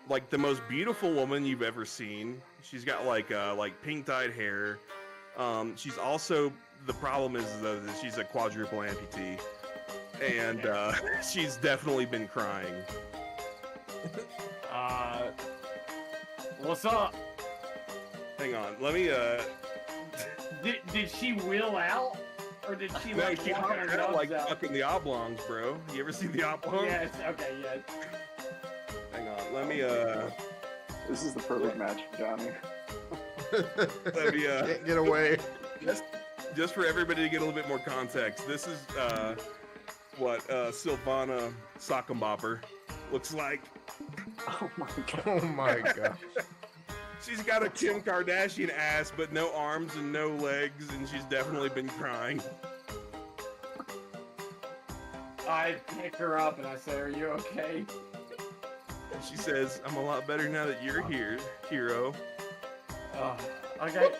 Like the most beautiful woman you've ever seen. She's got like pink dyed hair. She's also, the problem is that she's a quadruple amputee, and she's definitely been crying. What's up? Hang on, let me Did she will out? Or did she no, like she walk her hopped out nubs like out? fucking the oblongs, bro. You ever see the oblongs? Yes, okay, yes. Hang on, let me This is the perfect match for Johnny. let me Can't get away. just for everybody to get a little bit more context, this is what Sylvana Sockenbopper looks like. Oh my god. Oh my gosh. She's got a Kim Kardashian ass, but no arms and no legs, and she's definitely been crying. I pick her up and I say, "Are you okay?" And she says, "I'm a lot better now that you're here, hero." Okay.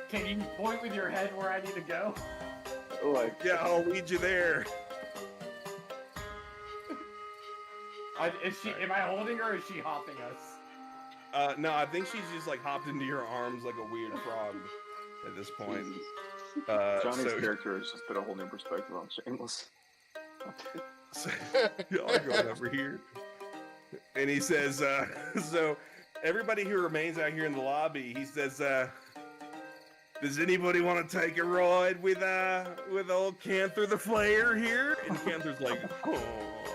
Can you point with your head where I need to go? Like, Yeah, I'll lead you there. Am I holding her or is she hopping us? No, I think she's just like hopped into your arms like a weird frog at this point. Johnny's character has just put a whole new perspective on Shameless. So, y'all going over here. And he says, so everybody who remains out here in the lobby, he says, does anybody want to take a ride with old Canther the Flayer here? And Canther's like, oh,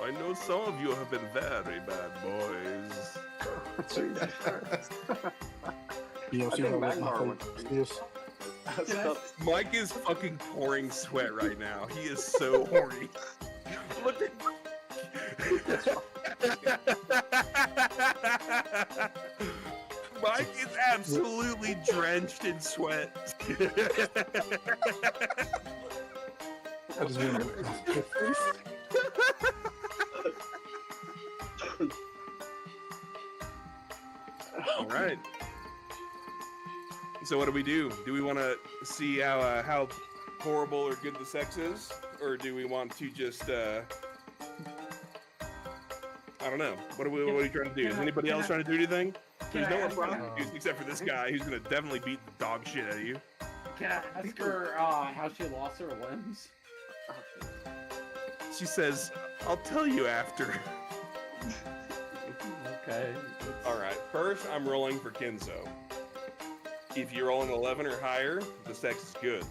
I know some of you have been very bad boys. You know, I see think how wet my Magmar face would- is? Mike is fucking pouring sweat right now. He is so horny. Look at Mike is absolutely drenched in sweat. I just want to All right. So what do we do? Do we want to see how horrible or good the sex is, or do we want to just I don't know. What are we trying to do? Is anybody else trying to do anything? There's no one prostitutes except for this guy who's gonna definitely beat the dog shit out of you. Can I ask her how she lost her limbs? She says, "I'll tell you after." Okay. All right. First, I'm rolling for Kenzo. If you roll an 11 or higher, the sex is good.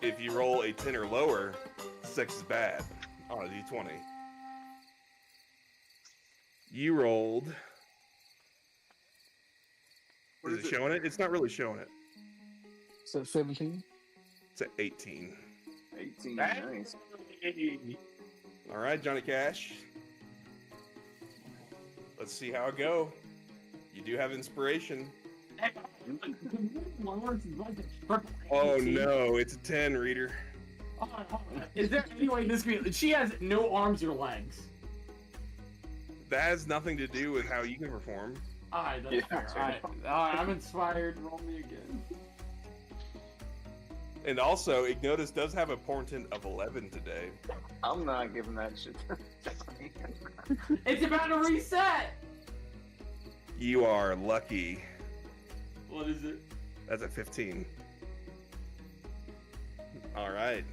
If you roll a 10 or lower, the sex is bad. On a d20. You rolled. Is it showing it? It's not really showing it. Is that 17? It's at 18. 18, nice. All right, Johnny Cash. Let's see how it go. You do have inspiration. Oh no, it's a 10, reader. Is there any way this could be? She has no arms or legs. That has nothing to do with how you can perform. Alright, that's fair. Alright, I'm inspired. Roll me again. And also, Ignotus does have a portent of 11 today. I'm not giving that shit. It's about to reset! You are lucky. What is it? That's a 15. All right.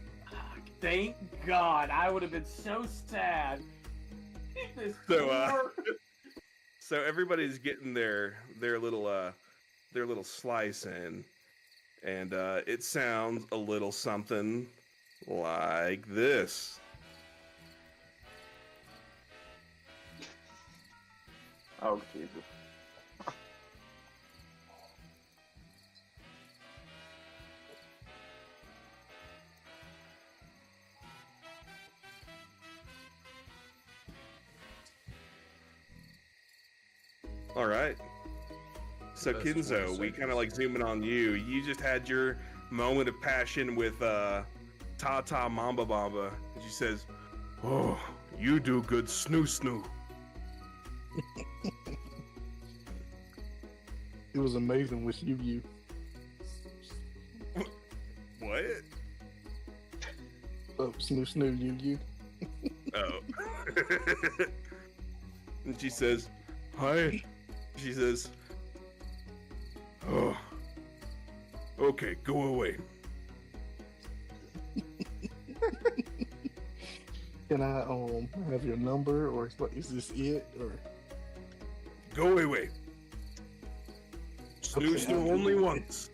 Thank God. I would have been so sad. So everybody's getting their little slice in, and it sounds a little something like this. Oh Jesus. All right. So Best Kinzo, 20 we kind of like zoom in on you. You just had your moment of passion with Tata Mamba Bamba, and she says, "Oh, you do good snoo snoo." It was amazing with you. What? Oh, snoo, you. Oh. And she says, "Hi." She says, "Oh, okay, go away." Can I have your number, or is this it, or? Go away. Snoo snoo only once.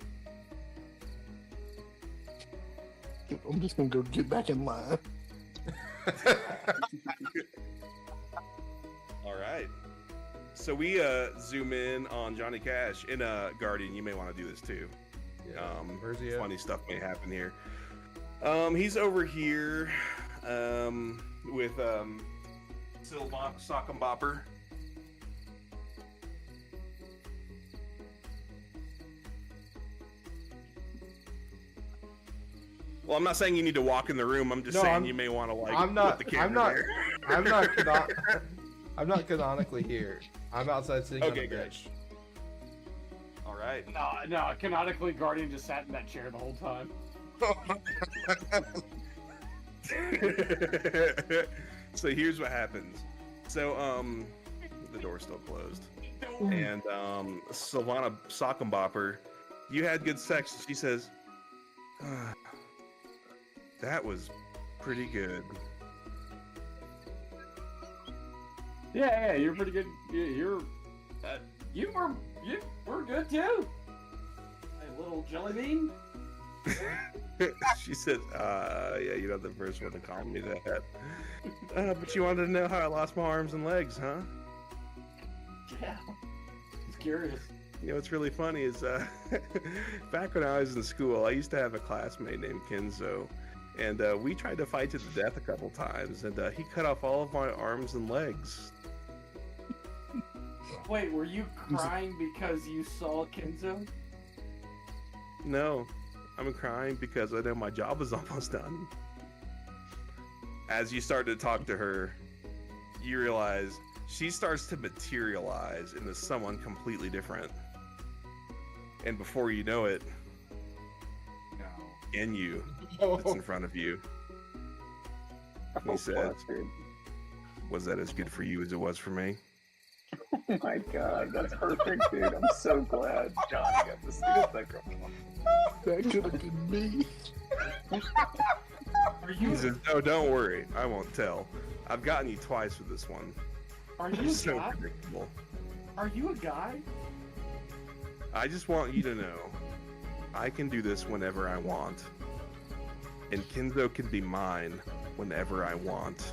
I'm just gonna go get back in line. All right. So we zoom in on Johnny Cash. And Guardian, you may want to do this too. Where's he at? Funny stuff may happen here. He's over here with Silva Sock'em Well, I'm not saying you need to walk in the room. I'm just saying you may want to like. I'm not. Put the I'm not. there. I'm not. I'm not canonically here. I'm outside sitting on the good. bench. All right. No, canonically, Guardian just sat in that chair the whole time. So here's what happens. So the door's still closed, and Sylvana Sock'em, you had good sex. She says, that was pretty good. Yeah, you're pretty good. You were good too. A little jelly bean. She said, yeah, you're not the first one to call me that. But you wanted to know how I lost my arms and legs, huh? Yeah. He's curious. You know what's really funny is back when I was in school, I used to have a classmate named Kenzo, and we tried to fight to the death a couple times, and he cut off all of my arms and legs. Wait, were you crying because you saw Kenzo? No, I'm crying because I know my job is almost done. As you start to talk to her, you realize she starts to materialize into someone completely different. And before you know it, in you, it's in front of you. He said, was that as good for you as it was for me? Oh my god, that's perfect, dude. I'm so glad Johnny got to see that girl. That could have been me. He says, no, don't worry. I won't tell. I've gotten you twice with this one. Are You're you a so guy? predictable. Are you a guy? I just want you to know, I can do this whenever I want. And Kenzo can be mine whenever I want.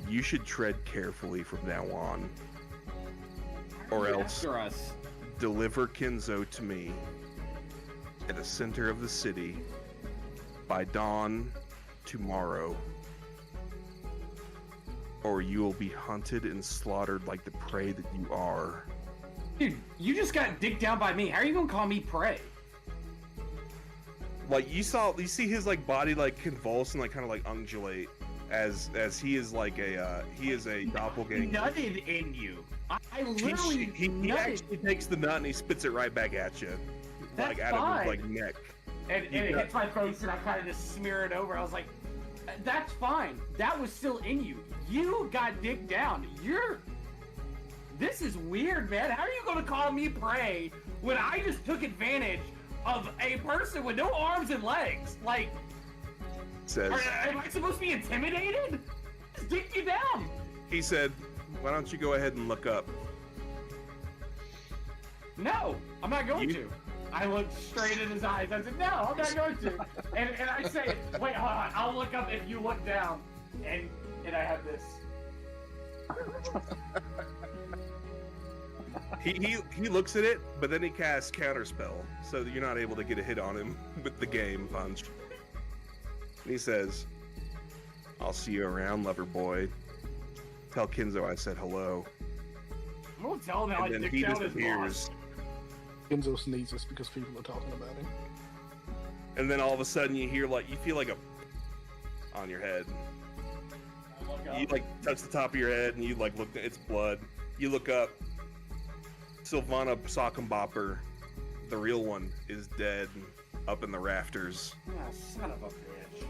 You should tread carefully from now on. Or else After us. deliver Kenzo to me at the center of the city by dawn tomorrow. Or you will be hunted and slaughtered like the prey that you are. Dude, you just got digged down by me. How are you gonna call me prey? Like you see his like body like convulse and like kind of like undulate as he is like he is a doppelganger. Nutted in you. I literally He nutted. actually takes the nut and he spits it right back at you, That's like out of fine. his like neck. And it hits my face and I kind of just smear it over. I was like, that's fine. That was still in you. You got digged down. This is weird, man. How are you gonna call me prey when I just took advantage of a person with no arms and legs? Like, Says am I supposed to be intimidated? Just dig you down. he said, "Why don't you go ahead and look up?" No, I'm not going to. I looked straight in his eyes. I said, no, I'm not going to. And I say, wait, hold on. I'll look up if you look down. And I have this. He looks at it, but then he casts counterspell, so that you're not able to get a hit on him with the game punch. And he says, "I'll see you around, lover boy. Tell Kenzo I said hello." I'm going to tell him how I And then dick he down his disappears. boss. Kenzo sneezes because people are talking about him. And then all of a sudden you feel like a on your head. I look up. You like touch the top of your head and you like look, it's blood. You look up, Sylvana Sock'em, the real one, is dead up in the rafters. Oh, son of a bitch.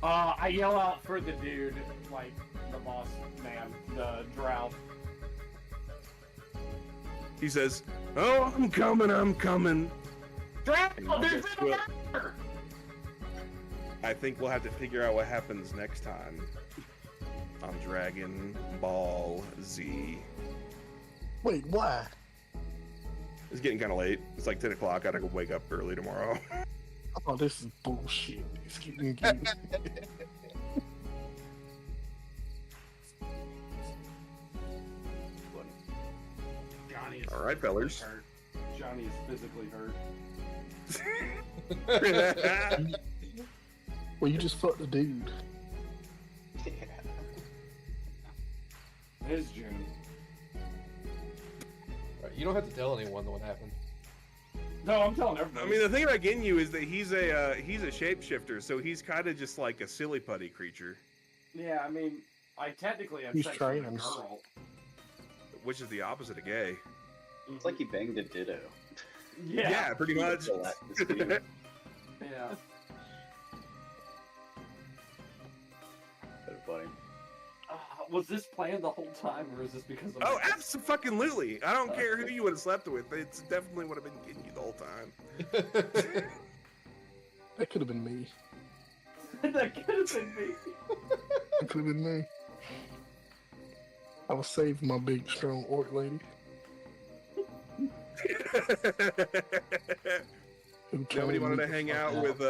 I yell out for the dude, like the boss man, the drow. He says, "Oh, I'm coming." Drow, And there's guess been a what? murder! I think we'll have to figure out what happens next time on Dragon Ball Z. Wait, why? It's getting kind of late. It's like 10 o'clock. I gotta go wake up early tomorrow. Oh, this is bullshit. It's getting good. Johnny is All right, fellers. hurt. Johnny Johnny is physically hurt. Well, you just fucked the dude. Yeah. It is June. Right, you don't have to tell anyone what happened. No, I'm telling everybody. I mean, the thing about Ginyu is that he's a shapeshifter, so he's kind of just like a silly putty creature, Yeah, I mean, I technically have He's sex with a trans. girl. which is the opposite of gay. It's like he banged a ditto. Yeah. Pretty much. Yeah. Kind of funny. Was this planned the whole time, or is this because of? Oh, absolutely! I don't care who you would have slept with. It's definitely would have been Ginyu the whole time. That could have been me. That could have been me. That could have been me. I was saving my big, strong orc lady. Nobody wanted to hang out with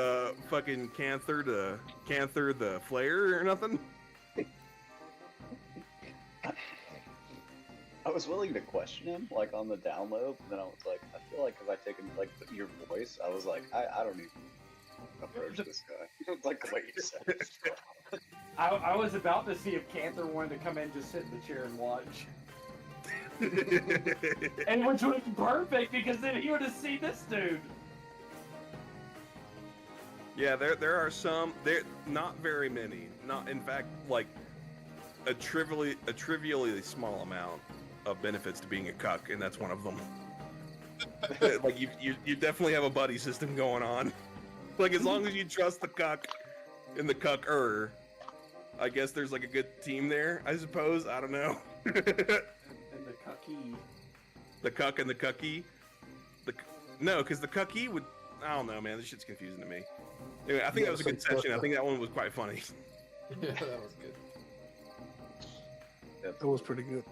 fucking Canther the Flayer or nothing. I was willing to question him, like on the download, and then I was like, I feel like if I take like your voice, I was like, I don't even approach this guy. Like the way you said it. I was about to see if Canther wanted to come in, just sit in the chair and watch. And which would be perfect, because then he would have seen this dude. Yeah, there are some. There not very many. Not in fact, like a trivially small amount of benefits to being a cuck, and that's one of them. Like you definitely have a buddy system going on. Like as long as you trust the cuck and the cucker, I guess there's like a good team there. I suppose. I don't know. And the cucky. The cuck and the cucky. No, because the cucky would. I don't know, man. This shit's confusing to me. Anyway, I think that was a good session. I think that one was quite funny. Yeah, that was good. That was pretty good.